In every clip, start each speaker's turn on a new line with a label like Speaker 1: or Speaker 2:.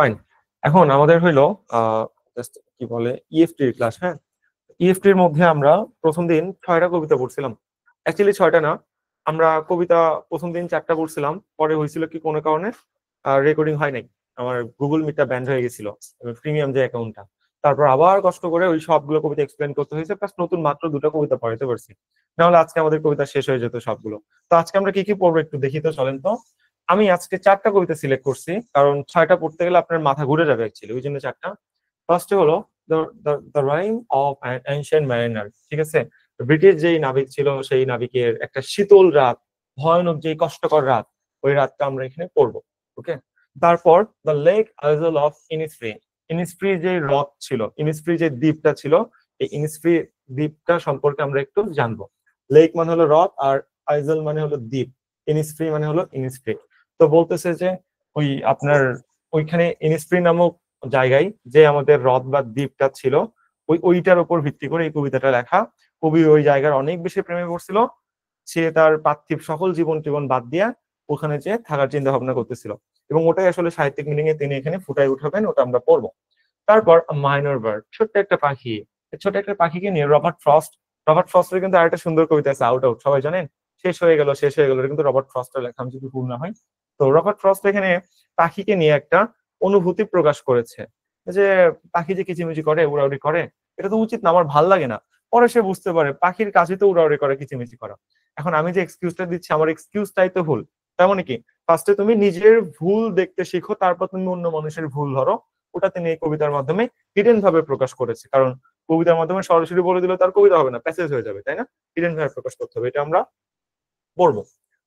Speaker 1: Fine. এখন আমাদের হইলো জাস্ট কি বলে ইএফটি এর ক্লাস। হ্যাঁ, ইএফটি এর মধ্যে আমরা প্রথম দিন 6টা কবিতা পড়ছিলাম। অ্যাকচুয়ালি 6টা না, আমরা কবিতা প্রথম দিন 4টা পড়ছিলাম। পরে হয়েছিল কি কোনো কারণে রেকর্ডিং হয় নাই, আমার গুগল মিটটা ব্যান্ড হয়ে গেছিল, প্রিমিয়াম যে অ্যাকাউন্টটা। তারপর আবার কষ্ট করে ওই সবগুলো কবিতা এক্সপ্লেন করতে হয়েছে, প্লাস নতুন মাত্র 2টা কবিতা পড়াতে পারছি, নাহলে আজকে আমাদের কবিতা শেষ হয়ে যেত সবগুলো। তো আজকে আমরা কি কি পড়বো একটু দেখি তো, চলেন তো। আমি আজকে 4টা কবিতা সিলেক্ট করছি, কারণ 6টা পড়তে গেলে আপনার মাথা ঘুরে যাবে অ্যাকচুয়ালি, ওই জন্য 4টা। ফার্স্টে হলো the rime of an ancient mariner. ঠিক আছে, ব্রিটিশ যেই নাবিক ছিল সেই নাবিকের একটা শীতল রাত, ভয়ানক যে কষ্টকর রাত, ওই রাতটা আমরা এখানে পড়বো। ওকে, তারপর the lake isle of Innisfree. Innisfree যে হ্রদ ছিল, ইনিসফ্রি যে দ্বীপটা ছিল, এই ইনিসফ্রি দ্বীপটা সম্পর্কে আমরা একটু জানবো। লেক মানে হলো হ্রদ, আর আইজল মানে হলো দ্বীপ, ইনিসফ্রি মানে হলো ইনিসফ্রি। তো বলতেছে যে ওই আপনার ওইখানে ইনিসফ্রি নামক জায়গায় যে আমাদের হ্রদ বা দ্বীপটা ছিল, ওইটার উপর ভিত্তি করে এই কবিতাটা লেখা। কবি ওই জায়গার অনেক বেশি প্রেমে পড়ছিল, সে তার পার্থিব সকল জীবন টিবন বাদ দিয়া ওখানে যে থাকার চিন্তা ভাবনা করতেছিল, এবং ওটাই আসলে সাহিত্যিক মিনিং এ তিনি এখানে ফুটাই উঠাবেন, ওটা আমরা পড়বো। তারপর মাইনর বার্ড, ছোট্ট একটা পাখি। ছোট একটা পাখিকে নিয়ে রবার্ট ফ্রস্টের কিন্তু আরেকটা সুন্দর কবিতা আছে, আউট আউট, সবাই জানেন। শেষ হয়ে গেল, শেষ হয়ে গেল, এটা কিন্তু রবার্ট ফ্রস্টের লেখা, আমি যদি ভুল না হয়। তো রবার্ট ফ্রস্ট এখানে পাখিকে নিয়ে একটা অনুভূতি প্রকাশ করেছে, যে পাখি যে কিচিমিচি করে, উড়াউড়ি করে, এটা তো উচিত না, আমার ভাল লাগে না। পরে সে বুঝতে পারে পাখির কাজই তো উড়াউড়ি করে, কিচিমিচি করা। এখন আমি যে এক্সকিউজটা দিচ্ছি, আমার এক্সকিউজটাই তো ভুল। তার মানে কি, ফার্স্টে তুমি নিজের ভুল দেখতে শিখো, তারপর তুমি অন্য মানুষের ভুল ধরো। ওটা তিনি এই কবিতার মাধ্যমে হিডেন ভাবে প্রকাশ করেছে, কারণ কবিতার মাধ্যমে সরাসরি বলে দিলে তার কবিতা হবে না, প্যাসেজ হয়ে যাবে, তাই না? হিডেন ভাবে প্রকাশ করতে হবে, এটা আমরা পড়বো।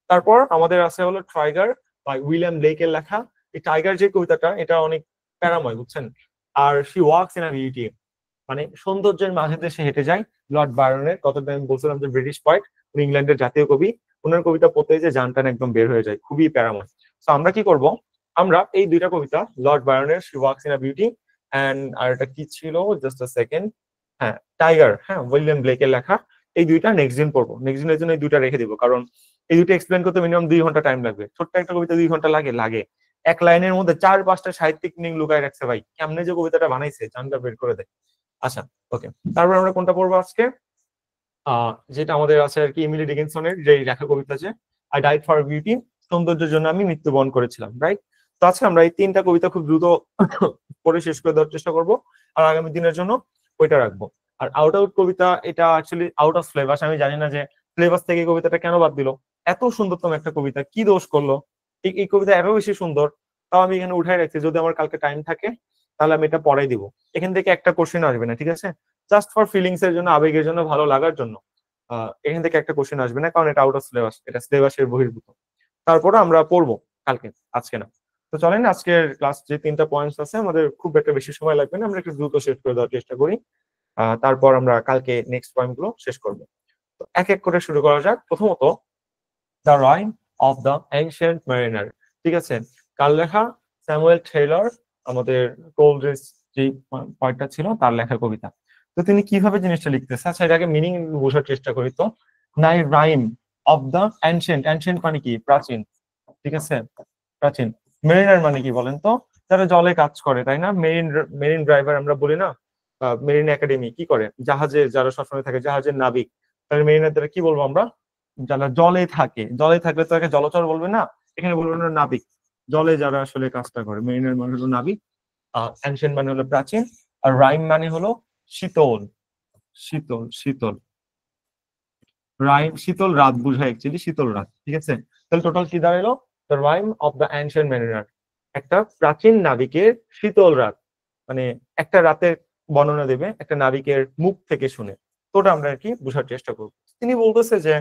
Speaker 1: তারপর আমাদের আছে হলো টাইগার বা উইলিয়াম ব্লেকের লেখা। এই টাইগার যে কবিতাটা, এটা অনেক প্যারাময়, বুঝছেন। আর she walks in a beauty, মানে সৌন্দর্যের মাঝে দিয়ে সে হেঁটে যায়। লর্ড বায়রনের, কতটা আমি বলছিলাম যে ব্রিটিশ পয়েট, উনি ইংল্যান্ডের জাতীয় কবি, ওনার কবিতা পড়তে যে জান টান একদম বের হয়ে যায়, খুবই প্যারাময়। তো আমরা কি করব, আমরা এই 2টা কবিতা, লর্ড বায়রনের she walks in a beauty and আর এটা কি ছিল, জাস্ট আ সেকেন্ড, হ্যাঁ টাইগার, হ্যাঁ উইলিয়াম ব্লেকের লেখা, এই 2টা নেক্সট দিন পড়বো। নেক্সট দিনের জন্য এই 2টা রেখে দিব, কারণ এই 2টা এক্সপ্লেন করতে মিনিমাম 2 ঘন্টা টাইম লাগবে। ছোট্ট একটা কবিতা 2 ঘন্টা লাগে লাগে এক লাইনের মধ্যে 4-5টা সাহিত্যিক মিনিং লুকায় রাখছে ভাই, কেমনে যে কবিতাটা বানাইছে জানটা বের করে দেয়। আচ্ছা, ওকে। তারপর আমরা কোনটা পড়বো আজকে, যেটা আমাদের আছে আর কি, এমিলি ডিকিনসনের যে লেখা কবিতা, যে আই ডাইড ফর বিউটি, সৌন্দর্যের জন্য আমি মৃত্যুবরণ করেছিলাম, রাইট? তো আজকে আমরা এই 3টা কবিতা খুব দ্রুত পড়ে শেষ করে দেওয়ার চেষ্টা করব, আর আগামী দিনের জন্য ওইটা রাখবো। আর আউট আউট কবিতা, এটা অ্যাকচুয়ালি আউট অফ সিলেবাস, আমি জানি না যে সিলেবাস থেকে এই কবিতাটা কেন বাদ দিল। এত সুন্দরতম একটা কবিতা, কি দোষ করলো? এই কবিতা এত বেশি সুন্দর, তাও আমি এখানে উঠাই রাখছি। যদি আমার কালকে টাইম থাকে তাহলে আমি এটা পড়াই দিব। এখান থেকে একটা কোশ্চেন আসবে না, ঠিক আছে? জাস্ট ফর ফিলিংস এর জন্য, আবেগের জন্য, ভালো লাগার জন্য এখান থেকে একটা কোশ্চেন আসবে না, কারণ এটা আউট অফ সিলেবাস, এটা সিলেবাসের বহির্ভূত। তারপরে আমরা পড়বো কালকে, আজকে না। তো চলেন আজকের ক্লাস যে 3টা পয়েন্টস আছে, আমাদের খুব একটা বেশি সময় লাগবে না, আমরা একটু দ্রুত শেষ করে দেওয়ার চেষ্টা করি। তারপর আমরা কালকে নেক্সট পয়েন্ট গুলো শেষ করবো। তো এক এক করে শুরু করা যাক। প্রথমত, the rime of the ancient mariner. ঠিক আছে, কার লেখা? স্যামুয়েল টেইলর, আমাদের কোলরিজ যে পয়েন্টটা ছিল তার লেখা কবিতা। তো তিনি কিভাবে জিনিসটা লিখতেছে, আচ্ছা এটাকে মিনিং বোঝার চেষ্টা করি তো। নাই rime of the ancient, ancient মানে কি? প্রাচীন। ঠিক আছে, প্রাচীন। মেরিনার মানে কি বলেন তো? যারা জলে কাজ করে, তাই না? মেরিন মেরিন ড্রাইভার আমরা বলি না? মেরিন একাডেমি কি করে, জাহাজে যারা সবসময় থাকে, জাহাজের নাবিক। তাহলে মেরিনারদের কি বলবো আমরা? যারা জলে থাকে, জলে থাকলে তো একে জলচর বলবে না, এখানে বলবো না নাবিক। জলে যারা আসলে কাজটা করে, মেরিনার মানে হলো নাবিক। এনশিয়েন্ট মানে হলো প্রাচীন। আর রাইম মানে হলো শীতল, শীতল, শীতল। রাইম শীতল রাত বুঝায়, অ্যাকচুয়ালি শীতল রাত। ঠিক আছে, তাহলে টোটাল কি দাঁড়ালো? The rime of the ancient mariner, একটা প্রাচীন নাবিকের শীতল রাত, মানে একটা রাতের বর্ণনা দেবে একটা নাবিকের মুখ থেকে শুনে। তো ওটা আমরা আর কি বোঝার চেষ্টা করব। তিনি বলতেছে যে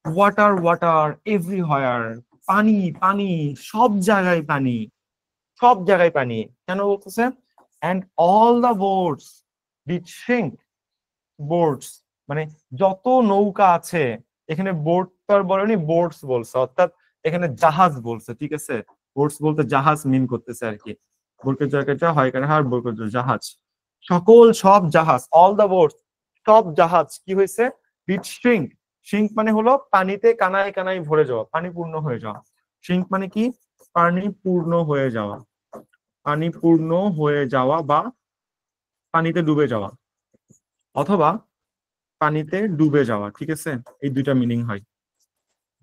Speaker 1: ওয়াটার ওয়াটার এভরিহোয়ার, পানি পানি, সব জায়গায় পানি, সব জায়গায় পানি। কেন বলতেছে? And all the boats did sink. Boats মানে যত নৌকা আছে, এখানে বোট তো আর বলেনি, বোটস বলছে, অর্থাৎ এখানে জাহাজ বলছে। ঠিক আছে, বোটস বলতে জাহাজ মিন করতেছে আর কি। বোটের জায়গাটা হয় কেন, আর বোট জাহাজ, সকল সব জাহাজ, অল দা বোটস, সব জাহাজ কি হয়েছে? Did sync. সিঙ্ক মানে হলো পানিতে কানায় কানায় ভরে যাওয়া, পানি পূর্ণ হয়ে যাওয়া। সিঙ্ক মানে কি? পানি পূর্ণ হয়ে যাওয়া। পানি পূর্ণ হয়ে যাওয়া বা পানিতে ডুবে যাওয়া, অথবা পানিতে ডুবে যাওয়া, ঠিক আছে, এই দুইটা মিনিং হয়,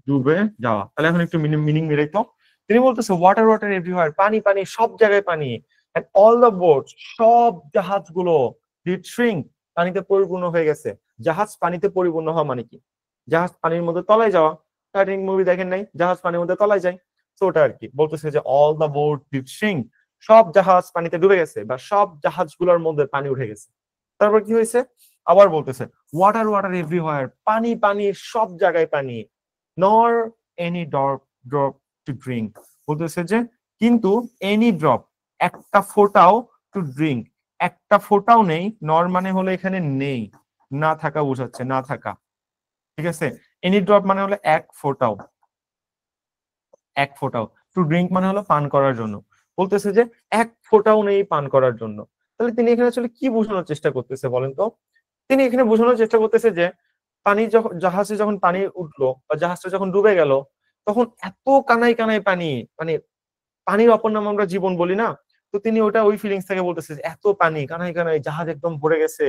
Speaker 1: ডুবে যাওয়া। তাহলে এখন একটু মিনিং মিলাই তো। তিনি বলতেছে ওয়াটার ওয়াটার এভরিওয়্যার, পানি পানি সব জায়গায় পানি, এন্ড অল দ্য বোট, সব জাহাজগুলো ডিড শ্রিঙ্ক, পানিতে পরিপূর্ণ হয়ে গেছে। জাহাজ পানিতে পরিপূর্ণ হওয়া মানে কি? জাহাজ পানির মধ্যে তলায় যাওয়া। টাইটানিক মুভি দেখেন নাই, জাহাজ পানির মধ্যে তলায় যায়। তো ওটা আর কি বলতেছে যে all the boat did shrink, সব জাহাজ পানিতে ডুবে গেছে বা সব জাহাজগুলোর মধ্যে পানি উঠে গেছে। তারপর কি হয়েছে? আবার বলতেছে ওয়াটার ওয়াটার এভরিওয়্যার, পানি পানি সব জায়গায় পানি, নর any drop drop to drink, বলতেছে যে কিন্তু এনি ড্রপ, একটা ফোঁটাও, টু ড্রিঙ্ক, একটা ফোঁটাও নেই। নর মানে হলো এখানে নেই, না থাকা বোঝাচ্ছে, না থাকা, ঠিক আছে। এনি ড্রপ মানে হলো এক ফোঁটাও, এক ফোঁটাও। টু ড্রিঙ্ক মানে হলো পান করার জন্য। বলতেছে যে এক ফোঁটাও নেই পান করার জন্য। তাহলে তিনি এখানে আসলে কি বোঝানোর চেষ্টা করতেছে বলেন তো? তিনি এখানে বোঝানোর চেষ্টা করতেছে যে পানি যখন জাহাজে যখন পানি উঠলো বা জাহাজটা যখন ডুবে গেল, তখন এত কানায় কানায় পানি, মানে পানির অপর নাম আমরা জীবন বলি না? তো তিনি ওটা ওই ফিলিংস থেকে বলতেছে যে এত পানি কানায় কানায়, জাহাজ একদম ভরে গেছে,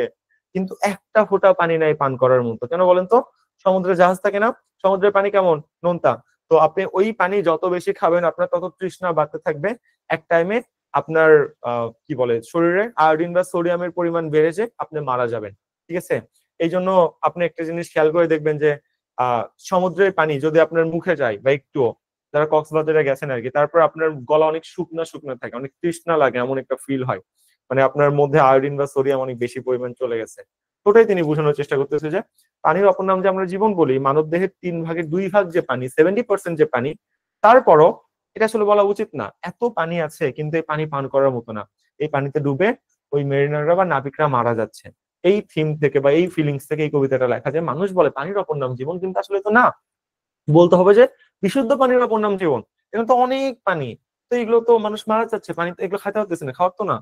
Speaker 1: কিন্তু একটা ফোঁটা পানি নাই পান করার মতো। কেন বলেন তো? সমুদ্রে জাহাজ থাকে না, সমুদ্রের পানি কেমন নোনতা। তো আপনি ওই পানি যত বেশি খাবেন আপনার তত তৃষ্ণা বাড়তে থাকবে। এক টাইমে আপনার কি বলে শরীরে আয়োডিন বা সোডিয়ামের পরিমাণ বেড়ে যে আপনি মারা যাবেন, ঠিক আছে। এই জন্য আপনি একটা জিনিস খেয়াল করে দেখবেন যে সমুদ্রের পানি যদি আপনার মুখে যায় বা একটুও, যারা কক্সবাজারে গেছেন আর কি, তারপর আপনার গলা অনেক শুকনা শুকনা থাকে, অনেক তৃষ্ণা লাগে, এমন একটা ফিল হয়, মানে আপনার মধ্যে আয়োডিন বা সোডিয়াম অনেক বেশি পরিমাণ চলে গেছে। ওটাই তিনি বোঝানোর চেষ্টা করতেছে যে পানির অপর নাম যে আমরা জীবন বলি, মানব দেহের 3 ভাগের 2 ভাগ যে পানি, 70% যে পানি, তারপরও এটা আসলে বলা উচিত না এত পানি আছে কিন্তু এই পানি পান করার মতো না। এই পানিতে ডুবে ওই মেরিনাররা বা নাবিকরা মারা যাচ্ছে। এই থিম থেকে বা এই ফিলিংস থেকে এই কবিতাটা লেখা, যে মানুষ বলে পানির অপর নাম জীবন, কিন্তু আসলে তো না। বলতে হবে যে বিশুদ্ধ পানির অপর নাম জীবন। এখানে তো অনেক পানি, তো এগুলো তো মানুষ মারা যাচ্ছে, পানি তো এগুলো খাইতে পারতেছে না, খাওয়ার তো না,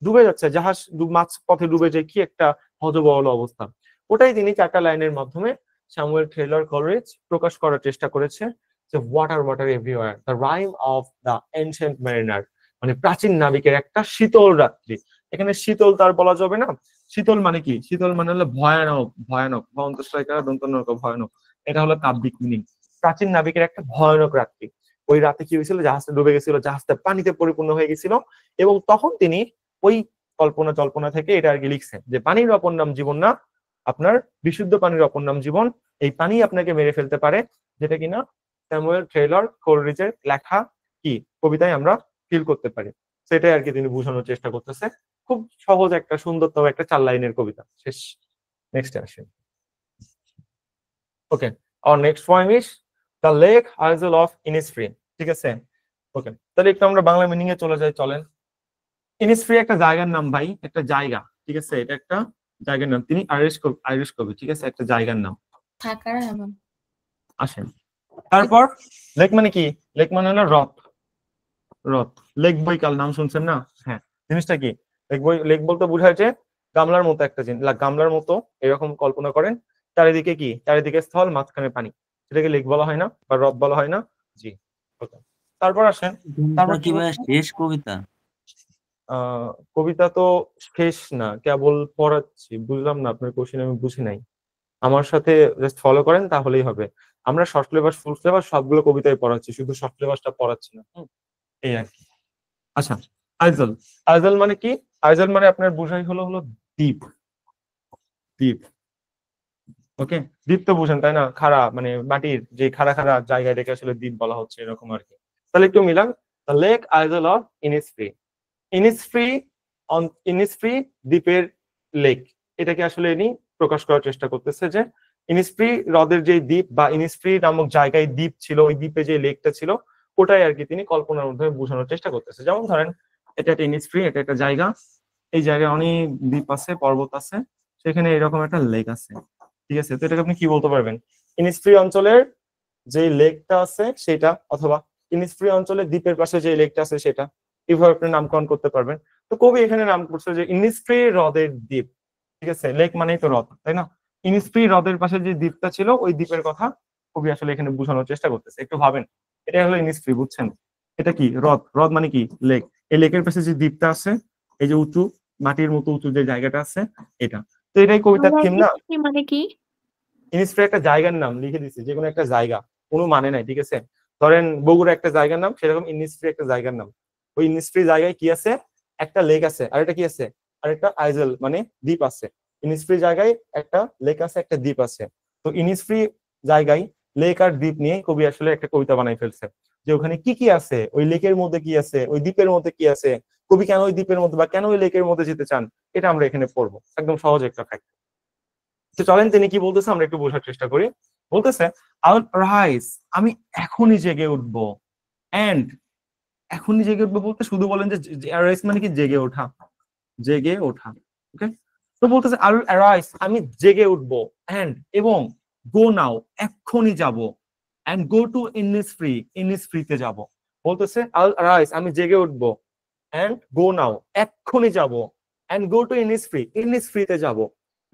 Speaker 1: ডুবে যাচ্ছে জাহাজ, মাছ পথে ডুবে যায়, কি একটা হযবহল অবস্থা। ওটাই তিনি 4টা লাইনের মাধ্যমে স্যামুয়েল টেইলর কলেরিজ প্রকাশ করার চেষ্টা করেছে, যে water water everywhere, the rime of the ancient mariner, মানে প্রাচীন নাবিকের একটা শীতল রাত্রি। এখানে শীতল তার বলা যাবে না। শীতল মানে কি? শীতল মানে হলো ভয়ানক, ভয়ানক, ভয়ানক, এটা হলো কাব্যিক মিনিং। প্রাচীন নাবিকের একটা ভয়ানক রাত্রি। ওই রাতে কি হয়েছিল? জাহাজটা ডুবে গেছিল, জাহাজটা পানিতে পরিপূর্ণ হয়ে গেছিল, এবং তখন তিনি ওই কল্পনা জল্পনা থেকে এটা আর কি লিখছেন যে পানির অপর নাম জীবন না, আপনার বিশুদ্ধ পানির অপর নাম জীবন, এই পানি আপনাকে মেরে ফেলতে পারে, যেটা কিনা স্যামুয়েল টেইলর কোলরিজের লেখা কি কবিতায় আমরা ফিল করতে পারি। সেটাই আর কি তিনি বোঝানোর চেষ্টা করতেছে। খুব সহজ একটা সুন্দরতম একটা 4 লাইনের কবিতা, শেষ। নেক্সট আসেন। ওকে, আর next poem is the lake isle of Innisfree, ঠিক আছে। ওকে, তাহলে একটু আমরা বাংলা মিনিং এ চলে যাই, চলেন। ইনিসফ্রি একটা জায়গার নাম ভাই, একটা জায়গা, ঠিক আছে, এটা একটা জায়গার নাম। তিনি আইরিশ কবি, ঠিক আছে, একটা জায়গার নাম।
Speaker 2: থাকার এমন
Speaker 1: আসেন, তারপর লেক মানে কি? লেক মানে হলো হ্রদ, হ্রদ। লেক বই কাল নাম শুনছেন না? হ্যাঁ, জিনিসটা কি? লেক বলতে বোঝায় যে গামলার মতো একটা জিনিস, গামলার মতো এরকম কল্পনা করেন, চারিদিকে কি? চারিদিকে স্থল, মাঝখানে পানি, সেটাকে লেক বলা হয় না বা হ্রদ বলা হয় না? জি। ওকে, তারপর আসেন।
Speaker 3: কবিতা
Speaker 1: তারপর কি
Speaker 3: কি ভাই
Speaker 1: বলছে?
Speaker 3: শেষ কবিতা?
Speaker 1: কবিতা তো শেষ না, কেবল পড়াচ্ছি। বুঝলাম না আপনার কোশ্চেন, আমি বুঝি নাই। আমার সাথে জাস্ট ফলো করেন তাহলেই হবে। আমরা শর্ট সিলেবাস ফুল সিলেবাস সবগুলো কবিতায় পড়াচ্ছি, শুধু শর্ট সিলেবাসটা পড়াচ্ছি না। এই আর কি। আচ্ছা, আইজল। আইজল মানে কি? আইজল মানে আপনার বোঝাই হলো হলো দ্বীপ, দ্বীপ। ওকে, দ্বীপ তো বুঝেন তাই না? খাড়া, মানে মাটির যে খাড়া খাড়া জায়গায় রেখে আসলে দ্বীপ বলা হচ্ছে, এরকম আর কি। তাহলে একটু মিলান, the lake isle of Innisfree. Innisfree, Innisfree দ্বীপের লেক, এটাকে আসলে ইনি প্রকাশ করার চেষ্টা করতেছে যে ইনিসফ্রি হ্রদের যে দ্বীপ বা ইনিসফ্রি নামক জায়গায় দ্বীপ ছিল, ওই দ্বীপে যে লেকটা ছিল, ওটাই আর কি তিনি কল্পনার মাধ্যমে বোঝানোর চেষ্টা করতেছে। যেমন ধরেন, এটা একটা ইনিসফ্রি, এটা একটা জায়গা, এই জায়গায় অনেক দ্বীপ আছে, পর্বত আছে, সেখানে এরকম একটা লেক আছে, ঠিক আছে। তো এটাকে আপনি কি বলতে পারবেন? ইনিসফ্রি অঞ্চলের যে লেকটা আছে সেটা, অথবা ইনিসফ্রি অঞ্চলের দ্বীপের পাশে যে লেকটা আছে সেটা, এভাবে আপনি নামকরণ করতে পারবেন। তো কবি এখানে নাম করছে যে ইনিসফ্রি হ্রদের দ্বীপ, ঠিক আছে। লেক মানেই তো হ্রদ, তাই না? ইনিসফ্রি হ্রদের পাশে যে দ্বীপটা ছিল, ওই দ্বীপের কথা কবি আসলে এখানে বোঝানোর চেষ্টা করতেছে। একটু ভাবেন, এটা হলো ইনিসফ্রি, বুঝছেন? এটা কি? হ্রদ। হ্রদ মানে কি? লেক। এই লেকের পাশে যে দ্বীপটা আছে, এই যে উঁচু মাটির মতো উঁচু যে জায়গাটা আছে, এটা। তো এটাই কবিতার থিম না।
Speaker 2: মানে কি?
Speaker 1: ইনিসফ্রি একটা জায়গার নাম লিখে দিচ্ছি, যে কোনো একটা জায়গা, কোনো মানে নাই, ঠিক আছে। ধরেন বগুড়া একটা জায়গার নাম, সেরকম ইনিসফ্রি একটা জায়গার নাম। ওই ইনিসফ্রি জায়গায় কি আছে, একটা লেক আছে, আর এটা কি আছে, আর একটা আইজল মানে দ্বীপ আছে। ইনিসফ্রি জায়গায় একটা লেক আছে, একটা দ্বীপ আছে। তো ইনিসফ্রি জায়গায় লেক আর দ্বীপ নিয়ে কবি আসলে একটা কবিতা বানাই ফেলছে, যে ওখানে কি কি আছে, ওই লেকের মধ্যে কি আছে, ওই দ্বীপের মধ্যে কি আছে, কবি কেন ওই দ্বীপের মধ্যে বা কেন ওই লেকের মধ্যে যেতে চান, এটা আমরা এখানে পড়বো। একদম সহজ একটা ফ্যাক্ট। তো চলেন তিনি কি বলতেছে আমরা একটু বোঝার চেষ্টা করি। বলতেছে আউল রাইস, আমি এখনই জেগে উঠবো। এন্ড এখনই জেগে উঠবো বলতে শুধু বলেন যে রাইস মানে কি জেগে ওঠা, জেগে ওঠা। ওকে, তো বলতেছে আই উইল অ্যারাইজ, আমি জেগে উঠবো। এন্ড এবং গো নাও, এক্ষুনি যাব। এন্ড গো টু ইনিসফ্রি, ইনিসফ্রিতে যাব। বলতেছে আই উইল অ্যারাইজ, আমি জেগে উঠবো। এন্ড গো নাও, এক্ষুনি যাব। এন্ড গো টু ইনিসফ্রি, ইনিসফ্রিতে যাব।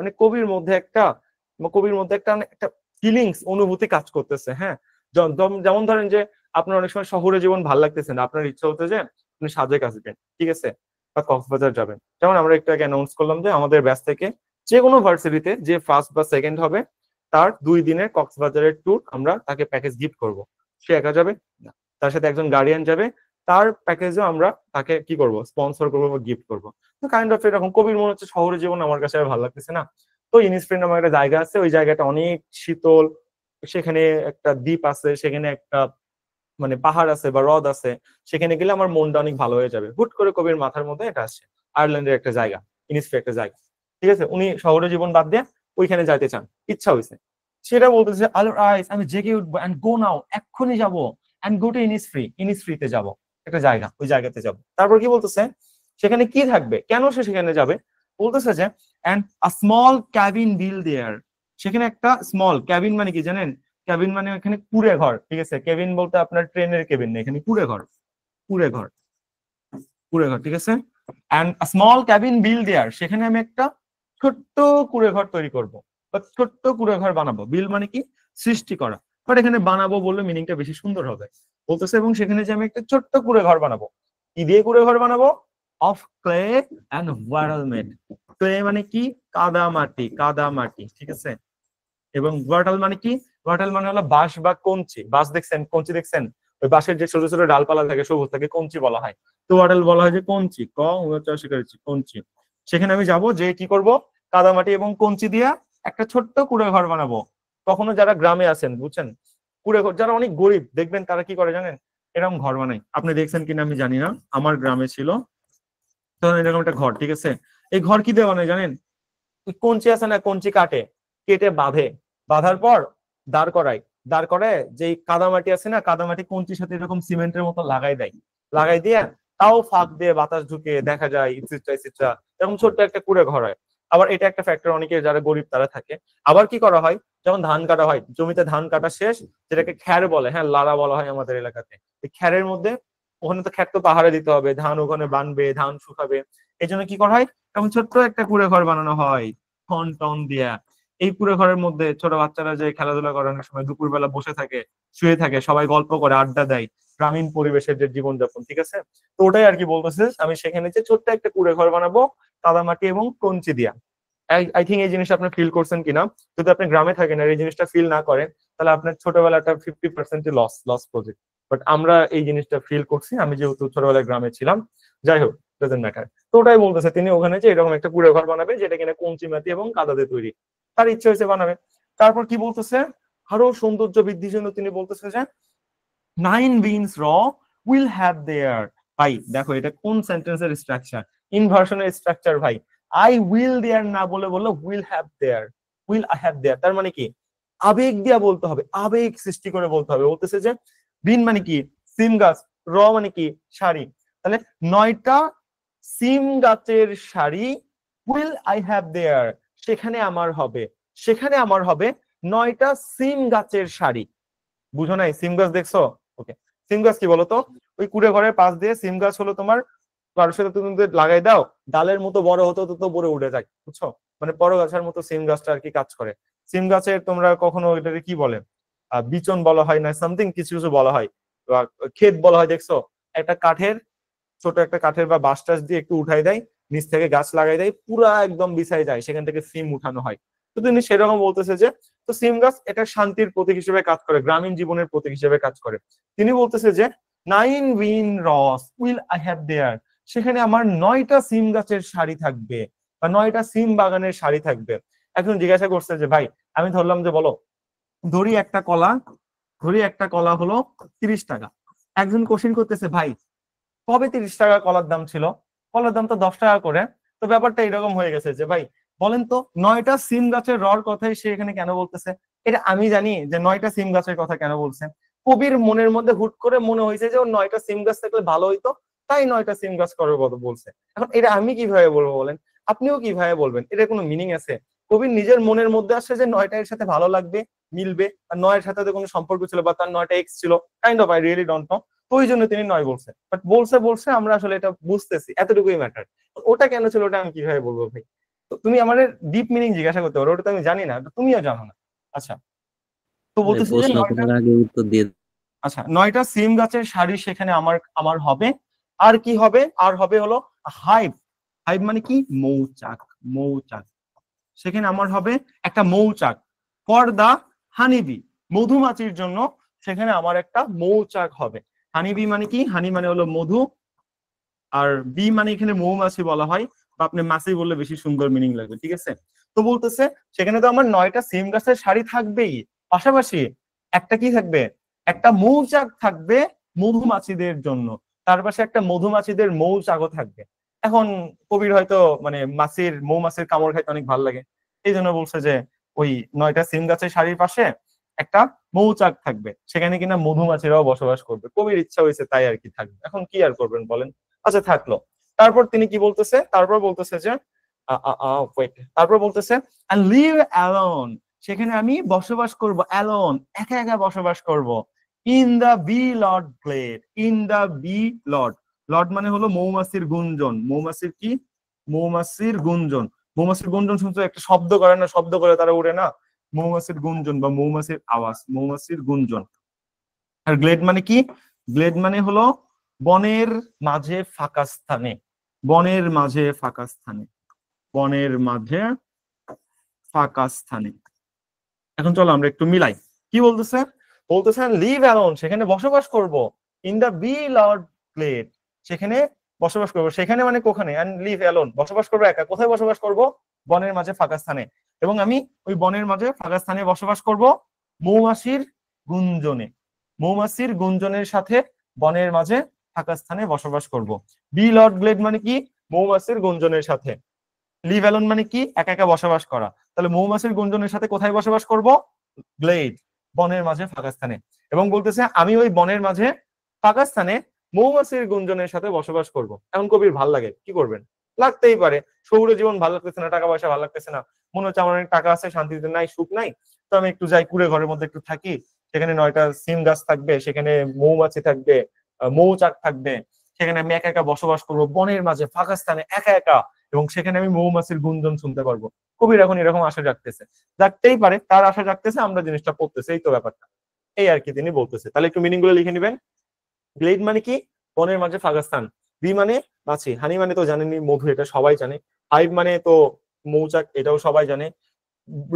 Speaker 1: মানে কবির মধ্যে একটা একটা ফিলিংস, অনুভূতি কাজ করতেছে। হ্যাঁ, যেমন ধরেন যে আপনার অনেক সময় শহুরে জীবন ভালো লাগতেছে না, আপনার ইচ্ছা হতে যে আপনি সাজেক আসবেন, ঠিক আছে, বা কক্সবাজার যাবেন। যেমন আমরা একটু আগে অ্যানাউন্স করলাম যে আমাদের ব্যাচ থেকে যে কোনো ভার্সিটিতে যে ফার্স্ট বা সেকেন্ড হবে, তার 2 দিনের কক্সবাজারের ট্যুর আমরা তাকে প্যাকেজ গিফট করব। সে একা যাবে না, তার সাথে একজন গার্ডিয়ান যাবে, তার প্যাকেজও আমরা তাকে কি করব, স্পন্সর করবো বা গিফট করবো। তো কাইন্ড অফ এরকম কবির মনে হচ্ছে শহরের জীবন আমার কাছে আর ভালো লাগতেছে না। তো ইনিসফ্রি নামে একটা জায়গা আছে, ওই জায়গাটা অনেক শীতল, সেখানে একটা দ্বীপ আছে, সেখানে একটা মানে পাহাড় আছে বা হ্রদ আছে, সেখানে গেলে আমার মনটা অনেক ভালো হয়ে যাবে। হুট করে কবির মাথার মধ্যে এটা আসছে, আয়ারল্যান্ডের একটা জায়গা, ইনিসফ্রি একটা জায়গা, ঠিক আছে। উনি শহরের জীবন বাদ দিয়ে ওইখানে যাইতে চান, ইচ্ছা হয়েছে। সেটা বলতেছে আলোর আইস, আমি জেগে উঠবো। এন্ড গো নাও, এক্ষুনি যাবো। এন্ড গো টু ইনিসফ্রি, ইনিসফ্রিতে যাবো, একটা জায়গা, ওই জায়গাতে যাবো। তারপর কি বলতেছে, সেখানে কি থাকবে, কেন সে সেখানে যাবে। বলতেছে যে এন্ড আ স্মল ক্যাবিন বিল দেয়ার, সেখানে একটা স্মল ক্যাবিন মানে কি জানেন, ক্যাবিন মানে এখানে কুঁড়ে ঘর, ঠিক আছে। কেবিন বলতে আপনার ট্রেনের কেবিন না, এখানে কুঁড়ে ঘর, কুঁড়ে ঘর, কুঁড়ে ঘর, ঠিক আছে। এন্ড স্মল ক্যাবিন বিল দেয়ার, সেখানে আমি একটা ছোট্ট কুঁড়ে ঘর তৈরি করব, বা ছোট্ট কুঁড়ে ঘর বানাবো। বিল মানে কি, সৃষ্টি করা, বাট এখানে বানাবো বললে মিনিংটা বেশি সুন্দর হবে। বলতেছে এবং সেখানে যে আমি একটা ছোট্ট কুঁড়ে ঘর বানাবো। কি দিয়ে কুঁড়ে ঘর বানাবো, of clay and water made. Clay মানে কি, কাদা মাটি, কাদা মাটি, ঠিক আছে। এবং ওয়াটাল মানে কি, ওয়াটাল মানে হলো বাঁশ বা কঞ্চি। বাঁশ দেখছেন, কঞ্চি দেখছেন, ওই বাঁশের যে ছোট ছোট ডালপালা থাকে সবুজ থাকে, কঞ্চি বলা হয়। তো ওয়াটাল বলা হয় যে কঞ্চি, কঞ্চি। সেখানে আমি যাব, যে কি করব, কাদামাটি এবং কঞ্চি দিয়া একটা ছোট্ট কুঁড়ে ঘর বানাবো। কখনো যারা গ্রামে আছেন বুঝছেন, কুঁড়ে ঘর, যারা অনেক গরিব দেখবেন তারা কি করে জানেন, এরকম ঘর বানায়। আপনি দেখছেন কিনা আমি জানি না, আমার গ্রামে ছিল তখন এরকম একটা ঘর, ঠিক আছে। এই ঘর কি দিয়ে বানায় জানেন, কঞ্চি আছে না, কঞ্চি কাটে, কেটে বাঁধে, বাঁধার পর দাঁড় করায়, দাঁড় করায় যে কাদামাটি আছে না, কাদামাটি কঞ্চির সাথে এরকম সিমেন্টের মতো লাগাই দেয়, লাগাই দিয়ে তাও ফাঁক দিয়ে বাতাস ঢুকে দেখা যায়, ইটসিট্রা ইটসিট্রা, এরকম ছোট্ট একটা কুঁড়ে ঘর হয়। আবার এটা একটা ফ্যাক্টর, অনেকে যারা গরিব তারা থাকে। আবার কি করা হয়, যেমন ধান কাটা হয়, জমিতে ধান কাটা শেষ, যেটাকে খ্যার বলে, হ্যাঁ লারা বলা হয় আমাদের এলাকাতে। এই খ্যারের মধ্যে, ওখানে তো খ্যার তো পাহাড়ে দিতে হবে, ধান ওখানে বানবে, ধান শুকাবে, এই জন্য কি করা হয়, এরকম ছোট্ট একটা কুঁড়ে ঘর বানানো হয় খন টন দিয়া। এই কুঁড়ে ঘরের মধ্যে ছোট বাচ্চারা যে খেলাধুলা করানোর সময় দুপুরবেলা বসে থাকে, শুয়ে থাকে, সবাই গল্প করে, আড্ডা দেয়, গ্রামীণ পরিবেশের যে জীবনযাপন, ঠিক আছে। তো ওটাই আর কি বলতেছে, আমি সেখানে যে ছোট্ট একটা কুঁড়ে ঘর বানাবো কাদামাটি এবং কঞ্চি দিয়া। আই থিঙ্ক এই জিনিসটা আপনি ফিল করছেন কিনা। যদি আপনি গ্রামে থাকেন আর এই জিনিসটা ফিল না করেন, তাহলে আপনার ছোটবেলাটা 50% লস, লস প্রজেক্ট। বাট আমরা এই জিনিসটা ফিল করছি, আমি যেহেতু ছোটবেলায় গ্রামে ছিলাম। যাই হোক, ডাজন্ট ম্যাটার। তো ওটাই বলতেছে তিনি ওখানে, যে এরকম একটা কুঁড়ে ঘর বানাবে যেটা কিনা কঞ্চি মাটি এবং কাদা দিয়ে তৈরি, তার ইচ্ছে হয়েছে বানাবে। তারপর কি বলতেছে, আরো সৌন্দর্য বৃদ্ধির জন্য তিনি বলতেছে যে 9 beans raw will have their, ভাই দেখো এটা কোন সেন্টেন্সের স্ট্রাকচার, ইনভার্সনের স্ট্রাকচার ভাই। আই উইল দেয়ার না বলে বললো will have their, will I have their, তার মানে কি আবেগ দিয়া বলতে হবে, আবেগ সৃষ্টি করে বলতে হবে। বলতেছে যে বিন মানে কি, সিম গাছ, র মানে কি শাড়ি, তাহলে 9টা সিম গাছের sari, will I have their, সেখানে আমার হবে, সেখানে আমার হবে 9টা সিম গাছের শাড়ি। বুঝো নাই, সিম গাছ দেখছো? ওকে, সিম গাছ কি বলতো, ওই কুড়ে ঘরের পাশ দিয়ে সিম গাছ হলো তোমার, কারোর সাথে তুমি যদি লাগাই দাও, ডালের মতো বড় হতো তো বড় উঠে যায়, বুঝছো, মানে বড় গাছের মতো সিম গাছটা আর কি কাজ করে। সিম গাছের তোমরা কখনো এটাকে কি বলে, বিচন বলা হয় না, সামথিং কিছু কিছু বলা হয়, ক্ষেত বলা হয়, দেখছো একটা কাঠের ছোট একটা কাঠের বা বাঁশ টাস দিয়ে একটু উঠাই দেয়, নিচ থেকে গাছ লাগাই দেয়, পুরা একদম বিছাই যায়, সেখান থেকে সিম উঠানো হয়। তো তিনি সেরকম বলতেছে যে তো সিম গাছ এটা শান্তির প্রতীক হিসেবে কাজ করে, গ্রামীণ জীবনের প্রতীক হিসেবে কাজ করে। তিনি বলতেছে যে 9 উইন রস উইল আই হ্যাভ দেয়ার, সেখানে আমার 9টা সিম গাছের সারি থাকবে বা 9টা সিম বাগানের সারি থাকবে। এখন জিজ্ঞাসা করছে যে ভাই, আমি ধরলাম যে বলো, ধরি একটা কলা, ধরি একটা কলা হলো 30 টাকা। একজন কোশ্চেন করতেছে ভাই কবে 30 টাকা কলার দাম ছিল, কলার দাম তো 10 টাকা করে। তো ব্যাপারটা এরকম হয়ে গেছে যে ভাই বলেন তো 9টা সিম গাছের রর কথাই সে এখানে কেন বলতেছে? এটা আমি জানি যে 9টা সিম গাছের কথা কেন বলছে। কবির মনের মধ্যে হুট করে মনে হয়েছে যে ওর 9টা সিম গাছ থাকলে ভালো হইতো, তাই 9টা সিম গাছ করার কথা বলছে। এখন এটা আমি কিভাবে বলবো বলেন, আপনিও কিভাবে বলবেন? এটা কোনো মিনিং আছে? কবির নিজের মনের মধ্যে আসছে যে 9টা এর সাথে ভালো লাগবে, মিলবে, আর 9 এর সাথে কোনো সম্পর্ক ছিল বা তার 9টা এক্স ছিল, kind of, I really don't know. তো ওই জন্য তিনি 9 বলছে, বাট বলছে বলছে আমরা আসলে এটা বুঝতেছি, এতটুকুই ম্যাটার। ওটা কেন ছিল ওটা আমি কিভাবে বলবো ভাই? তো তুমি আমাদের ডিপ মিনিং জিজ্ঞাসা করতে পারো, ওটা তো আমি জানি না, তুমিও জানো না। আচ্ছা, তো
Speaker 2: ভাই
Speaker 1: বলতেছি যে
Speaker 2: প্রশ্ন
Speaker 1: 9টা,
Speaker 2: করার আগে উত্তর দিয়ে
Speaker 1: আচ্ছা 9টা সিম গাছের সারি সেখানে আমার আমার হবে। আর কি হবে? আর হবে হলো হাইভ। হাইভ মানে কি? মৌচাক। মৌচাক, সেখানে আমার হবে একটা মৌচাক। ফর দা হানিবি, মধুমাছির জন্য সেখানে আমার একটা মৌচাক হবে। হানিবি মানে কি? হানি মানে হলো মধু, আর বি মানে এখানে মৌমাছি বলা হয়, বা আপনি মাছি বললে বেশি সুন্দর মিনিং লাগবে, ঠিক আছে? তো বলতেছে সেখানে তো আমার 9টা সিম গাছের সারি থাকবেই, পাশাপাশি একটা কি থাকবে? একটা মৌচাক থাকবে মধুমাছিদের জন্য, তার পাশে একটা মধুমাছিদের মৌচাকও থাকবে। এখন কবির হয়তো মানে মাছির, মৌমাছির কামড় খাইতে অনেক ভালো লাগে, এই জন্য বলছে যে ওই 9টা সিম গাছের সারির পাশে একটা মৌচাক থাকবে, সেখানে কিনা মধুমাছিরাও বসবাস করবে। কবির ইচ্ছা হয়েছে তাই আর কি থাকবে, এখন কি আর করবেন বলেন? আচ্ছা থাকলো। তারপর তিনি কি বলতেছে? তারপর বলতেছে যে wait, তারপর বলতেছে and live alone, সেখানে আমি বসবাস করব অ্যালোন, একা একা বসবাস করব। In the bee loud glade, in the bee loud, loud মানে হলো মৌমাছির গুঞ্জন। মৌমাছির কি? মৌমাছির গুঞ্জন। মৌমাছির গুঞ্জন শুনছো? একটা শব্দ করে না, শব্দ করে তারা উড়ে না, মৌমাছির গুঞ্জন বা মৌমাছির আওয়াজ, মৌমাছির গুঞ্জন। আর গ্লেড মানে কি? গ্লেড মানে হলো বনের মাঝে ফাঁকা স্থানে, বনের মাঝে ফাঁকা স্থানে, বনের মাঝে ফাঁকা স্থানে। এখন চলো আমরা একটু মিলাই। কি বলতেছে? বলতেছেন লিভ অ্যালোন, সেখানে বসবাস করব। In the bee loud glade, সেখানে বসবাস করব। সেখানে মানে কোখানে? এন্ড লিভ অ্যালোন, বসবাস করবো একা। কোথায় বসবাস করব? বনের মাঝে ফাঁকা স্থানে। এবং আমি ওই বনের মাঝে ফাঁকা স্থানে বসবাস করব মৌমাছির গুঞ্জনে, মৌমাছির গুঞ্জনের সাথে বনের মাঝে ফাঁকা স্থানে বসবাস করব। বি লর্ড গ্লেড মানে কি? মৌমাছির গুঞ্জনের সাথে। লিভ অ্যালোন মানে কি? একা একা বসবাস করা। তাহলে মৌমাছির গুঞ্জনের সাথে কোথায় বসবাস করব? গ্লেড, বনের মাঝে ফাঁকা স্থানে। এবং বলতেছে আমি ওই বনের মাঝে ফাঁকা স্থানে মৌমাছির গুঞ্জনের সাথে বসবাস করব। এখন কবির ভাল লাগে, কি করবেন? লাগতেই পারে। শহুরে জীবন ভালো লাগতেছে না, টাকা পয়সা ভালো লাগতেছে না, মনে হচ্ছে আমার অনেক টাকা আছে, শান্তিতে নাই, সুখ নাই, তো আমি একটু যাই কুড়ে ঘরের মধ্যে একটু থাকি, সেখানে 9টা সিম গাছ থাকবে, সেখানে মৌমাছি থাকবে, মৌচাক থাকবে, সেখানে আমি একা একা বসবাস করবো বনের মাঝে ফাঁকা স্থানে একা একা, এবং সেখানে আমি মৌমাছির গুঞ্জন শুনতে পারবো। কবির এখন এরকম আশা জাগতেছে, জাগতেই পারে, তার আশা জাগতেছে, আমরা জিনিসটা পড়তেছি, এই তো ব্যাপারটা। এই আর কি তিনি বলতেছে। তাহলে একটু মিনিং গুলো লিখে নিবেন। গ্লেড মানে কি? বনের মাঝে ফাঁকা স্থান। বি মানে মাছি, হানি মানে তো জানেনি মধু, এটা সবাই জানে। হাইভ মানে তো মৌচাক, এটাও সবাই জানে।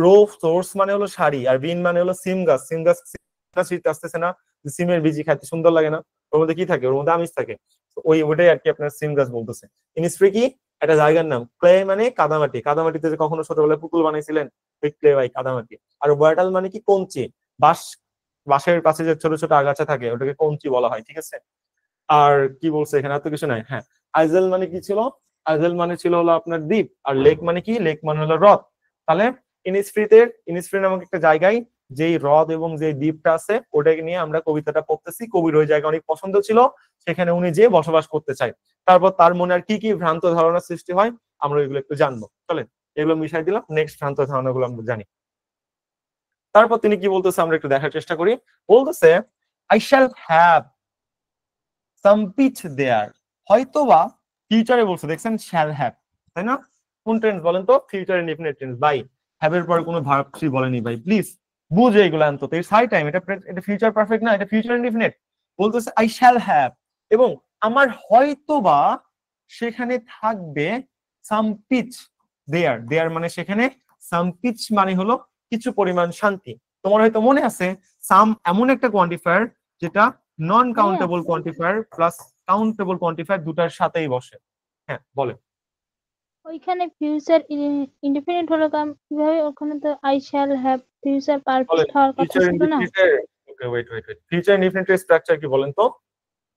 Speaker 1: রো সোর্স মানে হলো সারি, আর বিন মানে হলো সিম গাছ। সিম গাছ শীত আসতেছে না, সিমের বিজি খাইতে সুন্দর লাগে না, ওর মধ্যে কি থাকে? ওর মধ্যে আমিষ থাকে। ওই ওটাই আর কি আপনার সিম গাছ বলতেছে। ইনিস্ট্রি কি? একটা জায়গার নাম। ক্লে মানে কাদামাটি, কাদামাটিতে যে কখনো ছোটবেলায় পুতুল বানাইছিলেন, ওই ক্লে বাই কাদামাটি। আর ওয়াটাল মানে কি? কঞ্চি। বাঁশ, বাঁশের পাশে যে ছোট ছোট আগাছা থাকে ওটাকে কঞ্চি বলা হয়, ঠিক আছে? আর কি বলছে এখানে? এত কিছু নাই। হ্যাঁ, আইজেল মানে কি ছিল? আইজেল মানে ছিল হলো আপনার দ্বীপ। আর লেক মানে কি? লেক মানে হলো হ্রদ। তাহলে ইনিসফ্রিতে, ইনিসফ্রি নামক একটা জায়গায় যেই হ্রদ এবং যে দ্বীপটা আছে ওটাকে নিয়ে আমরা কবিতাটা পড়তেছি। কবির ওই জায়গা অনেক পছন্দ ছিল, সেখানে উনি যে বসবাস করতে চায়। তারপর তার মনে আর কি কি ভ্রান্ত ধারণা সৃষ্টি হয় আমরা এগুলো একটু জানবো। চলেন এগুলো মিশাই দিলাম, নেক্সট ভ্রান্ত ধারণাগুলো আমরা জানি। তারপর তিনি কি বলতেছে আমরা একটু দেখার চেষ্টা করি। বলতেছে I shall have some peace there, হয়তোবা ফিউচারে বলছে, দেখছেন শ্যাল হ্যাভ, তাই না? কোন টেন্স বলেন তো? ফিউচার ইনডিফিনিট টেন্স ভাই, হ্যাভ এর পরে কোনো ভার্ব থ্রি বলেনি ভাই, প্লিজ বুঝে এগুলো অন্তত। ইটস হাই টাইম, এটা এটা ফিউচার পারফেক্ট না, এটা ফিউচার ইনডিফিনিট। বলতেছে আই শ্যাল হ্যাভ, এবং আমার হয়তোবা সেখানে থাকবে সাম পিচ দেয়ার মানে সেখানে সাম পিচ মানে হলো কিছু পরিমাণ শান্তি। তোমার হয়তো মনে আছে সাম এমন একটা কোয়ান্টিফায়ার যেটা নন
Speaker 2: ভাইয়া
Speaker 1: countable quantifier plus countable quantifier দুটার সাথেই বসে। হ্যাঁ বলে।
Speaker 2: ওইখানে ফিউচার ইনডিফিনিট হলো কিভাবে? ওখানে তো আই শ্যাল হ্যাভ ফিউচার
Speaker 1: বলেন
Speaker 2: পারফেক্ট হওয়ার কথা
Speaker 1: ফিউচার
Speaker 2: ছিল না?
Speaker 1: ইনডিফিনিটের, ওকে ওয়েট ফিউচার ইনডিফিনিটের স্ট্রাকচার কি বলেন তো?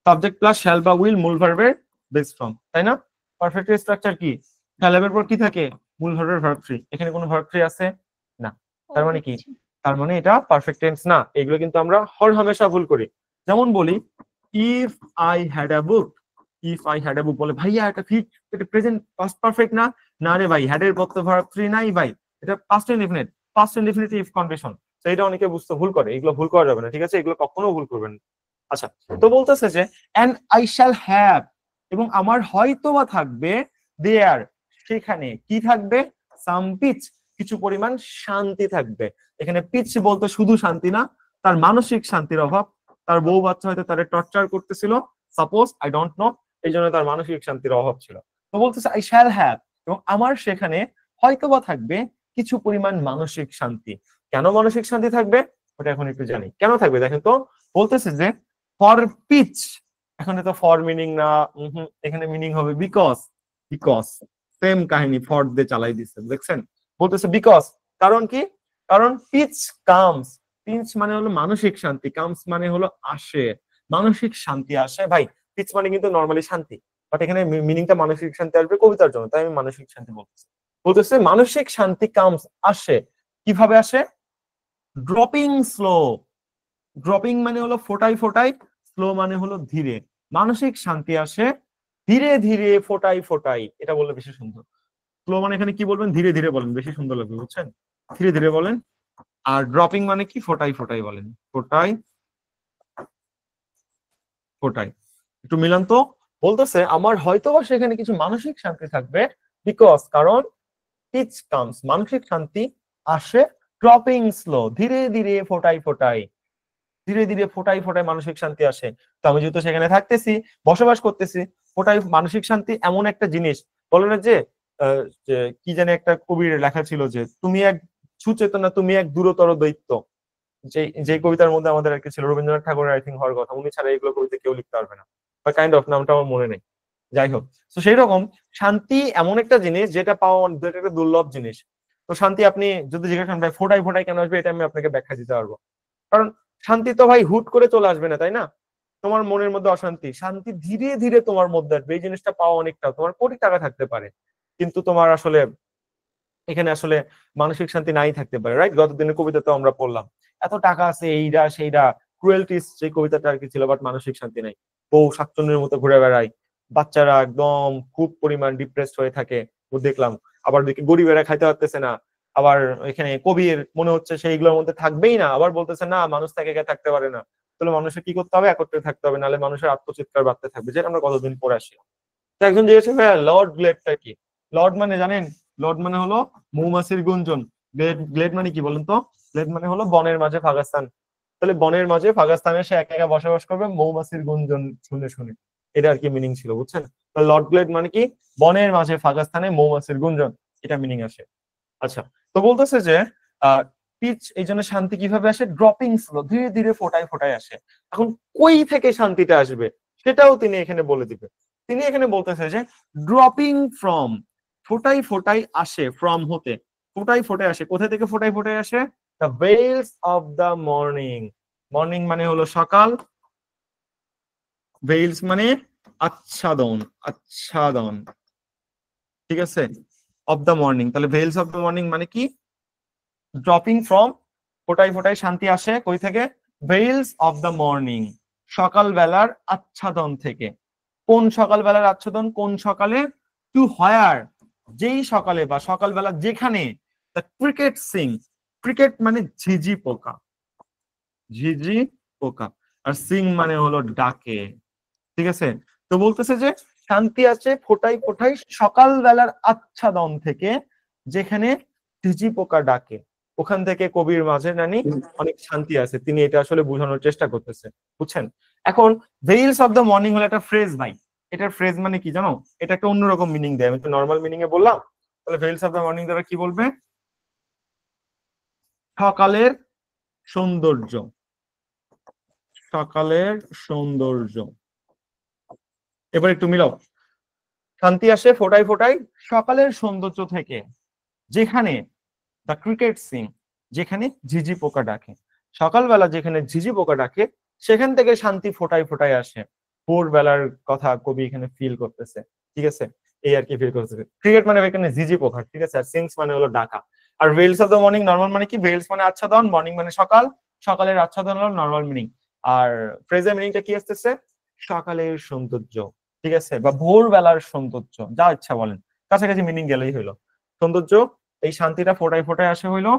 Speaker 1: সাবজেক্ট প্লাস শ্যাল বা উইল মূল ভার্বের বেস ফর্ম, তাই না? পারফেক্ট স্ট্রাকচার কি? শ্যাল এর পর কি থাকে? মূল ভার্বের ভার্ব থ্রি। এখানে কোনো ভার্ব থ্রি আছে না,
Speaker 2: ও
Speaker 1: তার মানে কি?
Speaker 2: আচ্ছা।
Speaker 1: তার মানে এটা পারফেক্ট টেন্স না। এগুলো কিন্তু আমরা হর হামেশা ভুল করি। যেমন বলি if I had a book, if I had a book বলে ভাইয়া এটা ফিট, এটা প্রেজেন্ট পাস্ট পারফেক্ট না? না রে ভাই, হ্যাড এর পর তো ভার্ব থ্রি নাই ভাই, এটা past indefinite, past indefinite if condition. তো এটা অনেকে বুঝতে ভুল করে, এগুলো ভুল করা যাবে না, ঠিক আছে? এগুলো কখনো ভুল করবেন না। আচ্ছা, তো বলতেছে যে এন্ড আই শ্যাল হ্যাভ, এবং আমার হয়তোবা থাকবে দেয়ার, সেখানে কি থাকবে? সাম পিচ, কিছু পরিমাণ শান্তি থাকবে। এখানে পিচ বলতে শুধু শান্তি না, তার মানসিক শান্তির অভাব, তার বউ বাচ্চা হয়তো তাদের টর্চার করতেছিল, সাপোজ, আই ডোন্ট নো, এই জন্য তার মানসিক শান্তির অভাব ছিল। তো বলতেছে আই শ্যাল হ্যাভ, এবং আমার সেখানে হয়তোবা থাকবে কিছু পরিমাণ মানসিক শান্তি। কেন মানসিক শান্তি থাকবে ওটা এখন একটু জানি। কেন থাকবে দেখেন তো, বলতেছে যে ফর পিচ, এখানে তো ফর মিনিং না, এখানে মিনিং হবে বিকজ। বিকজ সেম কাহিনী, ফর দিয়ে চালাই দিচ্ছে, দেখছেন? বলতেছে বিকজ, কারণ কি? কারণ পিচ কামস, পিচ মানে হলো মানসিক শান্তি, কামস মানে হলো আসে, মানসিক শান্তি আসে। ভাই পিচ মানে কিন্তু নর্মালি শান্তি, বাট এখানে মিনিংটা মানসিক শান্তি আসবে কবিতার জন্য, তাই আমি মানসিক শান্তি বলতেছি। বলতেছে মানসিক শান্তি কামস আসে, কিভাবে আসে? ড্রপিং স্লো, ড্রপিং মানে হলো ফোটাই ফোটাই, স্লো মানে হলো ধীরে। মানসিক শান্তি আসে ধীরে ধীরে ফোটাই ফোটাই, এটা বললে বেশি সুন্দর। স্লো মানে এখানে কি বলবেন? ধীরে ধীরে বলেন, বেশি সুন্দর লাগবে, বুঝছেন? ধীরে ধীরে বলেন। আর ড্রপিং মানে কি? ফোটাই ফোটাই বলেন, ফোটাই ফোটাই। একটু মিলান তো। বলতেছে আমার হয়তোবা সেখানে কিছু মানসিক শান্তি থাকবে, বিকজ কারণ পিচ কামস, মানসিক শান্তি আসে, ড্রপিং স্লো, ধীরে ধীরে ফোটাই ফোটাই, ধীরে ধীরে ফোটাই ফোটাই মানসিক শান্তি আসে। তো আমি যেহেতু সেখানে থাকতেছি, বসবাস করতেছি, ফোটাই মানসিক শান্তি এমন একটা জিনিস, বলো না যে যে কি জানি একটা কবির লেখা ছিল যে তুমি এক সুচেতনা, তুমি এক দূরতর দৈত্য, যে যে কবিতার মধ্যে আমাদের আর কি ছিল, রবীন্দ্রনাথ ঠাকুরের আই থিঙ্ক হওয়ার কথা, উনি ছাড়া এগুলো কবিতা কেউ লিখতে পারবে না, বা কাইন্ড অফ, নামটা আমার মনে নেই। যাই হোক, তো সেই রকম শান্তি এমন একটা জিনিস যেটা পাওয়া যেটা একটা দুর্লভ জিনিস। তো শান্তি আপনি যদি জিজ্ঞাসা করেন ভাই ফোটাই ফোটাই কেন আসবে, এটা আমি আপনাকে ব্যাখ্যা দিতে পারবো। কারণ শান্তি তো ভাই হুট করে চলে আসবে না, তাই না? তোমার মনের মধ্যে অশান্তি, শান্তি ধীরে ধীরে তোমার মধ্যে আসবে। এই জিনিসটা পাওয়া অনেকটা, তোমার কোটি টাকা থাকতে পারে কিন্তু তোমার আসলে এখানে আসলে মানসিক শান্তি নাই থাকতে পারে, রাইট? গত দিনের কবিতাতে আমরা পড়লাম এত টাকা আছে, এইটা সেইটা, ক্রুয়েলটিস সেই কবিতাটা আর কি ছিল, বাট মানসিক শান্তি নাই। বউ শাকচুন্নির মতো ঘুরে বেড়ায়, বাচ্চারা একদম খুব পরিমাণ ডিপ্রেসড হয়ে থাকে, ও দেখলাম। আবার দেখি গরিবেরা খাইতে পারতেছে না, আবার এখানে কবির মনে হচ্ছে সেইগুলোর মধ্যে থাকবেই না, আবার বলতেছে না মানুষ থেকে থাকতে পারে না। তাহলে মানুষের কি করতে হবে? একত্রে থাকতে হবে, নাহলে মানুষের আত্মচিৎকার বাড়তে থাকবে, যেটা আমরা কতদিন পরে আসি। তো একজন জিজ্ঞেস ভাইয়া লর্ড গ্লেডটা কি? লর্ড মানে জানেন? লর্ড মানে হলো মৌমাছির গুঞ্জন। গ্লেড, গ্লেড মানে কি বলেন তো? গ্লেড মানে হলো বনের মাঝে ফাগাস্তান। তাহলে বনের মাঝে ফাগাস্তানে সে একা একা বসবাস করবে মৌমাছির গুঞ্জন শুনে শুনে, এটা আর কি মিনিং ছিল, বুঝছেন? তো লর্ড গ্লেড মানে কি? বনের মাঝে ফাগাস্তানে মৌমাছির গুঞ্জন, এটা মিনিং আসে। আচ্ছা, তো বলতেছে যে পিচ এই জন্য শান্তি কিভাবে আসে? ড্রপিং স্লো, ধীরে ধীরে ফোটায় ফোটায় আসে। এখন কই থেকে শান্তিটা আসবে সেটাও তিনি এখানে বলে দিবে। তিনি এখানে বলতেছে যে ড্রপিং ফ্রম, ফোটাই ফোটাই আসে, ফ্রম হতে, ফোটাই ফোটাই আসে। কোথা থেকে ফোটাই ফোটাই আসে? The ভেলস of the morning. Morning মানে হলো সকাল, ভেলস মানে আচ্ছাদন, আচ্ছাদন, ঠিক আছে? অফ দ্য মর্নিং, তাহলে ভেলস অফ দ্য মর্নিং মানে কি? ড্রপিং ফ্রম, ফোটাই ফোটাই শান্তি আসে কই থেকে? ভেইলস অফ দ্য মর্নিং, সকালবেলার আচ্ছাদন থেকে। কোন সকালবেলার আচ্ছাদন? কোন সকালে? টু হোয়ার, যেই সকালে বা সকালবেলা যেখানে দ্য ক্রিকেট সিং, ক্রিকেট মানে ঝিঝি পোকা, ঝিঝি পোকা, আর সিং মানে হলো ডাকে, ঠিক আছে? তো বলতেছে যে শান্তি আছে ফোটাই ফোটাই সকালবেলার আচ্ছাদন থেকে, যেখানে ঝিঝি পোকা ডাকে, ওখান থেকে কবির মাঝে নানি অনেক শান্তি আছে, তিনি এটা আসলে বোঝানোর চেষ্টা করতেছে, বুঝছেন? এখন ভেইলস অফ দ্য মর্নিং হলো একটা ফ্রেজ ভাই, এটার ফ্রেজ মানে কি জানো, এটা একটা অন্যরকম মিনিং দেয়। আমি তো নর্মাল মিনিং এ বললাম, তাহলে ভেইলস অফ দ্য মর্নিং দ্বারা কি বলবে? সকালের সৌন্দর্য, সকালের সৌন্দর্য। এবার একটু মিলাও, শান্তি আসে ফোটায় ফোটায় সকালের সৌন্দর্য থেকে, যেখানে দ্য ক্রিকেট সিং, যেখানে ঝিঝি পোকা ডাকে। সকালবেলা যেখানে ঝিঝি পোকা ডাকে সেখান থেকে শান্তি ফোটায় ফোটায় আসে। ভোরবেলার কথা কবি এখানে ফিল করতেছে, ঠিক আছে, এই আর কি ফিল করতেছে। ক্রিকেট মানে এখানে ঝিঝি পোকা, ঠিক আছে, আর সিংস মানে হলো ডাকা। আর ভেলস অফ দ্য মর্নিং নর্মাল মানে কি? ভেলস মানে আচ্ছাদন, মর্নিং মানে সকাল, সকালের আচ্ছাদন হলো নর্মাল মিনিং। আর ফ্রেজের মিনিংটা কি আসতেছে? সকালের সৌন্দর্য, ঠিক আছে, বা ভোরবেলার সৌন্দর্য, যা ইচ্ছা বলেন, কাছাকাছি মিনিং গেলেই হইলো। সৌন্দর্য, এই শান্তিটা ফোটায় ফোটায় আসে হইলো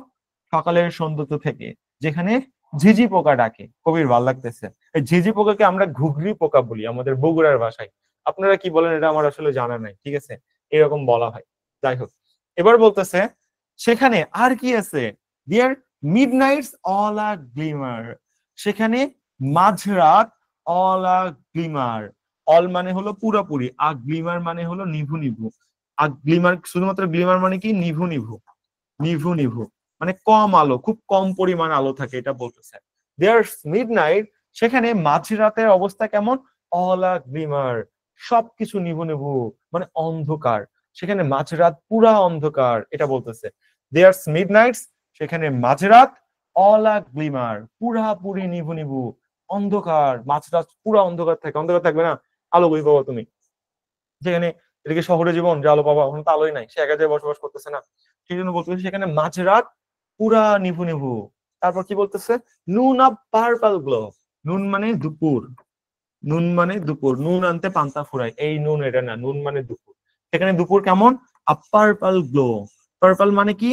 Speaker 1: সকালের সৌন্দর্য থেকে, যেখানে ঝিঝি পোকা ডাকে। কবির ভাল লাগতেছে। এই ঝিঝি পোকাকে আমরা ঘুঘরি পোকা বলি আমাদের বগুড়ার ভাষায়। আপনারা কি বলেন এটা আমার আসলে জানা নাই, ঠিক আছে, এরকম বলা হয়। যাই হোক, এবার বলতেছে সেখানে আর কি আছে? There midnight's all a glimmer, সেখানে মাঝরাত অল আ গ্লিমার। অল মানে হলো পুরোপুরি, আ গ্লিমার মানে হলো নিভু নিভু। আর গ্লিমার, শুধুমাত্র গ্লিমার মানে কি? নিভু নিভু, নিভু নিভু মানে কম আলো, খুব কম পরিমাণ আলো থাকে, এটা বলতেছে। দেয়ার্স মিডনাইট, সেখানে মাঝরাতের অবস্থা কেমন? অল আ গ্লিমার, সবকিছু নিভু নিভু মানে অন্ধকার, সেখানে মাঝরাত পুরা অন্ধকার, এটা বলতেছে। দেয়ার্স মিডনাইটস, সেখানে মাঝরাত অল আ গ্লিমার, পুরাপুরি নিভু নিভু অন্ধকার, মাঝরাত পুরা অন্ধকার থাকে। অন্ধকার থাকবে না, আলো কই পাবো তুমি? যেখানে এদিকে শহরে জীবন, যে আলো পাবা, ওখানে তো আলোই নাই, সে একা জায়গায় বসবাস করতেছে না। সেই জন্য বলতেছে সেখানে মাঝরাত পুরা নিভু নিভু। তারপর কি বলতেছে? নুন আপ পার্পল গ্লো, নুন মানে দুপুর, নুন মানে দুপুর, নুন আনতে পান্তা ফুরায়, এই নুন এটা না, নুন মানে দুপুর। সেখানে দুপুর কেমন? আ পার্পল গ্লো, পার্পল মানে কি?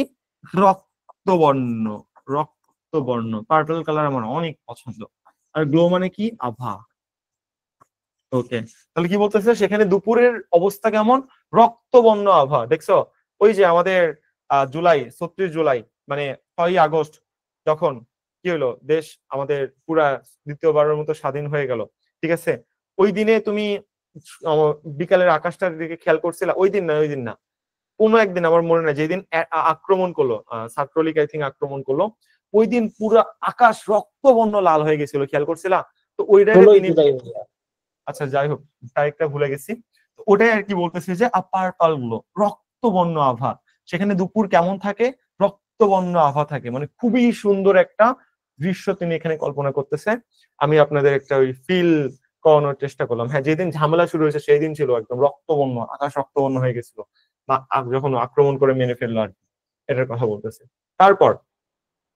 Speaker 1: রক্তবর্ণ, রক্তবর্ণ, পার্পল কালার আমার অনেক পছন্দ। আর গ্লো মানে কি? আভা। ওকে, তাহলে কি বলতেছে? সেখানে দুপুরের অবস্থা কেমন? রক্তবর্ণ আভা। দেখছো ওই যে আমাদের জুলাই, ৩৬ জুলাই মানে ৬ আগস্ট, যখন কি হলো, দেশ আমাদের পুরা দ্বিতীয়বারের মতো স্বাধীন হয়ে গেল, ঠিক আছে, ওই দিনে তুমি বিকালের আকাশটার দিকে খেয়াল করছিলা? ওই দিন না, ওই দিন না, কোনো একদিন আমার মনে নাই, যেদিন আক্রমণ করলো ছাত্রলীগ, আই থিঙ্ক আক্রমণ করলো, ওই দিন পুরো আকাশ রক্তবর্ণ লাল হয়ে গেছিল, খেয়াল করছিলা? তো ওইটারে
Speaker 3: 16ই
Speaker 1: তিনি,
Speaker 3: জুলাই ভাইয়া।
Speaker 1: আচ্ছা যাই হোক, তারিখটা ভুলে গেছি। তো ওটাই আর কি বলতেছে যে আপার পাল গুলো রক্তবর্ণ আভা, সেখানে দুপুর কেমন থাকে? রক্তবর্ণ আভা থাকে, মানে খুবই সুন্দর একটা দৃশ্য তিনি এখানে কল্পনা করতেছে। আমি আপনাদের একটা ওই ফিল করানোর চেষ্টা করলাম। হ্যাঁ, যেদিন ঝামেলা শুরু হয়েছে সেই দিন ছিল একদম রক্তবর্ণ, আকাশ রক্তবর্ণ হয়ে গেছিল, যখন আক্রমণ করে মেনে ফেললো আর কি, এটার কথা বলতেছে। তারপর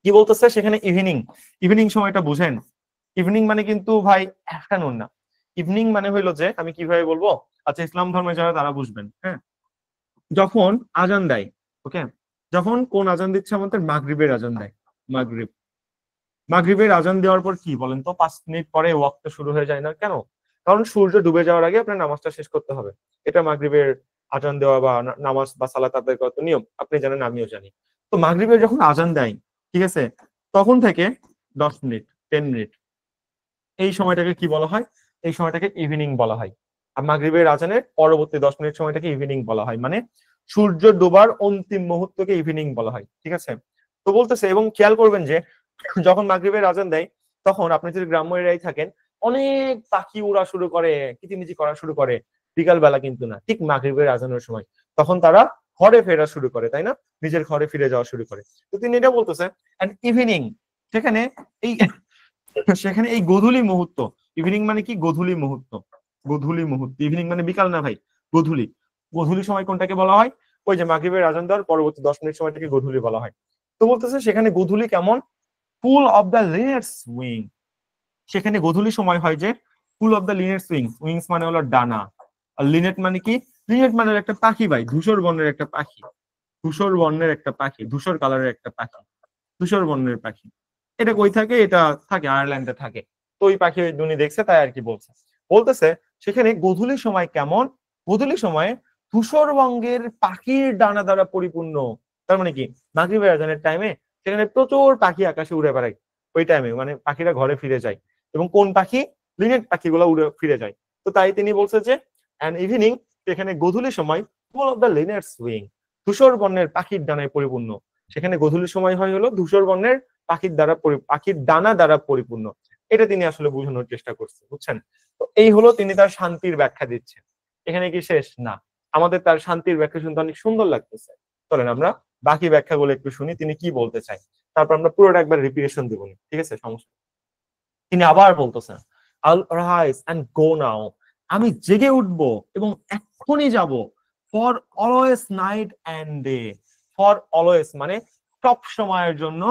Speaker 1: কি বলতেছে? সেখানে ইভিনিং, ইভিনিং সময়টা বুঝেন? ইভিনিং মানে কিন্তু ভাই আফটারনুন না, ইভিনিং মানে হইলো যে, আমি কিভাবে বলবো, আচ্ছা ইসলাম ধর্মে যারা তারা বুঝবেন, হ্যাঁ, যখন আজান দেয়, ওকে, যখন কোন আজান দিচ্ছে? আমাদের মাগরিবের আজান দেয়, মাগরিব। মাগরিবের আজান দেওয়ার পর কি বলেন তো, 5 মিনিট পরে ওয়াক্ত শুরু হয়ে যায় না কেন? কারণ সূর্য ডুবে যাওয়ার আগে আপনার নামাজটা শেষ করতে হবে। এটা মাগরিবের আজান দেওয়া বা নামাজ বা সালাত আদায় করার নিয়ম, আপনি জানেন, আমিও জানি। তো মাগরিবের যখন আজান দেয়, ঠিক আছে, তখন থেকে 10 মিনিট, 10 মিনিট, এই সময়টাকে কি বলা হয়? এই সময়টাকে ইভিনিং বলা হয়। আর মাগরিবের আজানের পরবর্তী 10 মিনিট সময়টাকে ইভিনিং বলা হয়, মানে সূর্য ডোবার অন্তিম মুহূর্তকে ইভিনিং বলা হয়, ঠিক আছে। তো বলতেছে, এবং খেয়াল করবেন যে যখন মাগরিবের আজান দেয়, তখন আপনি যদি গ্রাম্য এরিয়ায় থাকেন, অনেক পাখি উড়া শুরু করে, কিচিমিচি করা শুরু করে। বিকাল বেলা কিন্তু না, ঠিক মাগরিবের আজানের সময়, তখন তারা ঘরে ফেরা শুরু করে, তাই না, নিজের ঘরে ফিরে যাওয়া শুরু করে। তো তিনি এটা বলতেছে, এন্ড ইভিনিং, সেখানে এই সেখানে এই গোধূলি মুহূর্ত, ইভিনিং মানে কি? গোধূলি মুহূর্ত, গোধূলি মুহূর্ত, ইভিনিং মানে বিকাল না ভাই, গোধূলি। গোধূলি সময় কোনটাকে বলা হয়? ওই যে মাগরিবের আজান দেওয়ার পরবর্তী 10 মিনিট সময়টাকে গোধূলি বলা হয়। তো বলতেছে সেখানে গোধূলি কেমন? Full of the linnet's wing, সেখানে গোধূলি সময় হয় যে full of the linnet's wings, wings মানে হলো ডানা, আর লিনেট মানে কি? লিনেট মানে একটা পাখি ভাই, ধূসর বর্ণের একটা পাখি, ধূসর বর্ণের একটা পাখি, ধূসর কালারের একটা পাখি, ধূসর বর্ণের পাখি। এটা কই থাকে? এটা থাকে আয়ারল্যান্ডে থাকে। তো ওই পাখি উনি দেখছে, তাই আর কি বলছে। বলতেছে সেখানে গোধূলি সময় কেমন? গোধূলি সময়ে ধূসর বঙ্গের পাখির ডানা দ্বারা পরিপূর্ণ। তার মানে কি? মাগরিবের আজানের টাইমে সেখানে প্রচুর পাখি আকাশে উড়ে বেড়ায়, ওই টাইমে মানে পাখিরা ঘরে ফিরে যায়। এবং কোন পাখি? লিনেট পাখিগুলো উড়ে ফিরে যায়। তো তাই তিনি বলছে যে অ্যান ইভিনিং, এখানে গোধূলি সময়, ফুল অফ দ্য লিনেটস উইং, ধূসর বর্ণের পাখির ডানায় পরিপূর্ণ। সেখানে গোধূলি সময় হয় হলো ধূসর বর্ণের পাখির ডানা দ্বারা পরিপূর্ণ। এটা তিনি আসলে বোঝানোর চেষ্টা করছে, বুঝছেন? তো এই হলো তিনি তার শান্তির ব্যাখ্যা দিচ্ছেন। এখানে কি শেষ? না, আমাদের তার শান্তির ব্যাখ্যা শুনতে অনেক সুন্দর লাগতেছে। চলেন আমরা বাকি ব্যাখ্যাগুলো একটু শুনি তিনি কি বলতে চাই, তারপর আমরা পুরোটা একবার রিপিটেশন দেবো, ঠিক আছে? সমস্যা। তিনি আবার বলতেছেন, আল রাইজ এন্ড গো নাও, আমি জেগে উঠব এবং এক্ষুনি যাব, for always night and day. For always মানে সব সময়ের জন্য,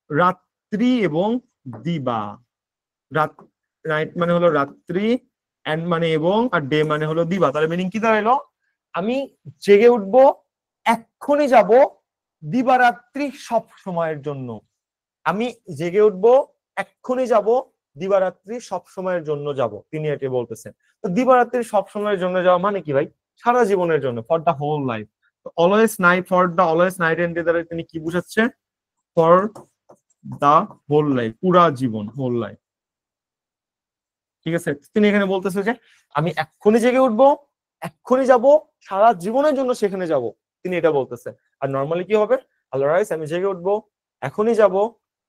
Speaker 1: রাত্রি এবং দিবা। রাত, নাইট মানে হলো রাত্রি, এন্ড মানে এবং, আর ডে মানে হলো দিবা। তাহলে মিনিং কি দাঁড়াইলো? আমি জেগে উঠবো, এক্ষুনি যাব, দিবারাত্রি সব সময়ের জন্য। আমি জেগে উঠবো, এক্ষুনি যাব, দিবারাত্রি সব সময়ের জন্য যাব, তিনি এটি বলতেছেন। তো দিবারাত্রি সব সময়ের জন্য যাওয়া মানে কি ভাই? সারা জীবনের জন্য, for the whole life. Always night, for the always night and day দ্বারা তিনি কি বুঝাচ্ছে? ফর দা হোল লাইফ, পুরা জীবন, হোল লাইফ। ঠিক আছে, তিনি এখানে বলতেছে যে আমি এক্ষুনি জেগে উঠবো, এক্ষুনি যাব, সারা জীবনের জন্য সেখানে যাব, তিনি এটা বলতেছে। আর নর্মালি কি হবে? আল্লাহ, আমি জেগে উঠবো, এখনই যাব,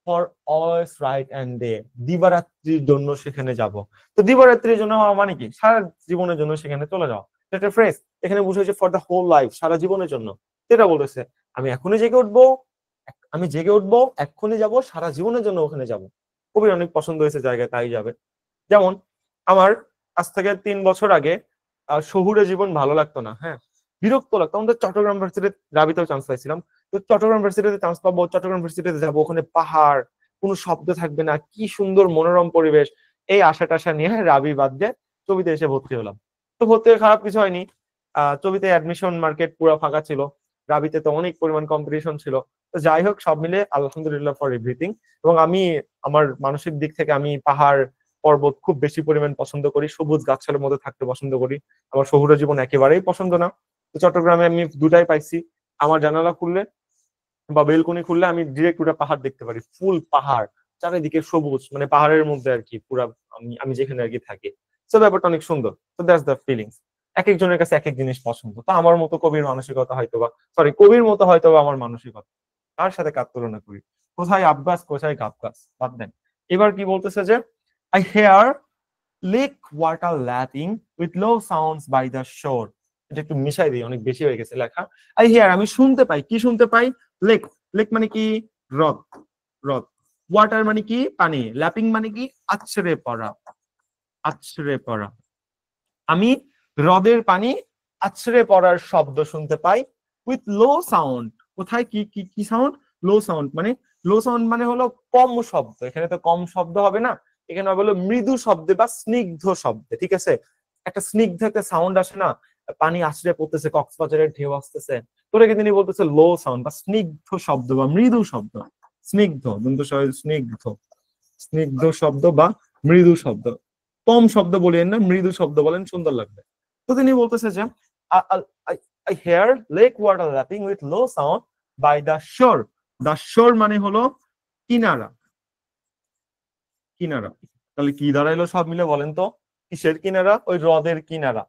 Speaker 1: for always night and day, দিবারাত্রির জন্য সেখানে যাব। তো দিবারাত্রির জন্য হওয়া মানে কি? সারা জীবনের জন্য সেখানে চলে যাওয়া। একটা ফ্রেজ এখানে বুঝাচ্ছে ফর দ্য হোল লাইফ, সারা জীবনের জন্য। এটা বলতেছে আমি এখনই জেগে উঠবো, আমি জেগে উঠবো, এক্ষুনি যাব, সারা জীবনের জন্য ওখানে যাব। কবির অনেক পছন্দ হয়েছে জায়গায়, তাই যাবে। যেমন আমার আজ থেকে 3 বছর আগে শহুরে জীবন ভালো লাগতো না, হ্যাঁ, বিরক্ত লাগতো। আমাদের চট্টগ্রাম ভার্সিটিতে রাবিতেও চান্স পাইছিলাম, তো চট্টগ্রাম ভার্সিটিতে চান্স পাবো, চট্টগ্রাম ভার্সিটিতে যাবো, ওখানে পাহাড়, কোনো শব্দ থাকবে না, কি সুন্দর মনোরম পরিবেশ, এই আশা টাশা নিয়ে রাবি বাদ দিয়ে চবিতে এসে ভর্তি হলাম। তো ভর্তি হয়ে খারাপ কিছু হয়নি। চবিতে অ্যাডমিশন মার্কেট পুরো ফাঁকা ছিল, রাবিতে তো অনেক পরিমাণ কম্পিটিশন ছিল। তো যাই হোক, সব মিলে আলহামদুলিল্লাহ ফর এভরিথিং। এবং আমি আমার মানসিক দিক থেকে আমি পাহাড় পর্বত খুব বেশি পরিমাণ পছন্দ করি, সবুজ গাছালের মধ্যে থাকতে পছন্দ করি। আমার শহুরে জীবন একেবারেই পছন্দ না। তো চট্টগ্রামে আমি দুটাই পাইছি, আমার জানালা খুললে বা বেলকনি খুললে আমি ডিরেক্ট ওটা পাহাড় দেখতে পারি, ফুল পাহাড়, চারিদিকে সবুজ, মানে পাহাড়ের মধ্যে আর কি পুরা, আমি যেখানে আর কি থাকি। তো ব্যাপারটা অনেক সুন্দর। তো দ্যাটস দ্য ফিলিংস। এক একজনের কাছে এক এক জিনিস পছন্দ। তো আমার মতো কবির মানসিকতা হয়তো বা, সরি, কবির মতো হয়তো বা আমার মানসিকতা, তার সাথে কাজ তুলনা করি। কোথায় আব্বাস, কোথায় গাব্বাস, বাদ দেন। এবার কি বলতেছে যে I hear lake water lapping with low sounds by the shore. এটা একটু মিশাই দিই, অনেক বেশি হয়ে গেছে লেখা। আই হিয়ার, আমি শুনতে পাই, কি শুনতে পাই? লেক, লেক মানে কি? হ্রদ, হ্রদ। ওয়াটার মানে কি? পানি। ল্যাপিং মানে কি? আছড়ে পড়া, আছড়ে পড়া। আমি হ্রদের পানি আছড়ে পড়ার শব্দ শুনতে পাই, উইথ লো সাউন্ড। কোথায় কি কি কি সাউন্ড? লো সাউন্ড মানে, লো সাউন্ড মানে হলো কম শব্দ। এখানে তো কম শব্দ হবে না, এখানে হবে হলো মৃদু শব্দে বা স্নিগ্ধ শব্দে, ঠিক আছে? একটা স্নিগ্ধ একটা সাউন্ড আসে না, পানি আছড়ে পড়তেছে, কক্সবাজারের ঢেউ আসতেছে, তোটাকে তিনি বলতেছে লো সাউন্ড বা স্নিগ্ধ শব্দ বা মৃদু শব্দ। স্নিগ্ধ, কিন্তু স্নিগ্ধ, স্নিগ্ধ শব্দ বা মৃদু শব্দ। কম শব্দ বলেন না, মৃদু শব্দ বলেন, সুন্দর লাগবে। তো তিনি বলতেছে যে I hear lake water lapping with low sound by the shore. The shore মানে হলো কিনারা, কিনারা। তাহলে কি দাঁড়াইলো সব মিলে বলেন তো? কিসের কিনারা? ওই হ্রদের কিনারা।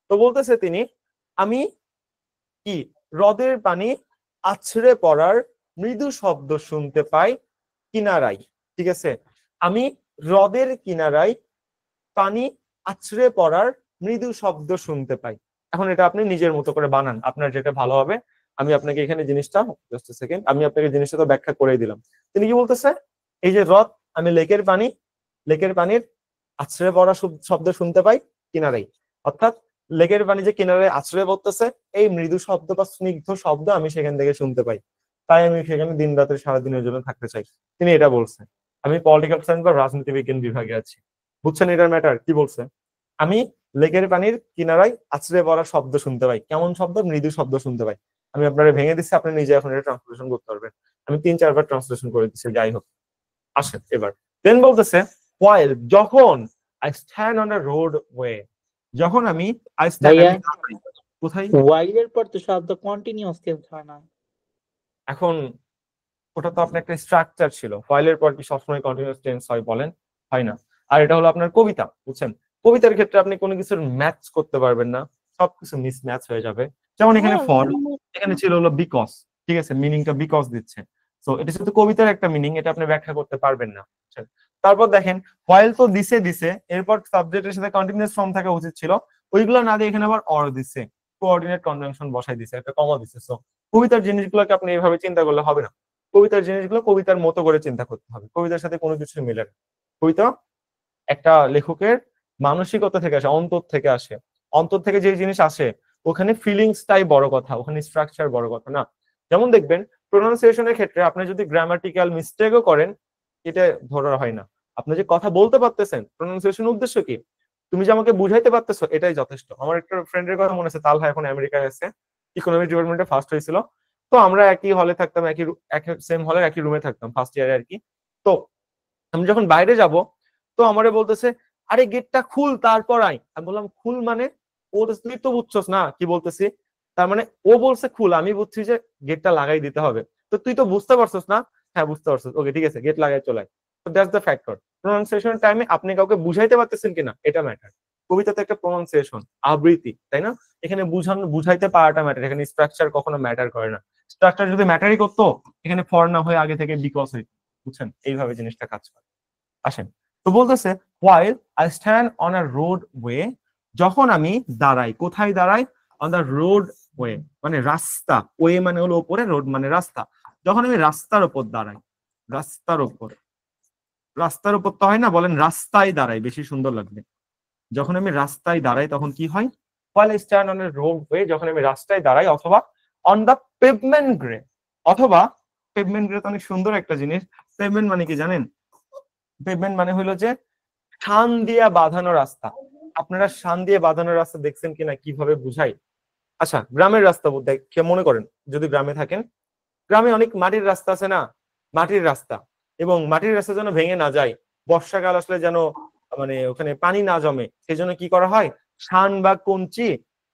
Speaker 1: তো বলতেছে তিনি আমি কি হ্রদের পানি আছড়ে পড়ার মৃদু শব্দ শুনতে পাই কিনারায়, ঠিক আছে? আমি হ্রদের কিনারায় পানি আছড়ে পড়ার মৃদু শব্দ শুনতে পাই। এখন এটা আপনি নিজের মতো করে বানান, আপনার যেটা ভালো হবে। আমি আপনাকে এখানে জিনিসটা, জাস্ট এ সেকেন্ড, আমি আপনাকে জিনিসটা তো ব্যাখ্যা করেই দিলাম। তিনি কি বলতেছে? এই যে হ্রদ, আমি লেকের পানি, লেকের পানির আছড়ে পড়া শব্দ শুনতে পাই কিনারাই, অর্থাৎ লেকের পানি যে কিনারায় আছড়ে পড়তেছে, এই মৃদু শব্দ বা স্নিগ্ধ শব্দ আমি সেখান থেকে শুনতে পাই। তাই আমি সেখানে দিন রাতে সারাদিনের জন্য থাকতে চাই। তিনি এটা বলছেন। আমি পলিটিক্যাল সায়েন্স বা রাজনীতি বিজ্ঞান বিভাগে আছি, বুঝছেন এটার ম্যাটার কি বলছে? আমি লেকের পানির কিনারায় আছড়ে পড়া শব্দ শুনতে পাই। কেমন শব্দ? মৃদু শব্দ শুনতে পাই। আমি আপনারা ভেঙে দিচ্ছি, আপনি নিজে এখন এটা ট্রান্সলেশন করতে পারবেন। আমি 3-4 বার ট্রান্সলেশন করে দিচ্ছি, যাই হোক। আসেন এবার। দেন বলতেছে while, যখন I stand on a roadway, যখন আমি I stand,
Speaker 3: ভাইয়া,
Speaker 1: আমি কোথায়?
Speaker 3: ওয়াইল এর পর তো শব্দ কন্টিনিউয়াস টেন্স হয় না।
Speaker 1: এখন ওটা তো আপনার একটা স্ট্রাকচার ছিল, while এর পর কি সবসময় কন্টিনিউয়াস টেন্স হয় বলেন? হয় না। আর এটা হলো আপনার কবিতা, বুঝছেন? কবিতার ক্ষেত্রে আপনি কোনো কিছুর ম্যাচ করতে পারবেন না, সবকিছু মিস ম্যাচ হয়ে যাবে। যেমন এখানে
Speaker 2: হ্যাঁ
Speaker 1: ফর,
Speaker 2: মানে
Speaker 1: এখানে ছিল হলো বিকজ, ঠিক আছে, মিনিংটা বিকজ দিচ্ছে। সো এটা শুধু কবিতার একটা মিনিং, এটা আপনি ব্যাখ্যা করতে পারবেন না, বুঝছেন? তারপর দেখেন হোয়াইল তো দিছে দিছে, এরপর সাবজেক্টের সাথে কন্টিনিউয়াস ফর্ম থাকা উচিত ছিল, ওইগুলো না দিয়ে এখানে আবার অর দিছে, কোঅর্ডিনেট কনজাংশন বসাই দিছে, একটা কমা দিছে। সো কবিতার জিনিসগুলোকে আপনি এইভাবে চিন্তা করলে হবে না, কবিতার জিনিসগুলো কবিতার মতো করে চিন্তা করতে হবে, কবিতার সাথে কোনো কিছু মিলে না। কবিতা একটা লেখকের মানসিকতা থেকে আসে, অন্তর থেকে আসে, অন্তর থেকে যে জিনিস আসে ওখানে ফিলিংসটাই বড় কথা, ওখানে স্ট্রাকচার বড় কথা না। যেমন দেখবেন প্রোনাউন্সিয়েশনের ক্ষেত্রে আপনি যদি গ্রামাটিক্যাল মিস্টেকও করেন, এটা ধরা হয় না। আপনি যে কথা বলতে পারতেছেন, প্রোনাউন্সিয়েশন উদ্দেশ্য কি? তুমি যে আমাকে বুঝাইতে পারতেছো, এটাই যথেষ্ট। আমার একটা ফ্রেন্ডের কথা মনে আছে, তালহা এখন আমেরিকায় আছে, ইকোনমিক ডিপার্টমেন্টে ফার্স্ট হয়েছিল। তো আমরা একই হলে থাকতাম, একই সেম হলে একই রুমে থাকতাম ফার্স্ট ইয়ারে আর কি। তো আমি যখন বাইরে যাব, তো আমারে বলতেছে, আরে গেটটা খুল তারপর আই। আমি বললাম খুল মানে? ও বলতেছে তুই তো বুঝছস না কি বলতেছি। তার মানে ও বলছে খুল, আমি বুঝছি যে গেটটা লাগাই দিতে হবে। তো তুই তো বুঝতে পারছস না? হ্যাঁ বুঝতে পারছস, ওকে ঠিক আছে, গেট লাগাই চলে আয়। তো দ্যাটস দ্য ফ্যাক্টর। প্রোনাউন্সিয়েশন টাইমে আপনি কাউকে বুঝাইতে পারতেছেন কিনা এটা ম্যাটার। কবিতাতে একটা প্রোনাউন্সিয়েশন, আবৃত্তি, তাই না? এখানে বুঝাইতে পারাটা ম্যাটার, এখানে স্ট্রাকচার কখনো ম্যাটার করে না। স্ট্রাকচার যদি ম্যাটারই করতো, এখানে ফর না হয়ে আগে থেকে বিকজ হইতো, বুঝছেন? এইভাবে জিনিসটা কাজ করে। আসেন, তো বলতেছে while I stand on a roadway, যখন আমি দাঁড়াই, কোথায় দাঁড়াই? on the roadway মানে রাস্তা, ওয়ে মানে হলো উপরে, রোড মানে রাস্তা। যখন আমি রাস্তার উপর দাঁড়াই, রাস্তার উপর, রাস্তার উপর তো হয় না, বলেন রাস্তায় দাঁড়াই, বেশি সুন্দর লাগবে। যখন আমি রাস্তায় দাঁড়াই তখন কি হয়? while I stand on a roadway, যখন আমি রাস্তায় দাঁড়াই, অথবা on the pavement grey, অথবা pavement grey তো অনেক সুন্দর একটা জিনিস। pavement মানে কি জানেন? পেভমেন্ট মানে হলো যে শান দিয়া বাঁধানো রাস্তা। আপনারা শান দিয়ে বাঁধানো রাস্তা দেখছেন কিনা, কিভাবে বুঝাই? আচ্ছা, গ্রামের রাস্তা দেখে মনে করেন, যদি গ্রামে থাকেন, গ্রামে অনেক মাটির রাস্তা আছে না, মাটির রাস্তা, এবং মাটির রাস্তা যেন ভেঙে না যায়, বর্ষাকাল আসলে যেন মানে ওখানে পানি না জমে, সেই জন্য কি করা হয়? শান বা কঞ্চি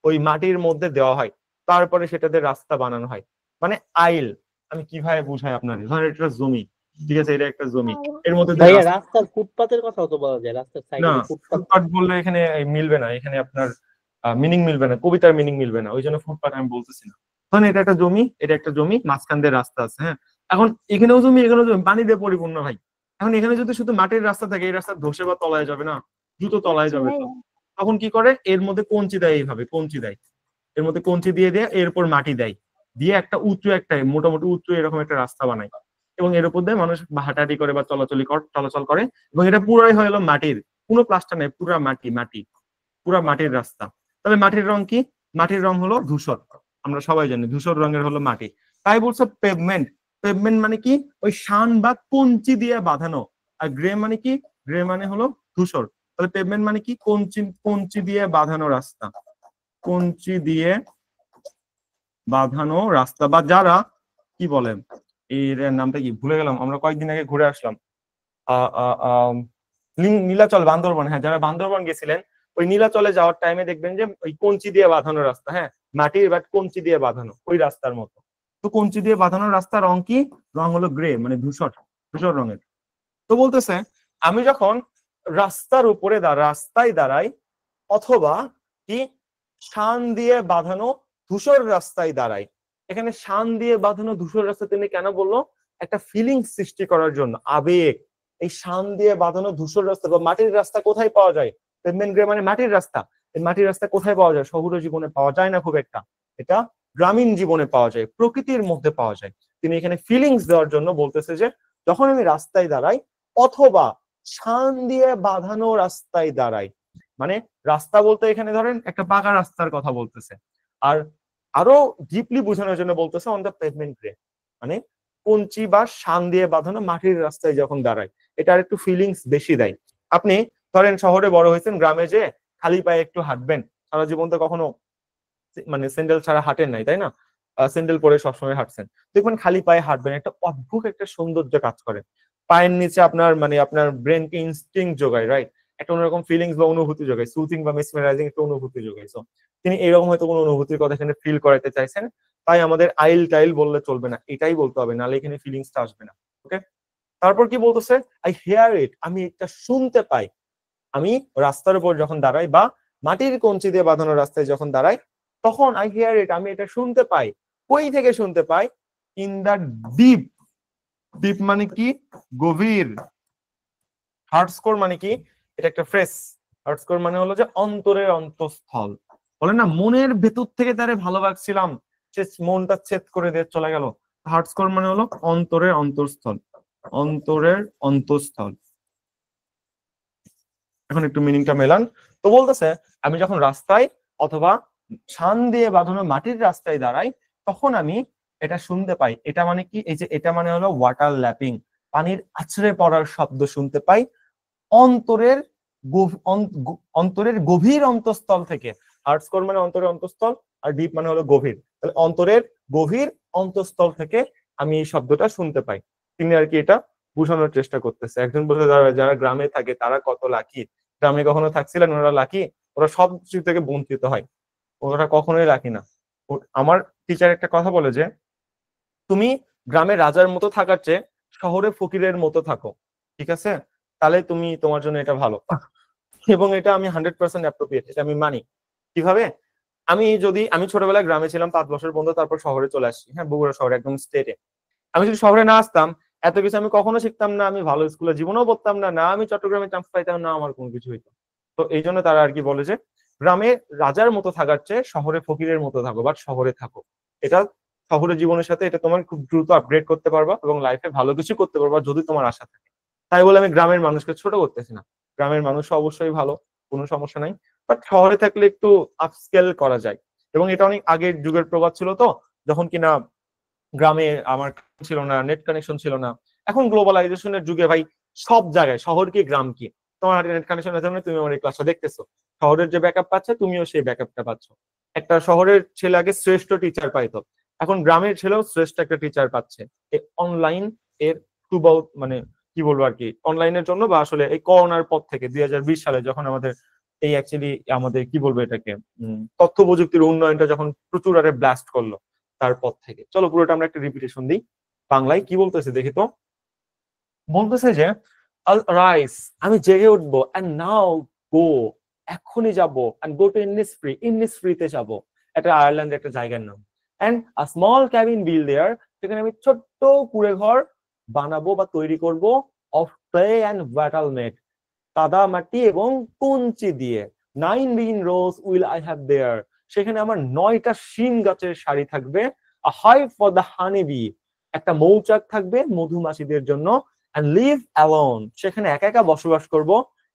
Speaker 1: ওই মাটির মধ্যে দেওয়া হয়, তারপরে সেটাতে রাস্তা বানানো হয়, মানে আইল। আমি কিভাবে বুঝাই আপনাদের, ধরেন এটা জমি, ঠিক আছে, এটা একটা জমি, এর মধ্যে দিয়ে
Speaker 3: ভাইয়া রাস্তার ফুটপাতের কথাও তো বলা যায়, রাস্তার সাইডে
Speaker 1: না,
Speaker 3: যে ফুটপাত।
Speaker 1: ফুটপাত বললে এখানে মিলবে না, এখানে আপনার মিনিং মিলবে না, কবিতার মিনিং মিলবে না, ওই জন্য ফুটপাত আমি বলতেছি না। ধরেন এটা একটা জমি, এটা একটা জমি, মাঝখান দিয়ে রাস্তা আছে, হ্যাঁ। এখন এখানেও জমি, এখানেও জমি, পানি দিয়ে পরিপূর্ণ ভাই। এখন এখানে যদি শুধু মাটির রাস্তা থাকে, এই রাস্তা ধসে বা তলায় যাবে না, দ্রুত তলায়
Speaker 2: বুঝছি
Speaker 1: যাবে তো।
Speaker 2: ভাইয়া।
Speaker 1: তখন কি করে? এর মধ্যে কঞ্চি দেয়, এইভাবে কঞ্চি দেয়, এর মধ্যে কঞ্চি দিয়ে দিয়ে এরপর মাটি দেয়, দিয়ে একটা উঁচু, একটা মোটামুটি উঁচু এরকম একটা রাস্তা বানায়, এবং এর উপর দিয়ে মানুষ হাঁটাহাঁটি করে বা চলাচল করে, এবং এটা পুরাই হয়ে গেল মাটির, কোনো প্লাস্টার নেই, পুরা মাটি, মাটি, পুরা মাটির রাস্তা। তবে মাটির রং কি? মাটির রং হলো ধূসর, আমরা সবাই জানি ধূসর রঙের হলো মাটি। তাই বলছে পেভমেন্ট। পেভমেন্ট মানে কি? ওই শান বা কঞ্চি দিয়ে বাঁধানো। আর গ্রে মানে কি? গ্রে মানে হলো ধূসর। তাহলে পেভমেন্ট মানে কি? কঞ্চি, কঞ্চি দিয়ে বাঁধানো রাস্তা, কঞ্চি দিয়ে বাঁধানো রাস্তা, বা যারা কি বলেন, এর নামটা কি ভুলে গেলাম, আমরা কয়েকদিন আগে ঘুরে আসলাম, আহ আহ আহ নীলাচল, বান্দরবন, হ্যাঁ, যারা বান্দরবন গেছিলেন, ওই নীলাচলে যাওয়ার টাইমে দেখবেন যে ওই কঞ্চি দিয়ে বাঁধানো রাস্তা, হ্যাঁ, মাটির বাট কঞ্চি দিয়ে বাঁধানো, ওই রাস্তার মতো। তো কঞ্চি দিয়ে বাঁধানো রাস্তার রং কি? রং হলো গ্রে, মানে ধূসর, ধূসর রঙের। তো বলতেছে আমি যখন রাস্তার উপরে রাস্তায় দাঁড়াই, অথবা কি শান দিয়ে বাঁধানো ধূসর রাস্তায় দাঁড়াই। এখানে শান দিয়ে বাঁধানো ধূসর রাস্তা তিনি কেন বললো? একটা ফিলিং সৃষ্টি করার জন্য, আবেগ। এই শান দিয়ে বাঁধানো ধূসর রাস্তা বা মাটির রাস্তা কোথায় পাওয়া যায়? পেভমেন্ট গ্রে মানে মাটির রাস্তা। এই মাটির রাস্তা কোথায় পাওয়া যায়? শহুরে জীবনে পাওয়া যায় না খুব একটা, এটা গ্রামীণ জীবনে পাওয়া যায়, প্রকৃতির মধ্যে পাওয়া যায়। তিনি এখানে ফিলিংস দেওয়ার জন্য বলতেছে যে যখন আমি রাস্তায় দাঁড়াই, অথবা শান দিয়ে বাঁধানো রাস্তায় দাঁড়াই, মানে রাস্তা বলতে এখানে ধরেন একটা পাকা রাস্তার কথা বলতেছে। আর আরো ডিপলি বোঝানোর জন্য বলতেছে অন দ্য পেভমেন্ট গ্রে, মানে কঞ্চি বা শান দিয়ে বাঁধানো মাটির রাস্তায় যখন দাঁড়ায়, এটা আর একটু ফিলিংস বেশি দেয়। আপনি ধরেন শহরে বড় হয়েছেন, গ্রামে যে খালি পায়ে একটু হাঁটবেন, সারা জীবন তো কখনো মানে স্যান্ডেল ছাড়া হাঁটেন নাই, তাই না? স্যান্ডেল পরে সবসময় হাঁটছেন, দেখবেন খালি পায়ে হাঁটবেন, একটা অদ্ভুত একটা সৌন্দর্য কাজ করে পায়ের নিচে, আপনার মানে আপনার ব্রেনকে ইনস্টিংক্ট যোগায়, রাইট? একটা অন্যরকম ফিলিংস বা অনুভূতি যোগায়, সুথিং বা মেসমেরাইজিং একটা অনুভূতি যোগায়। সো তিনি এরকম হয়তো কোনো অনুভূতির কথা এখানে ফিল করাতে চাইছেন, তাই আমাদের আইল টাইল বললে চলবে না, এটাই বলতে হবে, নাহলে এখানে ফিলিংসটা আসবে না। ওকে, তারপর কি বলতেছে? আই হেয়ার ইট, আমি এটা শুনতে পাই। আমি রাস্তার উপর যখন দাঁড়াই বা মাটির কঞ্চি দিয়ে বাঁধানো রাস্তায় যখন দাঁড়াই, তখন আই হিয়ার ইট, আমি এটা শুনতে পাই। কই থেকে শুনতে পাই? In the deep. ডিপ মানে কি? গভীর। হার্ট স্কোর মানে কি? এটা একটা ফ্রেজ। হার্ট স্কোর মানে হলো যে অন্তরের অন্তঃস্থল। বলে না মনের ভেতর থেকে তারে ভালোবাসছিলাম, সে মনটা ছেদ করে দিয়ে চলে গেল। হার্ট স্কোর মানে হলো অন্তরের অন্তঃস্থল। অন্তরের অন্তঃস্থল। এখন একটু মিনিংটা মেলান। তো বলতেছে আমি যখন রাস্তায় অথবা শান দিয়ে বাঁধানো মাটির রাস্তায় দাঁড়াই, তখন আমি এটা শুনতে পাই। এটা মানে কি? এই যে এটা মানে হলো ওয়াটার ল্যাপিং, পানির আছড়ে পড়ার শব্দ শুনতে পাই অন্তরের অন্তরের গভীর অন্তঃস্থল থেকে। হার্ট স্কোর মানে অন্তরের অন্তঃস্থল, আর ডিপ মানে হলো গভীর। তাহলে অন্তরের গভীর অন্তঃস্থল থেকে আমি এই শব্দটা শুনতে পাই। তিনি আর কি এটা বোঝানোর চেষ্টা করতেছে। একজন বলতে যারা গ্রামে থাকে তারা কত লাকি। গ্রামে কখনো থাকছিলেন? ওরা লাকি? ওরা সব কিছু থেকে বঞ্চিত হয়, ওরা কখনোই লাকি না। আমার টিচার একটা কথা বলে যে তুমি গ্রামে রাজার মতো থাকার চেয়ে শহরে ফকিরের মতো থাকো, ঠিক আছে? তাহলে তুমি তোমার জন্য এটা ভালো। এবং এটা আমি 100% অ্যাপ্রোপ্রিয়েট, এটা আমি মানি। কিভাবে? আমি ছোটবেলায় গ্রামে ছিলাম 5 বছর পর্যন্ত, তারপর শহরে চলে আসছি, হ্যাঁ, বগুড়া শহরে, একদম স্টেটে। আমি যদি শহরে না আসতাম, এত কিছু আমি কখনো শিখতাম না, আমি ভালো স্কুলে জীবনেও পড়তাম না, না আমি চট্টগ্রামে চান্স পাইতাম, না আমার কোনো কিছু হইতো। তো এই জন্য তারা আর কি বলে যে গ্রামে রাজার মতো থাকার চেয়ে শহরে ফকিরের মতো থাকো, বাট শহরে থাকো। এটা শহরের জীবনের সাথে এটা তোমার খুব দ্রুত আপগ্রেড করতে পারবা এবং লাইফে ভালো কিছু করতে পারবা যদি তোমার আশা থাকে। তাই বলে আমি গ্রামের মানুষকে ছোট করতেছি না, গ্রামের মানুষ অবশ্যই ভালো, কোনো সমস্যা নাই। বাট শহরে থাকলে একটু আপস্কেল করা যায়। এবং এটা অনেক আগের যুগের প্রবাদ ছিল, তো যখন কিনা গ্রামে আমার ছিল না, নেট কানেকশন ছিল না। এখন গ্লোবালাইজেশনের যুগে ভাই সব জায়গায়, শহর কি গ্রাম কি, তোমার হাতে নেট কানেকশন আছে মানে তুমি আমার এই ক্লাসটা দেখতেছো। শহরের যে ব্যাকআপ পাচ্ছে তুমিও সেই ব্যাকআপটা পাচ্ছ। একটা শহরের ছেলে আগে শ্রেষ্ঠ টিচার পাইতো, এখন গ্রামের ছেলেও শ্রেষ্ঠ একটা টিচার পাচ্ছে এই অনলাইন এর সুবাউ, মানে কি বলবো আর কি, অনলাইনের জন্য। বা আসলে এই করোনার পর থেকে 2020 সালে যখন আমাদের এই অ্যাকচুয়ালি আমাদের কি বলবো এটাকে, তথ্য প্রযুক্তির উন্নয়নটা যখন প্রচুর হারে ব্লাস্ট করলো, তারপর থেকে। চলো পুরোটা আমরা একটা রিপিটেশন দিই। বাংলায় কি বলতেছে দেখি তো। বলতেছে যে আল রাইস, আমি জেগে উঠবো, এন্ড নাও গো, এক্ষুনি যাবো, এন্ড গো টু ইন্নিসফ্রি, ইন্নিসফ্রিতে যাবো, এটা আয়ারল্যান্ডের একটা জায়গার নাম। এন্ড আ স্মল ক্যাবিন বিল দেয়ার, সেখানে আমি ছোট্ট কুড়ে ঘর বানাবো বা তৈরি করব, অফ ক্লে এন্ড ওয়াটাল মেড, কাদা মাটি এবং কঞ্চি দিয়ে। 9 green rows will I have there, সেখানে আমার 9টা শিম গাছের সারি থাকবে। A hive for the honeybee, একটা মৌচাক থাকবে মধুমাছিদের জন্য। And live alone, সেখানে একা একা বসবাস করব।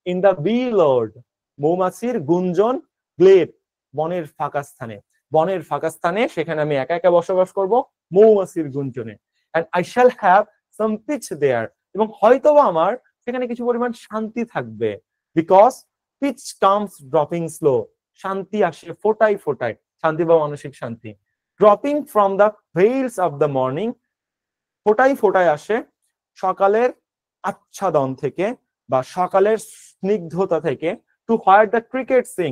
Speaker 1: In the bee lord, মৌমাছির গুঞ্জন। glade, বনের ফাঁকা স্থানে, বনের ফাঁকা স্থানে সেখানে আমি একা একা বসবাস করব মৌমাছির গুঞ্জনে। And I shall have some peace there, এবং হয়তোবা আমার সেখানে কিছু পরিমাণ শান্তি থাকবে। Because peace comes dropping slow, শান্তি আসে ফোটায় ফোটায়, শান্তি বা মানসিক শান্তি। Dropping from the veils of the morning, ফোটায় ফোটায় আসে সকালের আচ্ছাদন থেকে বা সকালের স্নিগ্ধতা থেকে। To where the cricket sing,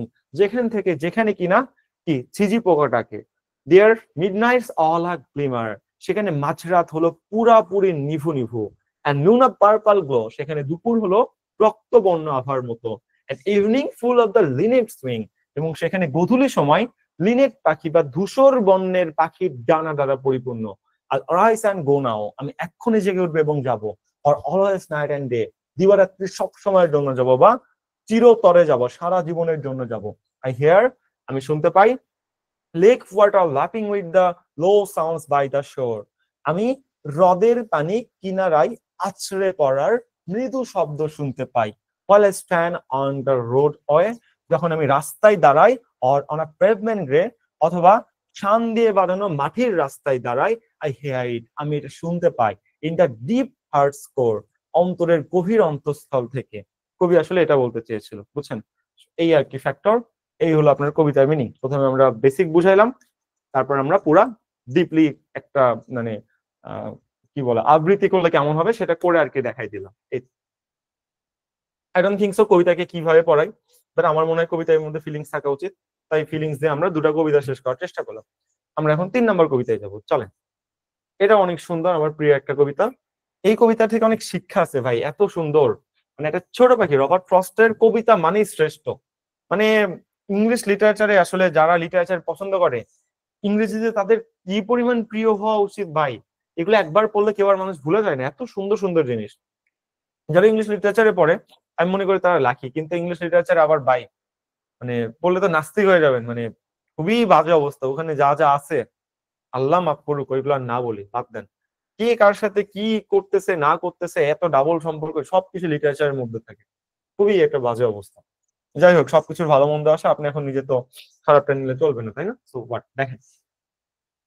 Speaker 1: যেখানে কিনা কি ঝিঝি পোকা ডাকে। দেয়ার মিডনাইটস অল আর গ্লিমার, সেখানে মাঝরাত হলো পুরাপুরি নিভু নিভু। and noon a purple glow, সেখানে দুপুর হলো রক্তবর্ণ আভার মতো। and evening full of the linnet swing, এবং সেখানে গোধূলি সময় লিনেট পাখি বা ধূসর বর্ণের পাখির ডানা দ্বারা পরিপূর্ণ। আর arise and go now, আমি এক্ষুনি জেগে উঠবো এবং যাব। or always night and day, দিবারাত্রি সব সময়ের জন্য যাব বা চিরতরে যাব, সারা জীবনের জন্য যাব। I hear, আমি শুনতে পাই, lake water lapping with the low sounds by the shore, আমি হ্রদের পানি কিনারায় আছড়ে পড়ার মৃদু শব্দ শুনতে পাই। while I stand on the roadway, যখন আমি রাস্তায় দাঁড়াই, or on a pavement way, অথবা শান দিয়ে বাঁধানো মাটির রাস্তায় দাঁড়াই, I hear it, আমি এটা শুনতে পাই। in the deep heart score, অন্তরের গভীর অন্তঃস্থল থেকে। কবি আসলে এটা বলতে চেয়েছিল, বুঝছেন? এই আর কি ফ্যাক্টর। এই হলো আপনার কবিতার মিনিং। প্রথমে আমরা বেসিক বুঝাইলাম, তারপর আমরা পুরা ডিপলি একটা মানে কি বলে আবৃত্তি করলে কেমন হবে সেটা করে আর কি দেখাই দিলাম। আই ডোন্ট থিংক সো কবিতাকে কিভাবে পড়াই, বাট আমার মনে হয় কবিতার মধ্যে ফিলিংস থাকা উচিত, তাই ফিলিংস দিয়ে আমরা দুটা কবিতা শেষ করার চেষ্টা করলাম। আমরা এখন 3 নম্বর কবিতায় যাব, চলেন। এটা অনেক সুন্দর, আমার প্রিয় একটা কবিতা। এই কবিতা থেকে অনেক শিক্ষা আছে ভাই, এত সুন্দর। মানে একটা ছোট পাখি। রবার্ট ফ্রস্টের কবিতা মানেই শ্রেষ্ঠ। মানে ইংলিশ লিটারেচারে আসলে যারা লিটারেচার পছন্দ করে, ইংরেজিতে তাদের কি পরিমাণ প্রিয় হওয়া উচিত ভাই, এগুলো একবার পড়লে কেউ আর মানুষ ভুলে যায় না। এত সুন্দর সুন্দর জিনিস। যারা ইংলিশ লিটারেচারে পড়ে আমি মনে করি তারা লাকি, কিন্তু ইংলিশ লিটারেচারে আবার ভাই মানে পড়লে তো নাস্তিক হয়ে যাবেন। মানে খুবই বাজে অবস্থা ওখানে, যা যা আছে আল্লাহ মাফ করুক, ওইগুলো আর না বলি, বাদ দেন। কে কার সাথে কি করতেছে না করতেছে, এত ডাবল সম্পর্ক সবকিছু লিটারেচারের মধ্যে থাকে। খুবই একটা বাজে অবস্থা। যাই হোক, সবকিছুর ভালো মন্দ আসে, আপনি এখন নিজে তো খারাপটা নিলে চলবে না, তাই না? সো বাট দেখেন,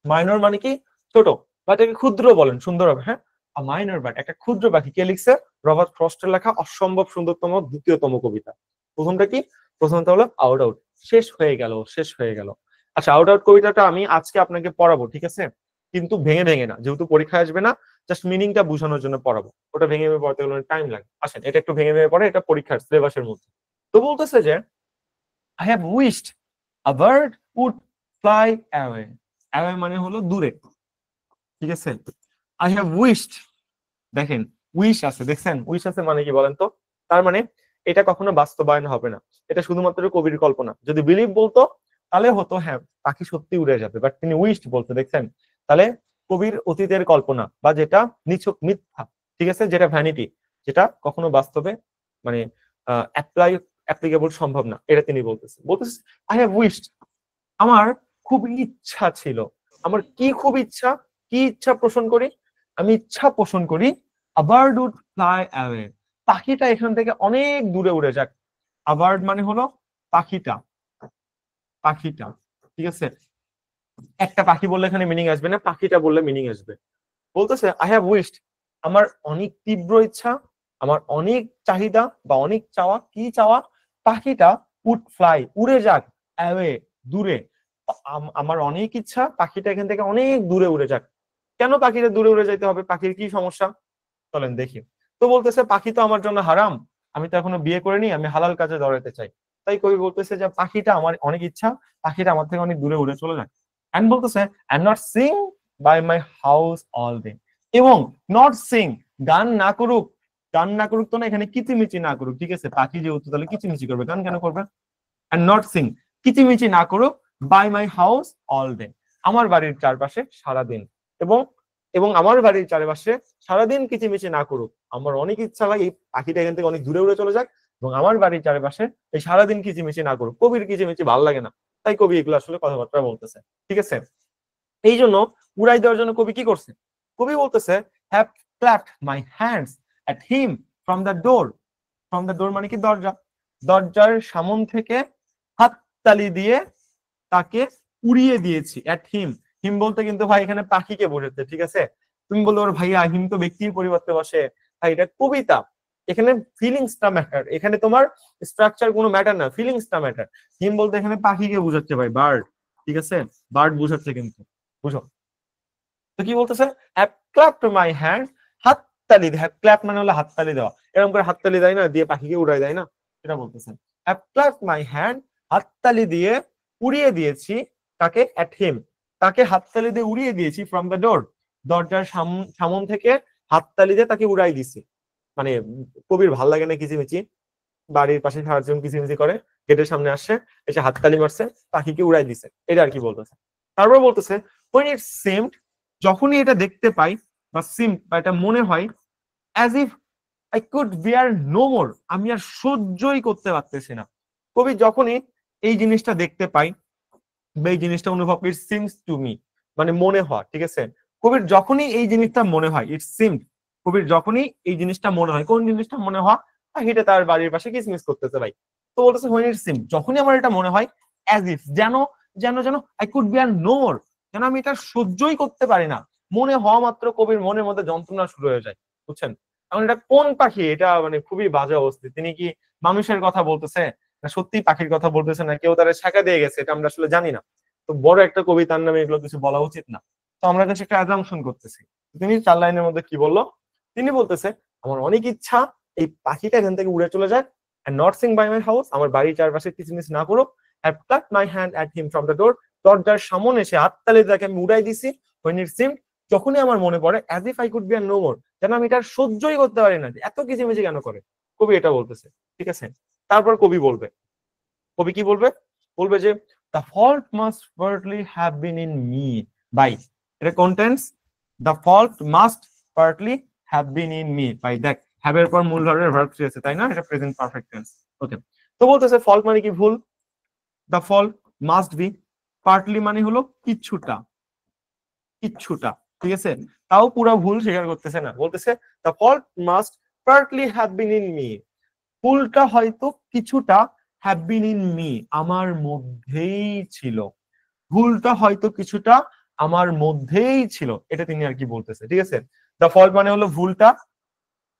Speaker 1: মাইনর মানে কি? ছোট, বা এটাকে ক্ষুদ্র বলেন, সুন্দর হবে। হ্যাঁ, মাইনর বাট একটা ক্ষুদ্র পাখি। কে লিখছে? রবার্ট ফ্রস্টের লেখা অসম্ভব সুন্দরতম দ্বিতীয়তম কবিতা। প্রথমটা কি? প্রথমটা হলো আউট আউট। শেষ হয়ে গেল, শেষ হয়ে গেল। আচ্ছা, আউট আউট কবিতাটা আমি আজকে আপনাকে পড়াবো, ঠিক আছে? কিন্তু ভেঙে ভেঙে না, যেহেতু পরীক্ষা আসবে না, জাস্ট মিনিংটা বোঝানোর জন্য পড়াবো। ওটা ভেঙে ভেঙে পড়তে গেলে টাইম লাগে। আসেন, এটা একটু ভেঙে ভেঙে পড়ে, এটা পরীক্ষার সিলেবাসের মধ্যে। তো বলতেছে যে I have wished a bird would fly away. Away মানে হলো দূরে, ঠিক আছে? I have wished, দেখেন উইশ আছে, দেখছেন উইশ আছে মানে কি বলেন তো? তার মানে এটা কখনো বাস্তবায়ন হবে না, এটা শুধুমাত্র কবির কল্পনা। যদি বিলিভ বলতো তাহলে হতো হ্যাঁ পাখি সত্যি উড়ে যাবে, বাট তিনি উইশড বলতে, দেখছেন? তাহলে কবির অতীতের কল্পনা, বা যেটা নিছক মিথ্যা, ঠিক আছে, যেটা ভ্যানিটি, যেটা কখনো বাস্তবে মানে অ্যাপ্লিকেবল সম্ভব না, এটা তিনি বলতেছে আই হ্যাভ উইশড, আমার খুব ইচ্ছা ছিল। আমার কি খুব ইচ্ছা? কি ইচ্ছা পোষণ করি? আমি ইচ্ছা পোষণ করি a bird would fly away, পাখিটা এখান থেকে অনেক দূরে উড়ে যাক। a bird মানে হলো পাখিটা, পাখিটা, ঠিক আছে? একটা পাখি বললে এখানে মিনিং আসবে না, পাখিটা বললে মিনিং আসবে। বলতেছে আই হ্যাভ উইশড, আমার অনেক তীব্র ইচ্ছা, আমার অনেক চাহিদা বা অনেক চাওয়া। কি চাওয়া? পাখিটা উড ফ্লাই, উড়ে যাক, অ্যাওয়ে, দূরে। আমার অনেক ইচ্ছা পাখিটা এখান থেকে অনেক দূরে উড়ে যাক। কেন পাখিটা দূরে উড়ে যাইতে হবে? পাখির কি সমস্যা? চলেন দেখি। তো বলতেছে পাখি তো আমার জন্য হারাম, আমি তো এখনো বিয়ে করিনি, আমি হালাল কাজে জড়াতে চাই। তাই কবি বলতেছে যে পাখিটা আমার অনেক ইচ্ছা, পাখিটা আমার থেকে অনেক দূরে উড়ে চলে যায়। এন্ড বলতেছে and not sing by my house all day, এবং নট সিং, গান না করুক। গান না করুক তো না, এখানে কিচিমিচি না করুক, ঠিক আছে? পাখি যেহেতু, তাহলে কিচিমিচি করবে, গান কেন করবে? and not sing, কিচিমিচি না করুক, by my house all day, আমার বাড়ির চারপাশে সারাদিন। এবং এবং আমার বাড়ির চারপাশে সারাদিন কিচিমিচি না করুক। আমার অনেক ইচ্ছা লাগে এই পাখিটা এখান থেকে অনেক দূরে উড়ে চলে যাক, এবং আমার বাড়ির চারপাশে এই সারাদিন কিচিমিচি না করুক। কবির কিচিমিচি ভালো লাগে না, তাই কবি এগুলো আসলে কথাবার্তা বলতেছে, ঠিক আছে? এই জন্য উড়াই দেওয়ার জন্য কবি কি করছে? কবি বলতেছে have clapped my hands at him from the door. From the door মানে কি? দরজা। দরজার সামন থেকে হাততালি দিয়ে তাকে উড়িয়ে দিয়েছি। এট হিম, হিম বলতে কিন্তু ভাই এখানে পাখিকে বোঝাচ্ছে, ঠিক আছে? তুমি বললো ওর ভাইয়া হিম তো ব্যক্তির পরিবর্তে বসে, ভাই এটা কবিতা, এখানে ফিলিংসটা ম্যাটার, এখানে তোমার স্ট্রাকচার কোনো ম্যাটার না, ফিলিংসটা ম্যাটার। হিম বলতে এখানে পাখিকে বোঝাচ্ছে ভাই, বার্ড, ঠিক আছে? বার্ড বোঝাচ্ছে কিন্তু, বুঝো তো কি বলতেছে? হ্যাভ ক্ল্যাপড মাই হ্যান্ড, হাততালি। হ্যাভ ক্ল্যাপ মানে হলো হাততালি দেওয়া, এরকম করে হাততালি দেয় না, দিয়ে পাখিকে উড়াই দেয় না, সেটা বলতেছেন। হ্যাভ ক্ল্যাপড মাই হ্যান্ড, হাততালি দিয়ে উড়িয়ে দিয়েছি তাকে। অ্যাট হিম, তাকে হাততালি দিয়ে উড়িয়ে দিয়েছি। ফ্রম দ্য ডোর, দরজার সামন থেকে হাততালি দিয়ে তাকে উড়াই দিছি। মানে কবির ভাল লাগে না কিচিমিচি, বাড়ির পাশে সারাজন কিচিমিচি করে, গেটের সামনে আসছে, এসে হাততালি মারছে, পাখিকে উড়াই দিছে, এটা আর কি বলতেছে। তারপর বলতেছে when it seemed, যখনই এটা দেখতে পাই, বা সিম বা এটা মনে হয়, as if I could bear no more, আমি আর সহ্যই করতে পারতেছি না। কবি যখনই এই জিনিসটা দেখতে পাই বা এই জিনিসটা অনুভব, ইট সিমস টু মি, মানে মনে হয়, ঠিক আছে? কবির যখনই এই জিনিসটা মনে হয়, ইট সিমড, কবির যখনই এই জিনিসটা মনে হয়, কোন জিনিসটা মনে হয়? পাখিটা তার বাড়ির পাশে কিসমিস করতেছে ভাই। তো বলতেছে when it seemed, যখনই আমার এটা মনে হয়, as if, যেন যেন যেন I could bear no more, যেন আমি এটা সহ্যই করতে পারি না। মনে হওয়া মাত্র কবির মনের মধ্যে যন্ত্রণা শুরু হয়ে যায়, বুঝছেন? এখন এটা কোন পাখি? এটা মানে খুবই বাজে অবস্থা। তিনি কি মানুষের কথা বলতেছে, না সত্যি পাখির কথা বলতেছে, না কেউ তারা শেখা দিয়ে গেছে, এটা আমরা আসলে জানি না। তো বড় একটা কবিতার নামে এগুলো কিছু বলা উচিত না। তো আমরা কাছে একটা অ্যাজাম্পশন করতেছি। তিনি 4 লাইনের মধ্যে কি বললো? তিনি বলতেছে আমার অনেক ইচ্ছা এই পাখিটা এখান থেকে উড়ে চলে যাক, and not sing by my house, আমার বাড়ির চারপাশে কিচিমিচ না করুক। have plucked my hand at him from the door, দরজার সামনে এসে হাততালি তাকে আমি উড়াই দিছি। when it seemed, যখনই আমার মনে পড়ে, as if I could bear no more, যেন আমি এটা সহ্যই করতে পারি না, এত কিচিমিচি কেন করে। কবি এটা বলতেছে, ঠিক আছে। তারপর কবি বলবে, কবি কি বলবে, বলবে যে the fault must partly have been in me by, এটা contains the fault must partly have been in me by. দেখ হ্যাভ এর পর মূল ভার্বের ভার্ব থ্রি আছে তাই না, এটা প্রেজেন্ট পারফেক্ট টেন্স। ওকে, তো বলতেছে ফল্ট মানে কি ভুল, the fault must be, partly মানে হলো কিছুটা, কিছুটা, ঠিক আছে। তাও পুরো ভুল স্বীকার করতেছে না, বলতেছে the fault must partly have been in me, ভুলটা হয়তো কিছুটা হ্যাভ বিন ইন মি, আমার মধ্যেই ছিল, ভুলটা হয়তো কিছুটা আমার মধ্যেই ছিল, এটা তিনি আর কি বলতেছে, ঠিক আছে। দ্য ফল্ট মানে হলো ভুলটা,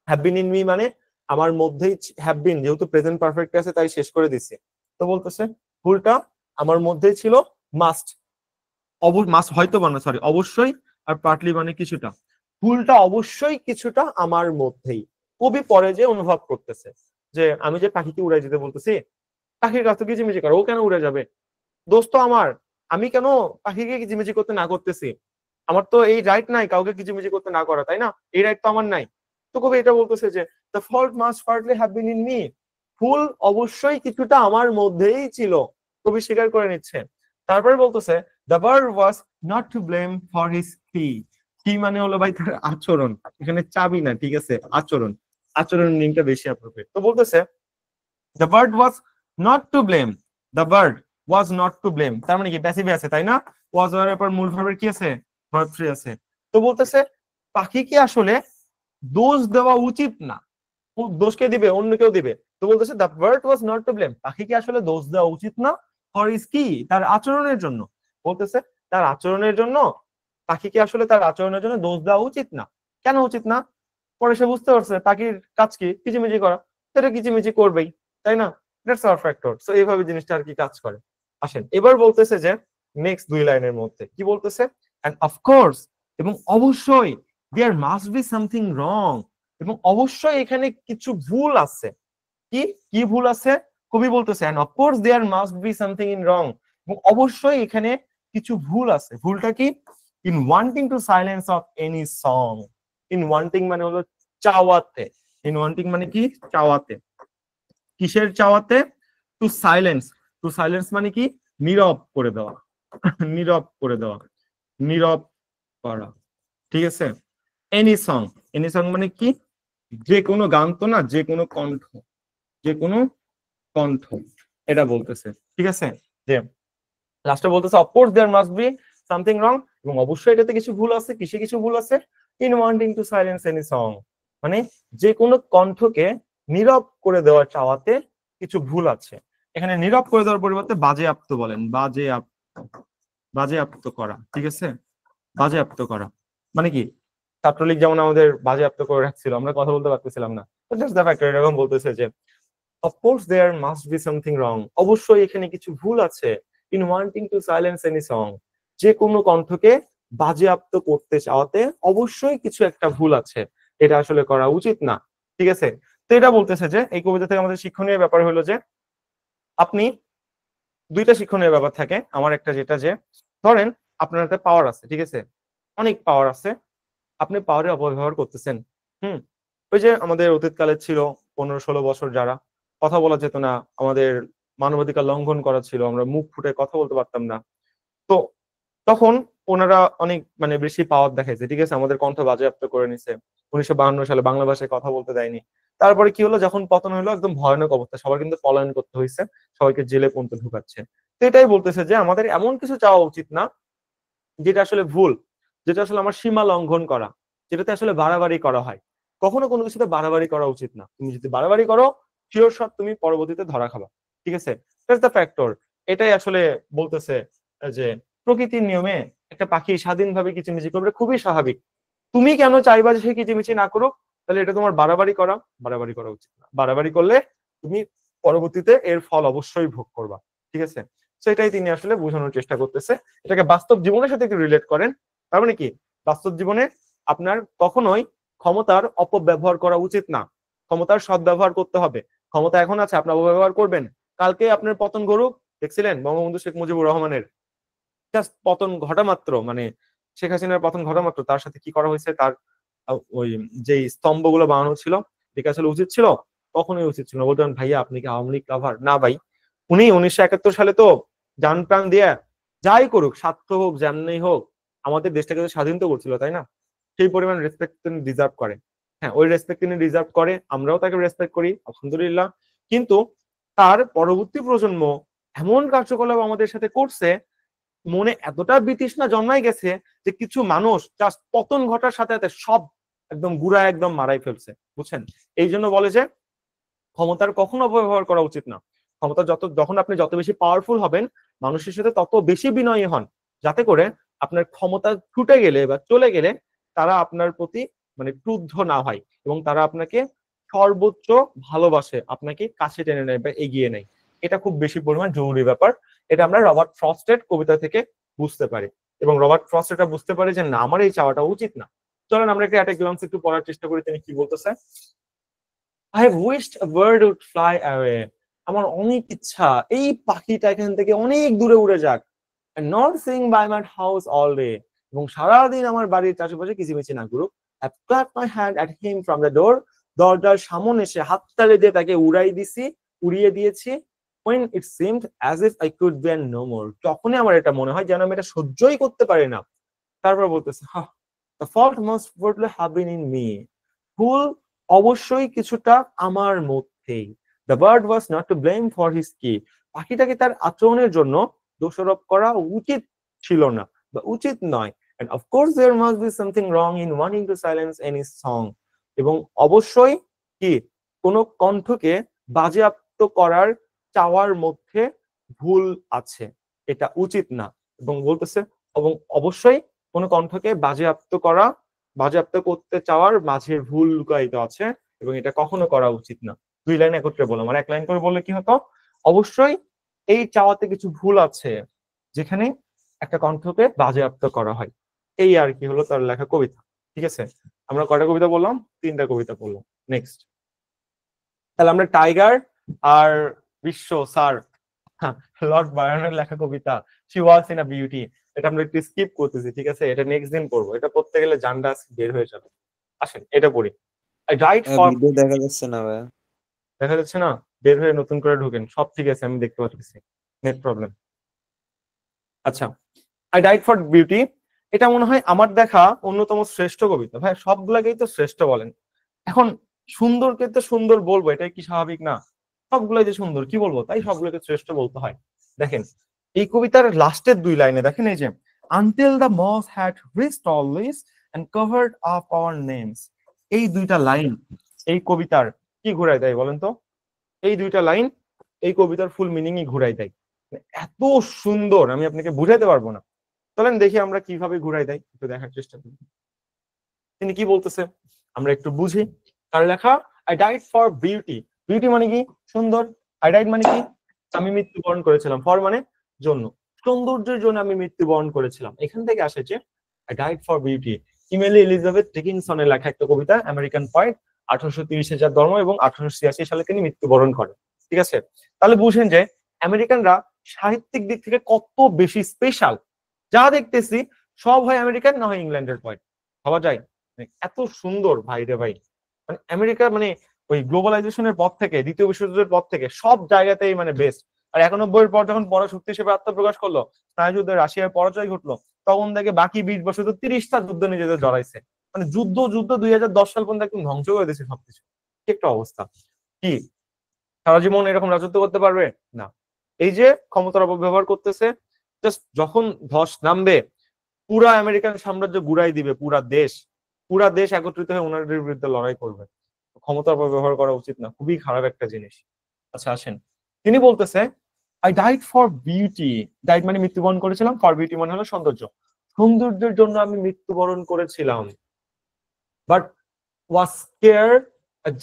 Speaker 1: হ্যাভ বিন ইন মি মানে আমার মধ্যেই, হ্যাভ বিন যেহেতু প্রেজেন্ট পারফেক্ট আছে তাই শেষ করে দিচ্ছে, তো বলতেছে ভুলটা আমার মধ্যেই ছিল, মাস্ট মাস্ট হয়তো মানে সরি অবশ্যই, আর পার্টলি মানে কিছুটা, ভুলটা অবশ্যই কিছুটা আমার মধ্যেই। কবি পরে যে অনুভব করতেছে যে আমি যে পাখিকে উড়াই যেতে বলতেছি, পাখির কাছে কিচিমিচি করে, ও কেন উড়ে যাবে, দোস্ত আমার, আমি কেন পাখিকে কিচিমিচি করতে না করতেছি, আমার তো এই রাইট নাই কাউকে কিচিমিচি করতে না করা, তাই না, এই রাইট তো আমার নাই। তো কবি এটা বলতেছে যে the fault must partly have been in me, ভুল অবশ্যই কিছুটা আমার মধ্যেই ছিল, কবি স্বীকার করে নিচ্ছে। তারপরে বলতেছে the bird was not to blame for his কি, কি মানে হলো ভাই তার আচরণ, এখানে চাবি না, ঠিক আছে, আচরণ, আচরণের মিনিংটা বেশি অ্যাপ্রোপ্রিয়েট। তো বলতেছে the bird was not to blame, the bird was not to blame, তার মানে কি প্যাসিভে আছে তাই না, ওয়াজ এর পর মূল ভার্বের কি আছে, ভার্ব থ্রি আছে। তো বলতেছে পাখিকে আসলে দোষ দেওয়া উচিত না, দোষ কে দিবে, অন্য কেউ দিবে। তো বলতেছে the bird was not to blame, পাখিকে আসলে দোষ দেওয়া উচিত না, ফর ইজ কি, তার আচরণের জন্য, বলতেছে তার আচরণের জন্য, পাখিকে আসলে তার আচরণের জন্য দোষ দেওয়া উচিত না। কেন উচিত না, পরে সে বুঝতে পারছে পাখির কাজ কি, কিচিমিচি করা, সেটা কিচিমিচি করবেই, তাই না, দ্যাটস আওয়ার ফ্যাক্টর। সো এইভাবে জিনিসটা আর কি কাজ করে। আসেন এবার বলতেছে যে নেক্সট দুই লাইনের মধ্যে কি বলতেছে, এন্ড অফকোর্স, এবং অবশ্যই, there must be something wrong, এবং অবশ্যই এখানে কিছু ভুল আছে। কি কি ভুল আছে, কবি বলতেছে and of course there must be something in wrong, এবং অবশ্যই এখানে কিছু ভুল আছে। ভুলটা কি, in wanting to silence of any song, in wanting মানে হলো চাওয়াতে, ইন ওয়ান্টিং মানে কি চাওয়াতে, কিসের চাওয়াতে, টু সাইলেন্স, টু সাইলেন্স মানে কি নীরব করে দেওয়া, নীরব করে দেওয়া, নীরব করা, ঠিক আছে। এনি সং মানে কি, যে কোনো গান তো না, যে কোনো কণ্ঠ, যে কোনো কণ্ঠ, এটা বলতেছে, ঠিক আছে। যে লাস্টে বলতেছে of course there must be something wrong, এবং অবশ্যই এটাতে কিছু ভুল আছে, কিসে কিছু ভুল আছে, in wanting to silence any song, মানে যে কোনো কণ্ঠকে নীরব করে দেওয়ার চাওয়াতে কিছু ভুল আছে। এখানে নীরব করে দেওয়ার পরিবর্তে বাজেয়াপ্ত বলেন, বাজেয়াপ্ত করা, ঠিক আছে, বাজেয়াপ্ত করা মানে কি, ছাত্রলীগ যেমন আমাদের বাজেয়াপ্ত করে রাখছিল, আমরা কথা বলতে পারতেছিলাম না, এরকম বলতেছে যে of course there must be something wrong, অবশ্যই এখানে কিছু ভুল আছে, in wanting to silence any song, যে কোনো কণ্ঠকে বাজেয়াপ্ত করতে চাওয়াতে অবশ্যই কিছু একটা ভুল আছে, এটা আসলে করা উচিত না, ঠিক আছে। তো এটা বলতেছে যে এই কবিতা থেকে আমাদের শিক্ষণীয় ব্যাপার হলো যে আপনি দুইটা শিক্ষণীয় ব্যাপার থাকে, আমার একটা যেটা যে ধরেন আপনার হাতে পাওয়ার আছে, ঠিক আছে, অনেক পাওয়ার আছে, আপনি পাওয়ারের অপব্যবহার করতেছেন। হুম, ওই যে আমাদের অতীতকালে ছিল 15-16 বছর যারা কথা বলা যেত না, আমাদের মানবাধিকার লঙ্ঘন করা ছিল, আমরা মুখ ফুটে কথা বলতে পারতাম না, তো তখন ওনারা অনেক মানে বেশি পাওয়ার দেখাইছে, ঠিক আছে, আমাদের কণ্ঠ বাজেয়াপ্ত করে নিছে। 1952 সালে বাংলা ভাষায় কথা বলতে দেয়নি। তারপরে কি হলো, যখন পতন হলো একদম ভয়ানক অবস্থা, সবার কিন্তু পলায়ন করতে হয়েছে, সবাইকে জেলে পর্যন্ত ঢুকাচ্ছে। তো এটাই বলতেছে যে আমাদের এমন কিছু চাওয়া উচিত না যেটা আসলে ভুল, যেটা আসলে আমার সীমা লঙ্ঘন করা, যেটাতে আসলে বাড়াবাড়ি করা হয়। কখনো কোনো কিছুতে বাড়াবাড়ি করা উচিত না, তুমি যদি বাড়াবাড়ি করো শিওর শট তুমি পরবর্তীতে ধরা খাবা, ঠিক আছে, দ্যাটস দ্য ফ্যাক্টর। এটাই আসলে বলতেছে যে প্রকৃতির নিয়মে একটা পাখি স্বাধীনভাবে কিচিমিচি করবে, খুবই স্বাভাবিক, তুমি কেন চাইবা যে সে কিচিমিচি না করুক, তাহলে এটা তোমার বাড়াবাড়ি করা উচিত না, বাড়াবাড়ি করলে তুমি পরবর্তীতে এর ফল অবশ্যই ভোগ করবা, ঠিক আছে। সেটাই তিনি আসলে বোঝানোর চেষ্টা করতেছে, এটাকে বাস্তব জীবনের সাথে একটু রিলেট করেন। তার মানে কি, বাস্তব জীবনে আপনার কখনোই ক্ষমতার অপব্যবহার করা উচিত না, ক্ষমতার সদ্ব্যবহার করতে হবে। ক্ষমতা এখন আছে, আপনি অপব্যবহার করবেন, কালকে আপনার পতন ঘটুক, দেখছিলেন বঙ্গবন্ধু শেখ মুজিবুর রহমানের জাস্ট পতন ঘটা মাত্র, মানে শেখ হাসিনার পতন ঘটা মাত্র তার সাথে কি করা হয়েছে, তার ওই যে স্তম্ভগুলো বানানো ছিল, ঠিক আসলে উচিত ছিল কখনোই উচিত ছিল না। বলতেন ভাইয়া আপনি কি আওয়ামী লীগ লাভার? না ভাই, উনি 1971 সালে তো জান প্রাণ দিয়ে যাই করুক, স্বার্থ হোক যেমনি হোক, আমাদের দেশটাকে তো স্বাধীন তো করছিল, তাই না? সেই পরিমাণ রেসপেক্ট তিনি ডিজার্ভ করে। হ্যাঁ, ওই রেসপেক্ট তিনি ডিজার্ভ করে, আমরাও তাকে রেসপেক্ট করি, আলহামদুলিল্লাহ। কিন্তু তার পরবর্তী প্রজন্ম এমন কার্যকলাপ আমাদের সাথে করছে, মনে এতটা বিতৃষ্ণা জন্মায় গেছে যে কিছু মানুষ জাস্ট পতন ঘটার সাথে সাথে সব একদম গুড়া একদম মারাই ফেলছে, বুঝছেন? এই জন্য বলে যে ক্ষমতার কখনো অপব্যবহার করা উচিত না। ক্ষমতা যখন আপনি যত বেশি পাওয়ারফুল হবেন, মানুষের সাথে তত বেশি বিনয়ী হন, যাতে করে আপনার ক্ষমতা ছুটে গেলে বা চলে গেলে তারা আপনার প্রতি মানে ক্রুদ্ধ না হয় এবং তারা আপনাকে সর্বোচ্চ ভালোবাসে, আপনাকে কাছে টেনে নেয় বা এগিয়ে নেয়। এটা খুব বেশি পরিমাণ জরুরি ব্যাপার। এটা আমরা রবার্ট ফ্রস্টের কবিতা থেকে বুঝতে পারি এবং রবার্ট ফ্রস্ট এটা বুঝতে পারে যে না, আমার এই চাওয়াটা উচিত না। চলেন আমরা একটা গ্লান্স একটু পড়ার চেষ্টা করি তিনি কি বলতেছে। I have wished a bird would fly away. আমার অনেক ইচ্ছা এই পাখিটা এখান থেকে অনেক দূরে উড়ে যাক। And not sing by my house all day. এবং সারাদিন আমার বাড়ির চারপাশে কিচিমিচি না করুক। I clapped my hand at him from the door. দরজার সামনে এসে হাততালি দিয়ে তাকে উড়িয়ে দিয়েছি। When it seemed as if I could bear no more. তখনই আমার এটা মনে হয় যেন আমি এটা সহ্যই করতে পারি না। তারপর বলতেছে, the fault must probably have been in me. ভুল অবশ্যই কিছুটা আমার মধ্যেই। The bird was not to blame for his key. পাখিটাকে তার আচরণের জন্য দোষারোপ করা উচিত ছিল না বা উচিত নয়। And of course there must be something wrong in wanting to silence any song. এবং অবশ্যই কি কোন কণ্ঠকে বাজেয়াপ্ত করার চাওয়ার মধ্যে ভুল আছে, এটা উচিত না। এবং বলতেছে এবং অবশ্যই কোন কণ্ঠকে বাজেয়াপ্ত করতে চাওয়ার মাঝে ভুল লুকায়িত আছে এবং এটা কখনো করা উচিত না। দুই লাইন একত্রে বললাম, আর এক লাইন করে বললে কি হতো? অবশ্যই এই চাওয়াতে কিছু ভুল আছে যেখানে একটা কণ্ঠকে বাজেয়াপ্ত করা হয়। এই আর কি হলো তার লেখা কবিতা। ঠিক আছে, আমরা কয়টা কবিতা বললাম? 3টা কবিতা বললাম। নেক্সট, তাহলে আমরা টাইগার আর বিশ্ব স্যার লর্ড বায়রনের লেখা কবিতা she was in a beauty, এটা আমরা একটু স্কিপ করতেছি। ঠিক আছে, এটা নেক্সট দিন পড়বো, এটা পড়তে গেলে জানটা বের হয়ে যাবে। আসেন এটা পড়ি। I died for
Speaker 4: ভিডিও দেখা যাচ্ছে না ভাই।
Speaker 1: দেখা যাচ্ছে না, বের হয়ে নতুন করে ঢোকেন, সব ঠিক আছে, আমি দেখতে পাচ্ছি, নেট প্রবলেম। আচ্ছা, I died for beauty, এটা মনে হয় আমার দেখা অন্যতম শ্রেষ্ঠ কবিতা। ভাই সবগুলাকেই তো শ্রেষ্ঠ বলেন, এখন সুন্দরকে তো সুন্দর বলবো, এটাই কি স্বাভাবিক না? সবগুলাই যে সুন্দর কি বলবো, তাই সবগুলোকে শ্রেষ্ঠ বলতে হয়। দেখেন এই কবিতার লাস্টের 2 লাইনে দেখেন এই যে until the moss had reached all this and covered up our names, এই 2টা লাইন এই কবিতার কি ঘুরাই দেয় বলেন তো? এই 2টা লাইন এই কবিতার ফুল মিনিংই ঘুরাই দেয়। এত সুন্দর আমি আপনাকে বুঝাইতে পারবো না। চলেন দেখি আমরা কিভাবে ঘুরাই দেয়, একটু দেখার চেষ্টা করি তিনি কি বলতেছে, আমরা একটু বুঝি। তার লেখা I died for beauty. Beauty মানে কি? সুন্দর। I died মানে কি? আমি মৃত্যুবরণ করেছিলাম। ফর মানে জন্য, সৌন্দর্যের জন্য আমি মৃত্যুবরণ করেছিলাম। এখান থেকে আসে যে I died for beauty। Emily Elizabeth ডিকিনসনের লেখা একটা কবিতা, আমেরিকান পয়েট। 1830 যার জন্ম এবং 1886 সালে তিনি মৃত্যুবরণ করেন। ঠিক আছে, তাহলে বুঝেন যে আমেরিকানরা সাহিত্যিক দিক থেকে কত বেশি স্পেশাল। যা দেখতেছি সব হয় আমেরিকান, না হয় ইংল্যান্ডের পয়েট। ভাবা যায় এত সুন্দর ভাই রে ভাই। মানে আমেরিকা মানে ওই গ্লোবালাইজেশনের পর থেকে, দ্বিতীয় বিশ্বযুদ্ধের পর থেকে সব জায়গাতেই মানে বেস্ট। আর 91 পর যখন পরাশক্তি হিসেবে আত্মপ্রকাশ করলো, স্নায়ুযুদ্ধে রাশিয়ার পরাজয় ঘটলো, তখন থেকে বাকি 20 বছর তো 30টা যুদ্ধ নিজেদের জড়াইছে। মানে যুদ্ধ 2010 সাল পর্যন্ত একদম ধ্বংস করে দিয়েছে সবকিছু। কি একটা অবস্থা! কি সারা জীবন এরকম রাজত্ব করতে পারবে না? এই যে ক্ষমতার অপব্যবহার করতেছে, জাস্ট যখন ধস নামবে পুরা আমেরিকান সাম্রাজ্য গুড়াই দিবে, পুরা দেশ একত্রিত হয়ে ওনাদের বিরুদ্ধে লড়াই করবে। ক্ষমতার অপব্যবহার করা উচিত না, খুবই খারাপ একটা জিনিস। আচ্ছা আসেন, তিনি বলতেছে I died for beauty. Died মানে মৃত্যুবরণ করেছিলাম, ফর বিউটি মানে হলো সৌন্দর্য। সৌন্দর্যের জন্য আমি মৃত্যুবরণ করেছিলাম। But was scared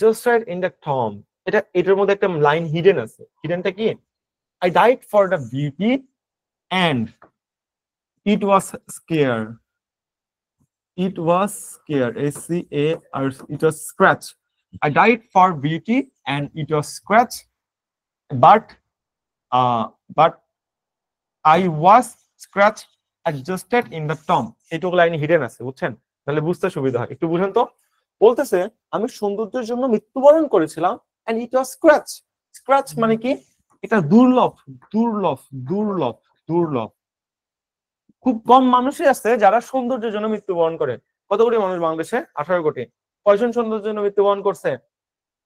Speaker 1: just right in the tomb. এটার মধ্যে একটা লাইন হিডেন আছে। হিডেনটা কি? I died for the beauty and it was scared. It was scared. S-C-A-R. It was scratch. I died for beauty and it was scratch. But I was scratch adjusted in the tomb. এইটুকু line hidden আছে, বুঝছেন? তাহলে বুঝতে সুবিধা হয়, একটু বুঝেন তো। বলতেছে আমি সৌন্দর্যের জন্য মৃত্যুবরণ করেছিলাম, and it was scratch. Scratch মানে কি? এটা দুর্লভ, দুর্লভ, দুর্লভ, দুর্লভ। খুব কম মানুষই আছে যারা সৌন্দর্যের জন্য মৃত্যুবরণ করে। কত কোটি মানুষ বাংলাদেশে? 18 কোটি। কয়জন সৌন্দর্যের জন্য মৃত্যুবরণ করছে?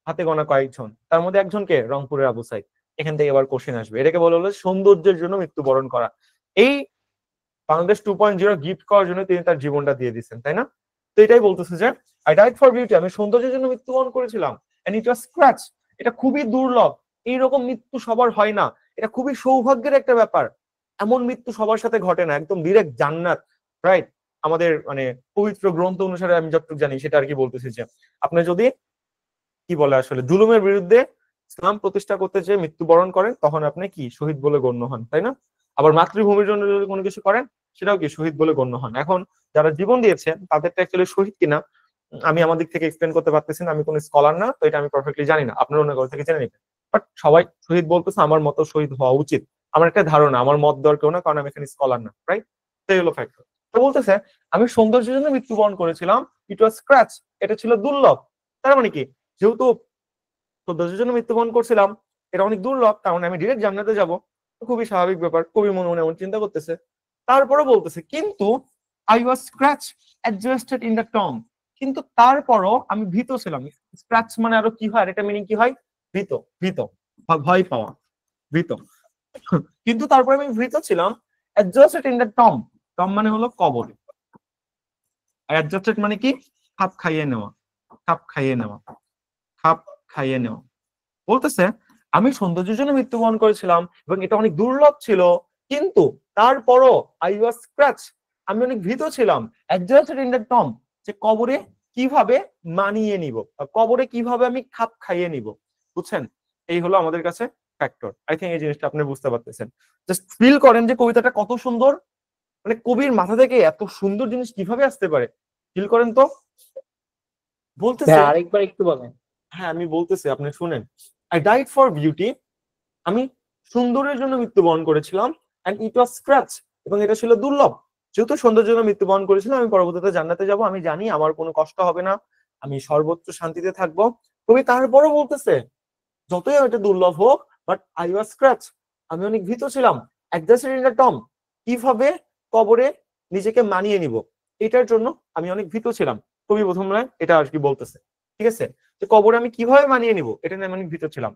Speaker 1: হাতে গোনা কয়েকজন। তার মধ্যে একজনকে রংপুরের আবু সাইদ। এখান থেকে এবার কোশ্চেন আসবে, এটাকে বলা হলো সৌন্দর্যের জন্য মৃত্যুবরণ করা। এই বাংলাদেশ 2.0 গিফট করার জন্য তিনি তার জীবনটা দিয়ে দিচ্ছেন, তাই না? তো এটাই বলতেছে যে আই ডাইড ফর বিউটি, আমি সৌন্দর্যের জন্য মৃত্যুবরণ করেছিলাম, এন্ড ইট ওয়াজ স্ক্র্যাচ। এটা খুবই দুর্লভ, এইরকম মৃত্যু সবার হয় না, এটা খুবই সৌভাগ্যের একটা ব্যাপার। এমন মৃত্যু সবার সাথে ঘটে না, একদম ডিরেক্ট জান্নাত, রাইট? আমাদের মানে পবিত্র গ্রন্থ অনুসারে আমি যতটুকু জানি সেটা আর কি বলতেছি যে আপনি যদি কি বলে আসলে জুলুমের বিরুদ্ধে ইসলাম প্রতিষ্ঠা করতে চেয়ে মৃত্যুবরণ করেন, তখন আপনি কি শহীদ বলে গণ্য হন, তাই না? আবার মাতৃভূমির জন্য যদি কোনো কিছু করেন, সেটাও কি শহীদ বলে গণ্য হন। এখন যারা জীবন দিয়েছে তাদেরটা অ্যাকচুয়ালি শহীদ কিনা আমি আমার দিক থেকে এক্সপ্লেন করতে পারতেছি না, আমি কোনো স্কলার না, তো এটা আমি পারফেক্টলি জানি না, আপনারা অন্য কারো থেকে জেনে নেবেন। বাট সবাই শহীদ বলতেছে, আমার মতো শহীদ হওয়া উচিত, আমার একটা ধারণা, আমার মত দেওয়ার কেউ না, কারণ আমি এখানে স্কলার না, রাইট? সেই হলো ফ্যাক্টর। তো বলতেছে আমি সৌন্দর্যের জন্য মৃত্যুবরণ করেছিলাম, ইট ওয়াজ স্ক্র্যাচ, এটা ছিল দুর্লভ। তার মানে কি, যেহেতু সৌন্দর্যের জন্য মৃত্যুবরণ করছিলাম, এটা অনেক দুর্লভ, কারণ আমি ডিরেক্ট জান্নাতে যাব, খুবই স্বাভাবিক ব্যাপার, কবি মনে মনে এমন চিন্তা করতেছে। তারপরে বলতেছে কিন্তু I was scratch adjusted in the Tom, কিন্তু তারপরও আমি ভীত ছিলাম। স্ক্র্যাচ মানে আরো কি হয়, এটা মিনিং কি হয়? ভীত, ভীত, ভয় পাওয়া, ভীত। কিন্তু তারপরে আমি ভীত ছিলাম, adjusted in the Tom, Tom মানে হলো কবর, অ্যাডজাস্টেড মানে কি? খাপ খাইয়ে নেওয়া, খাপ খাইয়ে নেওয়া, খাপ খাইয়ে নেওয়া। বলতেছে আমি সৌন্দর্যের জন্য মৃত্যুবরণ করেছিলাম এবং এটা অনেক দুর্লভ ছিল, কিন্তু তারপরও আই ওয়াজ স্ক্র্যাচ, আমি অনেক ভীত ছিলাম, অ্যাডজাস্টেড ইন দ্য টম, যে কবরে কিভাবে মানিয়ে নিব, কবরে কিভাবে আমি খাপ খাইয়ে নিব। বুঝছেন? এই হলো আমাদের কাছে ফ্যাক্টর। আই থিঙ্ক এই জিনিসটা আপনি বুঝতে পারতেছেন। জাস্ট ফিল করেন যে কবিতাটা কত সুন্দর, মানে কবির মাথা থেকে এত সুন্দর জিনিস কিভাবে আসতে পারে, ফিল করেন তো। বলতেছে,
Speaker 3: আরেকবার একটু বলেন।
Speaker 1: হ্যাঁ আমি বলতেছি, আপনি শুনেন। আই ডাইড ফর বিউটি, আমি সৌন্দর্যের জন্য মৃত্যুবরণ করেছিলাম, এন্ড ইট ওয়াজ স্ক্র্যাচ, এবং এটা ছিল দুর্লভ। যেহেতু সৌন্দর্যের জন্য মৃত্যুবরণ করেছিলাম, আমি পরবর্তীতে জান্নাতে যাব, আমি জানি আমার কোনো কষ্ট হবে না, আমি সর্বোচ্চ শান্তিতে থাকবো। কবি তারপরও বলতেছে যতই এটা দুর্লভ হোক, বাট আই ওয়াজ স্ক্র্যাচ, আমি অনেক ভীত ছিলাম, অ্যাডজাস্টেড ইন দ্য টম, কিভাবে কবরে নিজেকে মানিয়ে নিব, এটার জন্য আমি অনেক ভীত ছিলাম। কবি প্রথম লাইন এটা আর কি বলতেছে, ঠিক আছে? যে কবরে আমি কিভাবে মানিয়ে নিব, এটা নিয়ে আমি অনেক ভীত ছিলাম।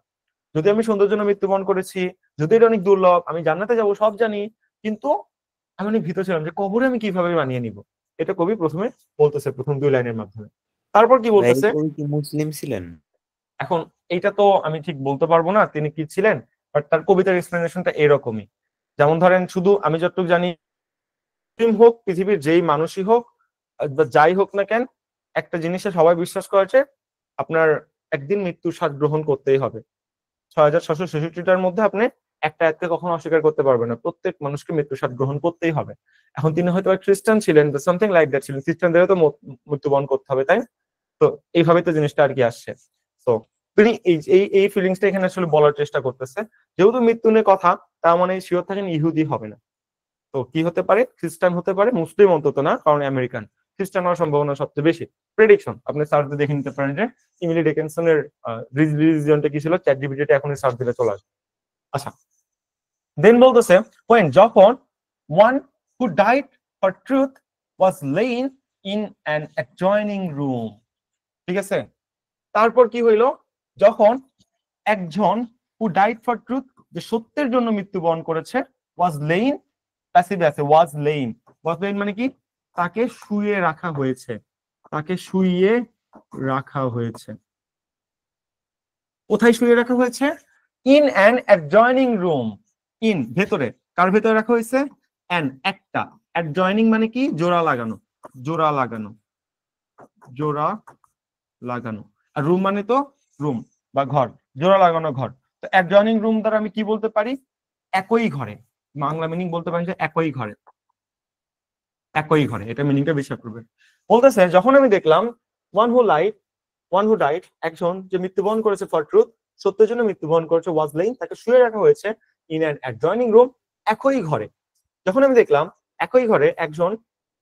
Speaker 1: যদি আমি সৌন্দর্যের জন্য মৃত্যুবরণ করেছি, যদি এটা অনেক দুর্লভ, আমি জান্নাতে যাব সব জানি, কিন্তু আমি অনেক ভীত ছিলাম যে কবরে আমি কিভাবে মানিয়ে নিব। এটা কবি প্রথমে বলতেছে প্রথম 2 লাইনের মাধ্যমে। তারপর কি
Speaker 4: ভাই
Speaker 1: বলতেছে,
Speaker 4: কবি কি মুসলিম ছিলেন?
Speaker 1: এখন এইটা তো আমি ঠিক বলতে পারবো না তিনি কি ছিলেন, বাট তার কবিতার এক্সপ্লেনেশনটা এরকমই। যেমন ধরেন, শুধু আমি যতটুকু জানি, মুসলিম হোক, পৃথিবীর যেই মানুষই হোক, বা যাই হোক না কেন, একটা জিনিসে সবাই বিশ্বাস করেছে, আপনার একদিন মৃত্যুর স্বাদ গ্রহণ করতেই হবে। 6766টার মধ্যে আপনি একটা আয়াতকে কখনো অস্বীকার করতে পারবেন না, প্রত্যেক মানুষকে মৃত্যুর স্বাদ গ্রহণ করতেই হবে। এখন তিনি হয়তো খ্রিস্টান ছিলেন বা সামথিং লাইক দ্যাট ছিলেন, খ্রিস্টানদেরও তো মৃত্যুবরণ করতে হবে, তাই? তো এইভাবে তো জিনিসটা আর কি আসছে। তো তিনি এই এই এই ফিলিংসটা এখানে আসলে বলার চেষ্টা করতেছে, যেহেতু মৃত্যু নিয়ে কথা, তার মানে শিওর থাকেন ইহুদি হবে না, তো কি হতে পারে? খ্রিস্টান হতে পারে, মুসলিম অন্তত না, কারণ আমেরিকান। খ্রিস্টান হওয়ার সম্ভাবনা সবচেয়ে বেশি। প্রেডিকশন আপনি সার্চ দিয়ে দেখে নিতে পারেন যে ইমিলি ডিকিনসনের রিলিজিয়নটা কি ছিল, চ্যাট জিপিটিতে এখনই সার্চ দিলে চলে আসবে। আচ্ছা, দেন বলতেছে when যখন one who died for truth was lain in an adjoining room, ঠিক আছে? তারপর কি হইলো? যখন একজন who died for truth, যে সত্যের জন্য মৃত্যুবরণ করেছে, was lain, প্যাসিভ আছে, was lain, was lain মানে কি? তাকে শুইয়ে রাখা হয়েছে, তাকে শুইয়ে রাখা হয়েছে। কোথায় শুইয়ে রাখা হয়েছে? In an adjoining room, in ভেতরে, কার ভেতরে রাখা হয়েছে? অ্যান একটা, অ্যাডজয়নিং মানে কি? জোড়া লাগানো, জোড়া লাগানো, জোড়া লাগানো। আর রুম মানে তো রুম বা ঘর, জোড়া লাগানো ঘর। তো অ্যাডজয়নিং রুম দ্বারা আমি কি বলতে পারি? একই ঘরে, বাংলা মিনিং বলতে পারি যে একই ঘরে, একই ঘরে, এটা মিনিংটা বিশ্বাস করবে। বলতেছে যখন আমি দেখলাম ওয়ান হু ডাইড, একজন যে মৃত্যুবরণ করেছে ফর ট্রুথ, সত্যের জন্য মৃত্যুবরণ করেছে, ওয়াজ লেইং, তাকে শুয়ে রাখা হয়েছে, ইন অ্যান অ্যাডজয়নিং রুম, একই ঘরে। যখন আমি দেখলাম একই ঘরে একজন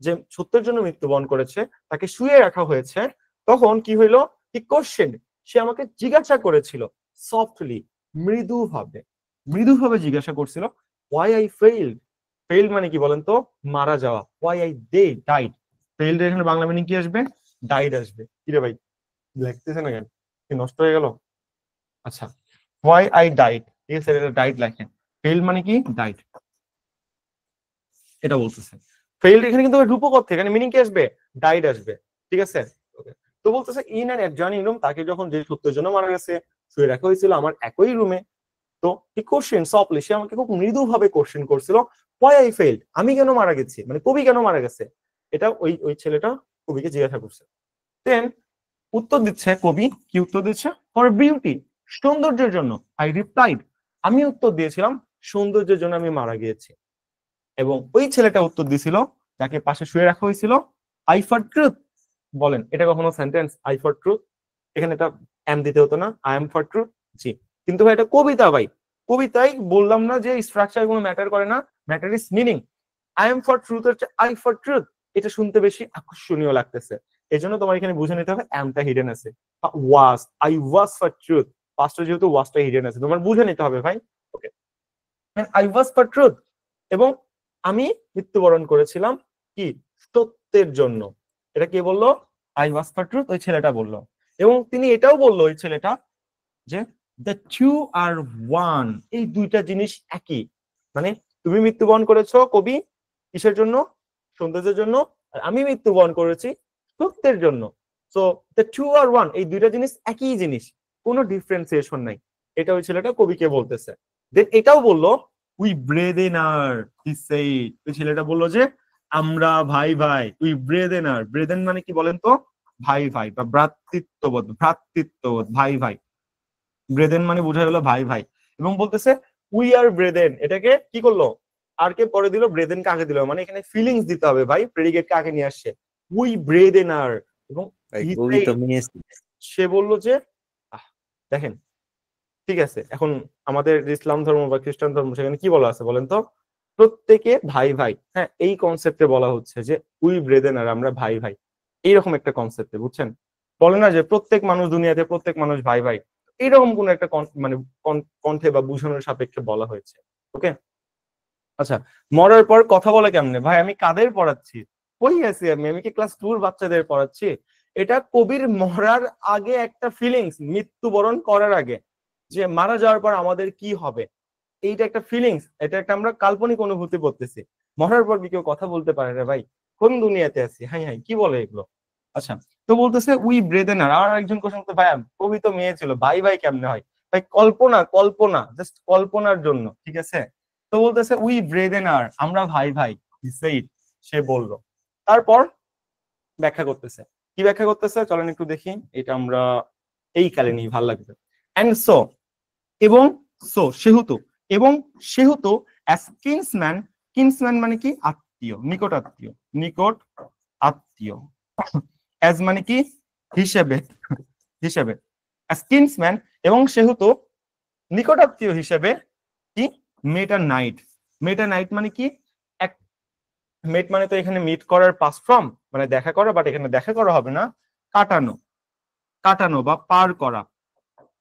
Speaker 1: যে সত্যের জন্য মৃত্যুবরণ করেছে, তাকে শুয়ে রাখা হয়েছে, তখন কি হইলো? হি কোশ্চেন, সে আমাকে জিজ্ঞাসা করেছিল সফটলি, মৃদুভাবে জিজ্ঞাসা করছিল ওয়াই আই ফেইল্ড। ফেইল্ড মানে কি বলেন তো? মারা যাওয়া। Y I died. ফেইল্ড এর এখানে বাংলা মিনিং কি আসবে? ডাইড আসবে। কি রে ভাই লিখতেছে না কেন? কি নষ্ট হয়ে গেল? আচ্ছা, ওয়াই আই ডাইড, ঠিক আছে, এটা ডাইড লেখেন। ফেইল্ড মানে কি? ডাইড, এটা বলতেছে। ফেইল্ড এখানে কিন্তু রূপক অর্থে, এখানে মিনিং কি আসবে? ডাইড আসবে, ঠিক আছে। তো বলতেছে ইন অ্যান অ্যাডজয়নিং রুম, তাকে যখন যে সত্যের জন্য মারা গেছে শুয়ে রাখা হয়েছিল আমার একই রুমে। তো হি কোশ্চেন সফটলি, সে আমাকে খুব মৃদুভাবে কোশ্চেন করছিল হোয়াই আই ফেইল্ড, আমি কেন মারা গেছি, মানে কবি কেন মারা গেছে, এটা ওই ছেলেটা কবিকে জিজ্ঞাসা করছে। দেন উত্তর দিচ্ছে কবি, কি উত্তর দিচ্ছে? ফর বিউটি, সৌন্দর্যের জন্য। আই রিপ্লাইড, আমি উত্তর দিয়েছিলাম সৌন্দর্যের জন্য আমি মারা গিয়েছি। এবং ওই ছেলেটা উত্তর দিছিল, যাকে পাশে শুয়ে রাখা হয়েছিল, আই ফর ট্রুথ। বলেন এটা কখনো সেন্টেন্স? আই ফর ট্রুথ, এখানে এটা এম দিতে হতো না, আই এম ফর ট্রুথ। জি, কিন্তু ভাই এটা কবিতা ভাই, কবিতায় বললাম না যে স্ট্রাকচার কোনো ম্যাটার করে না, matter is meaning. I am for truth হচ্ছে আই ফর ট্রুথ, এটা শুনতে বেশি আকর্ষণীয় লাগতেছে, এই জন্য তোমার এখানে বুঝে নিতে হবে এমটা হিডেন আছে। ওয়াজ, আই ওয়াজ ফর ট্রুথ, পাঁচটা যেহেতু ওয়াজটা হিডেন আছে, তোমার বুঝে নিতে হবে ভাই। ওকে, আই ওয়াজ ফর ট্রুথ, এবং আমি মৃত্যুবরণ করেছিলাম কি? সত্যের জন্য। এটা কে বললো? আই ওয়াজ ফর ট্রুথ, ওই ছেলেটা বললো। এবং তিনি এটাও বললো, ওই ছেলেটা, যে দ্য টু আর ওয়ান, এই দুইটা জিনিস একই। মানে তুমি মৃত্যুবরণ করেছো কবি কিসের জন্য? সৌন্দর্যের জন্য। আর আমি মৃত্যুবরণ করেছি সত্যের জন্য। So the two are one, এই দুইটা জিনিস একই জিনিস, কোনো ডিফারেন্সিয়েশন নাই। এটা ওই ছেলেটা কবিকে বলতেছে। দেন এটাও বললো উই ব্রেদেন আর, ওই ছেলেটা বললো যে আমরা ভাই ভাই, উই ব্রেদেন আর। ব্রেদেন মানে কি বলেন তো? ভাই ভাই বা ভ্রাতৃত্ববোধ, ভাই ভাই। ব্রেদেন মানে বোঝা গেল ভাই ভাই। এবং বলতেছে উই আর ব্রেদেন, এটাকে কি করলো? আর কে পরে দিল? ব্রেদেন কাকে দিল? মানে এখানে ফিলিংস দিতে হবে ভাই, প্রেডিকেট কাকে নিয়ে আসছে? উই ব্রেদেন আর। এবং সে বললো যে দেখেন, ঠিক আছে, এখন আমাদের ইসলাম ধর্ম বা খ্রিস্টান ধর্ম, সেখানে কি বলা আছে বলেন তো? প্রত্যেকে ভাই ভাই। হ্যাঁ, এই কনসেপ্টে বলা হচ্ছে যে উই ব্রেদেন আর, আমরা ভাই ভাই, এইরকম একটা কনসেপ্টে, বুঝছেন? বলে না যে প্রত্যেক মানুষ দুনিয়াতে, প্রত্যেক মানুষ ভাই ভাই, এইরকম কোন একটা মানে কণ্ঠে বা বুঝানোর সাপেক্ষে বলা হয়েছে। ওকে, আচ্ছা, মরার পর কথা বলে কেমনে ভাই? আমি কাদের পড়াচ্ছি? কই আছি আমি কি ক্লাস 2 বাচ্চাদের পড়াচ্ছি? এটা কবির মরার আগে একটা ফিলিংস, মৃত্যুবরণ করার আগে, যে মারা যাওয়ার পর আমাদের কি হবে, এইটা একটা ফিলিংস, এটা একটা আমরা কাল্পনিক অনুভূতি করতেছি। মরার পর কি কেউ কথা বলতে পারে রে ভাই? কোন দুনিয়াতে আছি? হাই হাই, কি বলে এগুলো? আচ্ছা, তো বলতেছে উই ব্রেদেনার। আর একজন কোশ্চেন তো ভাই, কবি তো মেয়ে ছিল, ভাই ভাই কেমনে হয়? ভাই কল্পনা জাস্ট কল্পনার জন্য, ঠিক আছে। তো বলতেছে উই ব্রেদেনার, আমরা ভাই ভাই, সে বললো। তারপর ব্যাখ্যা করতেছে, কি ব্যাখ্যা করতেছে চলেন একটু দেখি। এটা আমরা এই কালে নিয়ে ভাল লাগবে। এন্ড সো, এবং সেহেতু, এবং সেহেতু অ্যাজ কিন্সম্যান, কিন্সম্যান মানে কি? আত্মীয়, নিকট আত্মীয়, নিকট আত্মীয়। অ্যাজ মানে কি? হিসেবে, হিসেবে, অ্যাজ কিন্সম্যান, এবং সেহেতু নিকট আত্মীয় হিসেবে কি? মেটা নাইট, মেটা নাইট মানে কি? এক, মেট মানে তো এখানে মিট করার পাস্ট ফর্ম, মানে দেখা করা, বাট এখানে দেখা করা হবে না, কাটানো, কাটানো বা পার করা,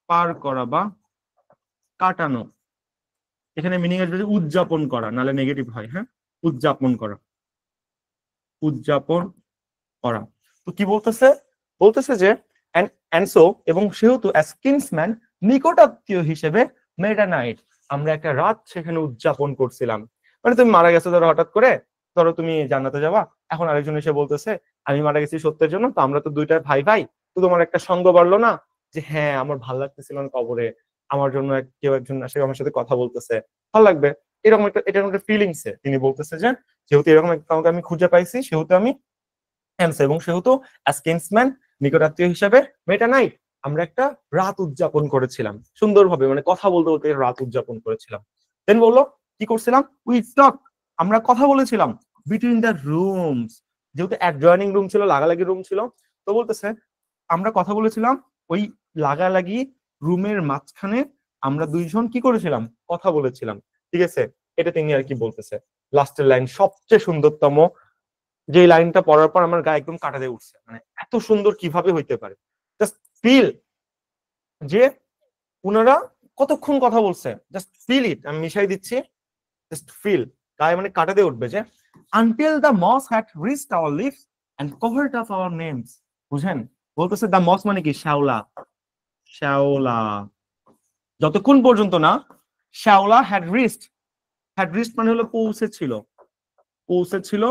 Speaker 1: পার করা বা কাটানো। এখানে মিনিং আসবে উদযাপন করা, নাহলে নেগেটিভ হয়। হ্যাঁ, উদযাপন করা, উদযাপন করা। তো কি বলতেছে? বলতেছে যে এবং সেহেতু অ্যাজ কিন্সম্যান, নিকটাত্মীয় হিসেবে মেটা নাইট, আমরা একটা রাত সেখানে উদযাপন করছিলাম। মানে তুমি মারা গেছো ধরো হঠাৎ করে, ধরো তুমি জান্নাতে যাবা, এখন আরেকজন এসে বলতেছে আমি মারা গেছি সত্যের জন্য, তো আমরা তো দুইটা ভাই ভাই, তো তোমার একটা সঙ্গ বাড়লো না, যে হ্যাঁ আমার ভাল লাগতেছিল না কবরে, আমার জন্য কেউ একজন আসে আমার সাথে কথা বলতেছে, ভালো লাগবে। এরকম একটা, এরকম একটা ফিলিংসে তিনি বলতেছে যে যেহেতু এরকম কাউকে আমি খুঁজে পাইছি, সেহেতু আমি এবং সেহেতু অ্যাজ কিন্সম্যান, নিকটাত্মীয় হিসাবে মেটা নাইট, আমরা একটা রাত উদযাপন করেছিলাম সুন্দরভাবে, মানে কথা বলতে বলতে রাত উদযাপন করেছিলাম। দেন বললো কি করছিলাম? উই টক, আমরা কথা বলেছিলাম বিটুইন দ্য রুমস, যেহেতু অ্যাডজয়নিং রুম ছিল, লাগালাগি রুম ছিল, তো বলতেছে আমরা কথা বলেছিলাম ওই লাগালাগি রুমের মাঝখানে, আমরা দুইজন কি করেছিলাম? কথা বলেছিলাম, ঠিক আছে। এটা তিনি আর কি বলতেছে। লাস্টের লাইন সবচেয়ে সুন্দরতম, যে লাইনটা পড়ার পর আমার গায়ে একদম কাটা দিয়ে উঠছে, মানে এত সুন্দর কিভাবে হইতে পারে? জাস্ট ফিল, যে ওনারা কতক্ষণ কথা বলছে, জাস্ট ফিল ইট, আমি মিশাই দিচ্ছি, জাস্ট ফিল, গায়ে মানে কাটা দিয়ে উঠবে যে until the moss had reached our lips and covered up our names. বুঝেন, বলতেছে দ্য মস মানে কি, শ্যাওলা, শ্যাওলা, যতক্ষণ পর্যন্ত না শ্যাওলা হ্যাড রিচড মানে হলো পৌঁছেছিল, পৌঁছেছিল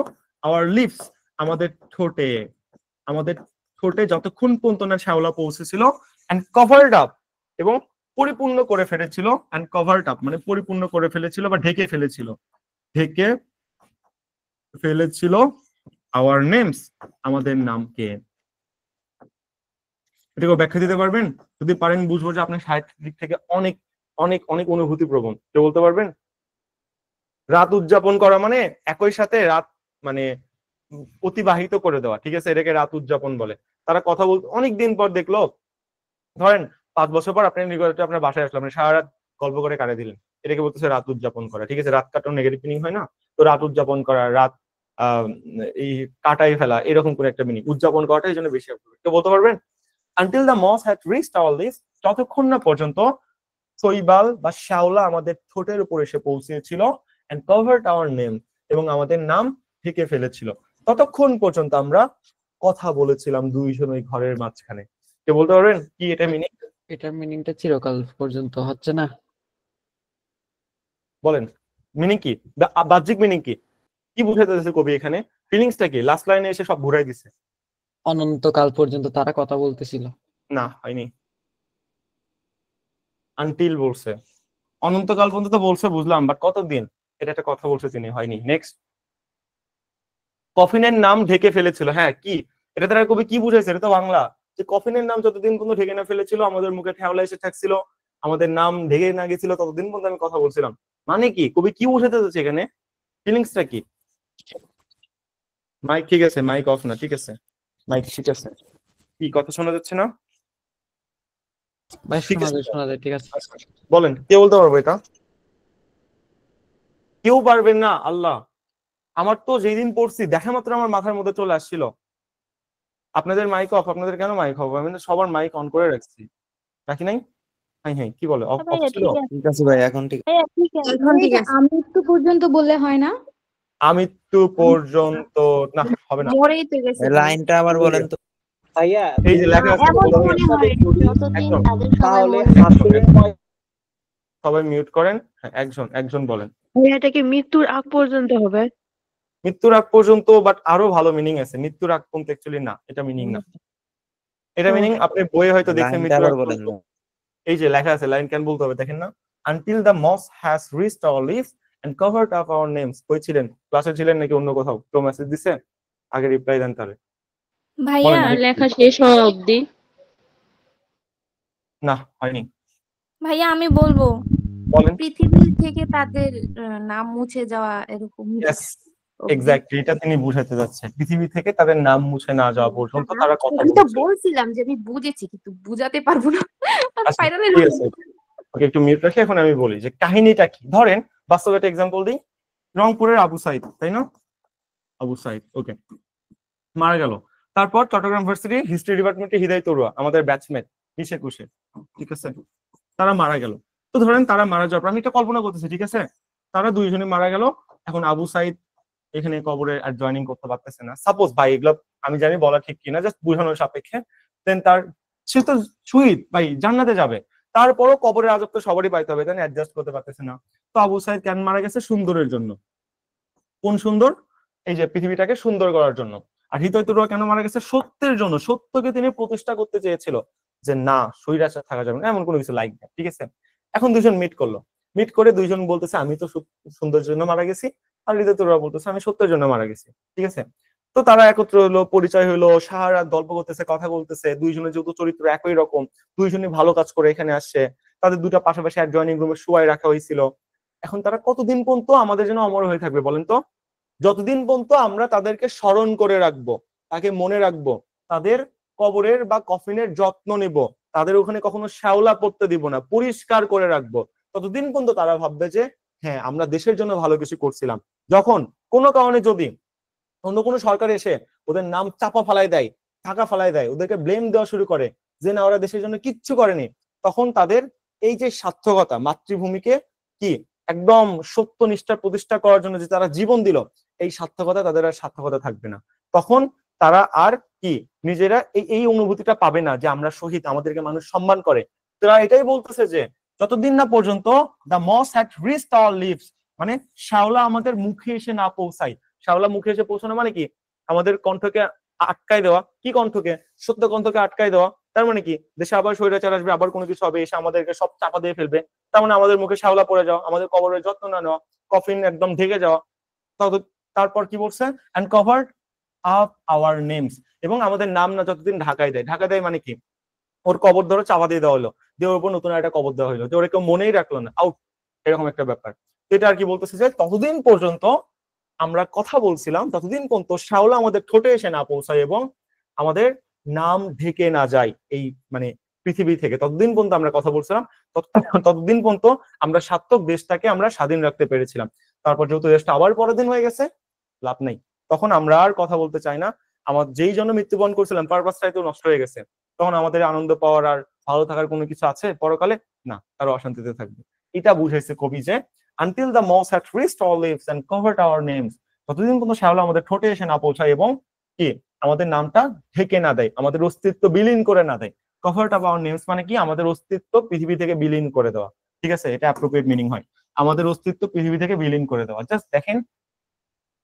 Speaker 1: আওয়ার লিপস আমাদের ঠোঁটে, আমাদের ঠোঁটে যতক্ষণ পর্যন্ত না শ্যাওলা পৌঁছেছিল, এন্ড কভারড আপ এবং পরিপূর্ণ করে ফেলেছিল, এন্ড কভারড আপ মানে পরিপূর্ণ করে ফেলেছিল বা ঢেকে ফেলেছিল, ঢেকে ফেলেছিল আওয়ার নেমস আমাদের নামকে। এটাকে ব্যাখ্যা দিতে পারবেন? যদি পারেন বুঝবো যে আপনার সাহিত্যিক দিক থেকে অনেক অনেক অনেক অনুভূতি প্রবণ, কেউ বলতে পারবেন? রাত উদযাপন করা মানে একই সাথে রাত মানে অতিবাহিত করে দেওয়া, ঠিক আছে, এটাকে রাত উদযাপন বলে। তারা কথা বলতে অনেক দিন পর দেখলো, ধরেন 5 বছর পর আপনি নিকটে আপনার বাসায় আসলো, আপনি সারা রাত গল্প করে কাটিয়ে দিলেন, এটাকে বলতেছে রাত উদযাপন করা, ঠিক আছে। রাত কাটানো নেগেটিভ মিনিং হয় না, তো রাত উদযাপন করা, রাত এই কাটাই ফেলা, এরকম করে একটা মিনিং, উদযাপন করাটা এই জন্য বেশি। কেউ বলতে পারবেন? Until the moss had reached our lips, যতক্ষণ না পর্যন্ত শৈবাল বা শ্যাওলা আমাদের ঠোঁটের উপর এসে পৌঁছেছিল, এন্ড কভারড আওয়ার নেম এবং আমাদের নাম ঢেকে ফেলেছিল, ততক্ষণ পর্যন্ত আমরা কথা বলেছিলাম দুইজন ওই ঘরের মাঝখানে। কে বলতে পারবেন কি এটা মিনিং?
Speaker 4: এটার মিনিংটা চিরকাল পর্যন্ত হচ্ছে না?
Speaker 1: বলেন মিনিং কি, বাহ্যিক মিনিং কি, কি বুঝাতে চাইছে কবি এখানে? ফিলিংসটা কি? লাস্ট লাইনে এসে সব ঘুরাই দিছে।
Speaker 4: অনন্তকাল পর্যন্ত তারা কথা বলতেছিল।
Speaker 1: না, হয়নি, আনটিল বলছে। অনন্তকাল পর্যন্ত বলছে বুঝলাম, বাট কতদিন, এটা একটা কথা বলছে তিনি, হয়নি। নেক্সট, কফিনের নাম ঢেকে ফেলেছিল, হ্যাঁ কি, এটা তারা কবি কি বুঝাইছে? এটা তো বাংলা, যে কফিনের নাম যতদিন পর্যন্ত ঢেকে না ফেলেছিল, আমাদের মুখে ঠেওলা এসে ঠেকছিল, আমাদের নাম ঢেকে না গেছিল, ততদিন পর্যন্ত আমি কথা বলছিলাম। মানে কি, কবি কি বুঝাতে চাচ্ছে এখানে? ফিলিংসটা কি? মাইক ঠিক আছে, মাইক অফ না, ঠিক আছে, মাইক ঠিক আছে। কি কথা শোনা যাচ্ছে না?
Speaker 4: ভাই
Speaker 1: ঠিক
Speaker 4: শোনা
Speaker 1: আছে,
Speaker 4: যায়, শোনা যায়, ঠিক আছে।
Speaker 1: বলেন কে বলতে পারবো এটা? কেউ পারবেন না? আল্লাহ, আমার তো যেদিন পড়ছি দেখা মাত্র আমার মাথার মধ্যে চলে আসছিল। আপনাদের মাইক অফ, আপনাদের কেন মাইক অফ? আমি তো সবার মাইক অন করে রাখছি, রাখি নাই? হ্যাঁ হ্যাঁ, কি বলে, অফ অফ
Speaker 2: ভাইয়া
Speaker 1: ছিল?
Speaker 2: ঠিক আছে,
Speaker 5: ঠিক আছে ভাই, এখন ঠিক
Speaker 2: ভাইয়া ঠিক আছে।
Speaker 6: এখন ঠিক আছে। আমৃত্যু পর্যন্ত বললে হয় না?
Speaker 1: আমৃত্যু পর্যন্ত না, হবে না।
Speaker 6: মরেই তো গেছে ভাই।
Speaker 5: লাইনটা আবার বলেন তো।
Speaker 3: ভাইয়া
Speaker 1: এই যে লেখা আছে,
Speaker 6: এমন
Speaker 1: সবাই
Speaker 6: মনে হয় যতদিন
Speaker 1: একজন,
Speaker 6: তাদের সবাই
Speaker 3: তাহলে
Speaker 6: মনে
Speaker 3: আসলে
Speaker 1: সবাই মিউট করেন। হ্যাঁ, একজন একজন বলেন।
Speaker 7: এটা কি মৃত্যুর আগ পর্যন্ত হবে?
Speaker 1: মৃত্যুর আগ পর্যন্ত, বাট আরো ভালো মিনিং আছে। মৃত্যুর আগ পর্যন্ত অ্যাকচুয়ালি না, এটা মিনিং না। এটা মিনিং আপনি বইয়ে হয়তো দেখছেন,
Speaker 5: লাইনটা
Speaker 1: মৃত্যুর
Speaker 5: আবার
Speaker 1: আগ
Speaker 5: বলেন
Speaker 1: পর্যন্ত। এই যে লেখা আছে, লাইন কেন বলতে হবে দেখেন না, until the moss has reached our lips and covered up our names. কই ছিলেন? ক্লাসে ছিলেন নাকি অন্য কোথাও? কেউ মেসেজ দিছে? আগে রিপ্লাই দেন তাহলে।
Speaker 7: ভাইয়া
Speaker 1: বলেন।
Speaker 7: লেখা শেষ হওয়া অবধি।
Speaker 1: না, হয়নি।
Speaker 6: ভাইয়া আমি বলবো
Speaker 1: বলেন।
Speaker 6: পৃথিবী থেকে তাদের নাম মুছে যাওয়া এরকম
Speaker 1: ইয়েস, এক্স্যাক্টলি, এটা তিনি বুঝাতে যাচ্ছেন। পৃথিবী থেকে তাদের নাম মুছে না যাওয়া পর্যন্ত তারা কথা
Speaker 6: আমি তো
Speaker 1: বলছে।
Speaker 6: বলছিলাম যে আমি বুঝেছি কিন্তু বুঝাতে পারবো না।
Speaker 1: আচ্ছা,
Speaker 6: ফাইনালি
Speaker 1: ঠিক আছে, ওকে, একটু মিউট রাখি। এখন আমি বলি যে কাহিনীটা কি। ধরেন বাস্তবে একটা এক্সাম্পল দিই, রংপুরের আবু সাইদ, তাই না? আবু সাইদ, ওকে, মারা গেল। তারপর চট্টগ্রাম ভার্সিটি হিস্ট্রি ডিপার্টমেন্টে হৃদয় তরুয়া, আমাদের ব্যাচমেট 20-21, ঠিক আছে, তারা মারা গেল। তো ধরেন তারা মারা যাওয়ার পর, আমি একটা কল্পনা করতেছি, ঠিক আছে, তারা দুইজনে মারা গেল। এখন আবু সাইদ এখানে কবরে আর জয়েনিং করতে পারতেছে না, সাপোজ, ভাই এগুলো আমি জানি বলা ঠিক কিনা, জাস্ট বোঝানোর সাপেক্ষে। দেন তার, সে তো শহীদ ভাই, জান্নাতে যাবে, তারপরও কবরের আযাব তো সবারই পাইতে হবে, তাই অ্যাডজাস্ট করতে পারতেছে না। তো আবু সাইদ কেন মারা গেছে? সুন্দরের জন্য। কোন সুন্দর? এই যে পৃথিবীটাকে সুন্দর করার জন্য। আর হৃদয় তরুয়া কেন মারা গেছে? সত্যের জন্য। সত্যকে তিনি প্রতিষ্ঠা করতে চেয়েছিল, যে না, স্বৈরাচার থাকা যাবে না, এমন কোনো কিছু লাইক না, ঠিক আছে। এখন দুজন মিট করলো, মিট করে দুইজন বলতেছে আমি তো সুন্দরের জন্য মারা গেছি, আর হৃদয় তরুয়া বলতেছে আমি সত্যের জন্য মারা গেছি, ঠিক আছে। তো তারা একত্র হলো, পরিচয় হলো, সারা রাত গল্প করতেছে, কথা বলতেছে। দুইজনের যেহেতু চরিত্র একই রকম, দুইজনই ভালো কাজ করে এখানে আসছে, তাদের দুটা পাশাপাশি এক জয়েনিং রুমে শুয়াই রাখা হয়েছিল। এখন তারা কতদিন পর্যন্ত আমাদের জন্য অমর হয়ে থাকবে বলেন তো? যতদিন পর্যন্ত আমরা তাদেরকে স্মরণ করে রাখবো, তাকে মনে রাখবো, তাদের কবরের বা কফিনের যত্ন নিব, তাদের ওখানে কখনো শ্যাওলা পড়তে দিব না, পরিষ্কার করে রাখবো, ততদিন পর্যন্ত তারা ভাববে যে হ্যাঁ, আমরা দেশের জন্য ভালো কিছু করছিলাম। যখন কোনো কারণে যদি অন্য কোনো সরকার এসে ওদের নাম চাপা ফালাই দেয়, টাকা ফালাই দেয়, ওদেরকে ব্লেম দেওয়া শুরু করে যে না, ওরা দেশের জন্য কিচ্ছু করেনি, তখন তাদের এই যে সার্থকতা, মাতৃভূমিকে কি একদম সত্যনিষ্ঠা প্রতিষ্ঠা করার জন্য যে তারা জীবন দিল, এই সার্থকতা তাদের আর সার্থকতা থাকবে না। তখন তারা আর কি নিজেরা এই অনুভূতিটা পাবে না যে আমরা শহীদ, আমাদেরকে মানুষ সম্মান করে। তারা এটাই বলতেছে যে যতদিন না পর্যন্ত the moss had reached our lips, মানে শ্যাওলা আমাদের মুখে এসে না পৌঁছায়। শ্যাওলা মুখে এসে পৌঁছানো মানে কি আমাদের কণ্ঠকে আটকায় দেওয়া, কি কণ্ঠকে, সত্য কণ্ঠকে আটকায় দেওয়া। তার মানে কি দেশে আবার স্বৈরাচার আসবে, আবার কোনো কিছু হবে, এসে আমাদেরকে সব চাপা দিয়ে ফেলবে। তার মানে আমাদের মুখে শ্যাওলা পড়ে যাওয়া, আমাদের কবরের যত্ন না নেওয়া, কফিন একদম ঢেকে যাওয়া। তারপর কি বলছে, and covered up our names, এবং আমাদের নাম না যতদিন ঢাকায় দেয়। ঢাকা দেয় মানে কি ওর কবর ধরো চাপা দিয়ে দেওয়া হলো, দিয়ে ওর উপর নতুন একটা কবর দেওয়া হলো, যে ওরা কেউ মনেই রাখলো না, আউট, এরকম একটা ব্যাপার। এটা আর কি বলতেছে যে ততদিন পর্যন্ত আমরা কথা বলছিলাম, ততদিন পর্যন্ত শ্যাওলা আমাদের ঠোঁটে এসে না পৌঁছায় এবং আমাদের নাম ঢেকে না যায় এই মানে পৃথিবী থেকে, ততদিন পর্যন্ত আমরা কথা বলছিলাম, ততদিন পর্যন্ত আমরা সার্থক দেশটাকে আমরা স্বাধীন রাখতে পেরেছিলাম। তারপর যেহেতু দেশটা আবার পরাধীন হয়ে গেছে, লাভ নাই, তখন আমরা আর কথা বলতে চাই না। আমার যেই জন্য মৃত্যুবরণ করছিলাম পারপাসটাই তো নষ্ট হয়ে গেছে, তখন আমাদের আনন্দ পাওয়ার আর ভালো থাকার কোনো কিছু আছে পরকালে? না, আরো অশান্তিতে থাকবে। এটা বুঝাইছে কবি যে until the moss had reached our lips and covered our names, ততদিন পর্যন্ত শ্যাওলা আমাদের ঠোঁটে এসে না পৌঁছায় এবং কি আমাদের নামটা ঢেকে না দেয়, আমাদের অস্তিত্ব বিলীন করে না দেয়। covered our names মানে কি আমাদের অস্তিত্ব পৃথিবী থেকে বিলীন করে দেওয়া, ঠিক আছে? এটা অ্যাপ্রোপ্রিয়েট মিনিং হয়, আমাদের অস্তিত্ব পৃথিবী থেকে বিলীন করে দেওয়া। জাস্ট দেখেন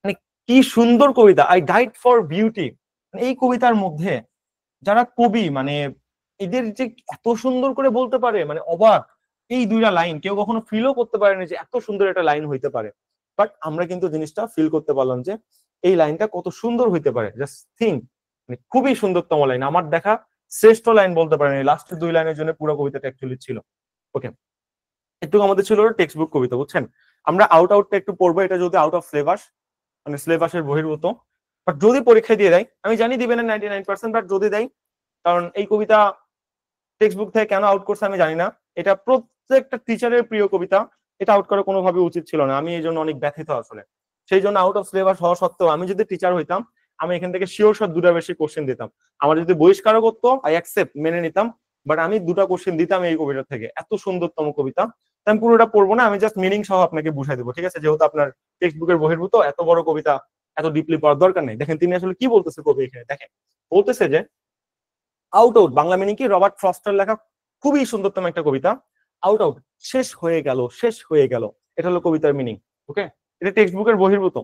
Speaker 1: মানে কি সুন্দর কবিতা, আই ডাইড ফর বিউটি। এই কবিতার মধ্যে যারা কবি মানে এদের যে এত সুন্দর করে বলতে পারে, মানে অবাক। এই দুইটা লাইন কেউ কখনো ফিলও করতে পারেনি যে এত সুন্দর একটা লাইন হইতে পারে, বাট আমরা কিন্তু জিনিসটা ফিল করতে পারলাম যে এই লাইনটা কত সুন্দর হইতে পারে। জাস্ট থিঙ্ক, মানে খুবই সুন্দরতম লাইন, আমার দেখা শ্রেষ্ঠ লাইন বলতে পারেন। লাস্টের দুই লাইনের জন্য পুরো কবিতাটা অ্যাকচুয়ালি ছিল। ওকে, একটু আমাদের ছিল টেক্সট বুক কবিতা, বুঝছেন? আমরা আউটটা একটু পড়বো, এটা যদি আউট অফ সিলেবাস মানে সিলেবাসের বহির্ভূত, বাট যদি পরীক্ষায় দিয়ে দেয়, আমি জানি দিবেন না 99%, বাট যদি দেয়, কারণ এই কবিতা টেক্সট বুক থেকে কেন আউট করছে আমি জানি না, এটা প্রত্যেকটা টিচারের প্রিয় কবিতা, এটা আউট করা কোনোভাবে উচিত ছিল না। আমি এই জন্য অনেক ব্যথিত আসলে, সেই জন্য আউট অফ সিলেবাস হওয়া সত্ত্বেও আমি যদি টিচার হইতাম, আমি এখান থেকে শিওর শট দুটা বেশি কোশ্চেন দিতাম। আমার যদি বহিষ্কারও করতো, আই অ্যাকসেপ্ট, মেনে নিতাম, বাট আমি দুটা কোশ্চেন দিতাম এই কবিতা থেকে। এত সুন্দরতম কবিতা, আমি পুরোটা পড়বো না, আমি জাস্ট মিনিং সহ আপনাকে বুঝাই দেবো, ঠিক আছে? যেহেতু আপনার টেক্সট বুকের বহির্ভূত, এত বড় কবিতা এত ডিপলি পড়ার দরকার নেই। দেখেন তিনি আসলে কি বলতেছে কবি এখানে, দেখেন বলতেছে যে আউট, বাংলা মিনিং কি, রবার্ট ফ্রস্টের লেখা খুবই সুন্দরতম একটা কবিতা। আউট, শেষ হয়ে গেল, শেষ হয়ে গেল, এটা হলো কবিতার মিনিং। ওকে, এটা টেক্সট বুকের বহির্ভূত,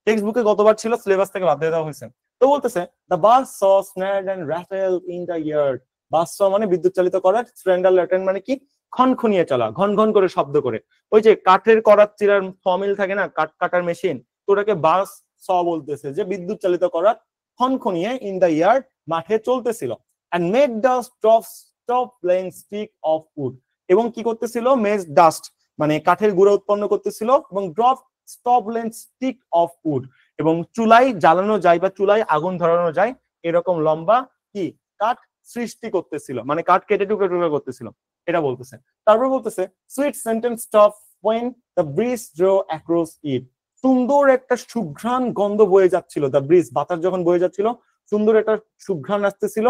Speaker 1: টেক্সট বুকে গতবার ছিল, সিলেবাস থেকে বাদ দিয়ে দেওয়া হয়েছে। তো বলতেছে the buzz saw snarled and rattled in the yard, buzz saw মানে বিদ্যুৎ চালিত করার, স্ট্র্যান্ডাল ল্যাটেন মানে কি খনখনিয়ে চলা, ঘন ঘন করে শব্দ করে। ওই যে কাঠের করাত চিরার সমিল থাকে না, কাঠ কাটার মেশিন, তো ওটাকে বাস স বলতেছে, যে বিদ্যুৎ চালিত করার খনখনিয়ে ইন দ্য ইয়ার্ড মাঠে চলতেছিল। and made dust drops stop playing stick of wood, এবং কি করতেছিল, মেজ ডাস্ট মানে কাঠের গুঁড়া উৎপন্ন করতেছিল, এবং drop stop length stick of wood, এবং চুলাই জ্বালানো যায় বা চুলাই আগুন ধরানো যায় এরকম লম্বা কি কাঠ সৃষ্টি করতেছিল, মানে কাঠ কেটে টুকরো টুকরো করতেছিল, এটা বলতেছে। তারপর বলতেছে sweet sentence stop when the breeze drew across it, সুন্দর একটা সুঘ্রাণ গন্ধ বয়ে যাচ্ছিল, দ্য ব্রিজ বাতাস যখন বয়ে যাচ্ছিল সুন্দর একটা সুঘ্রাণ আসতেছিল,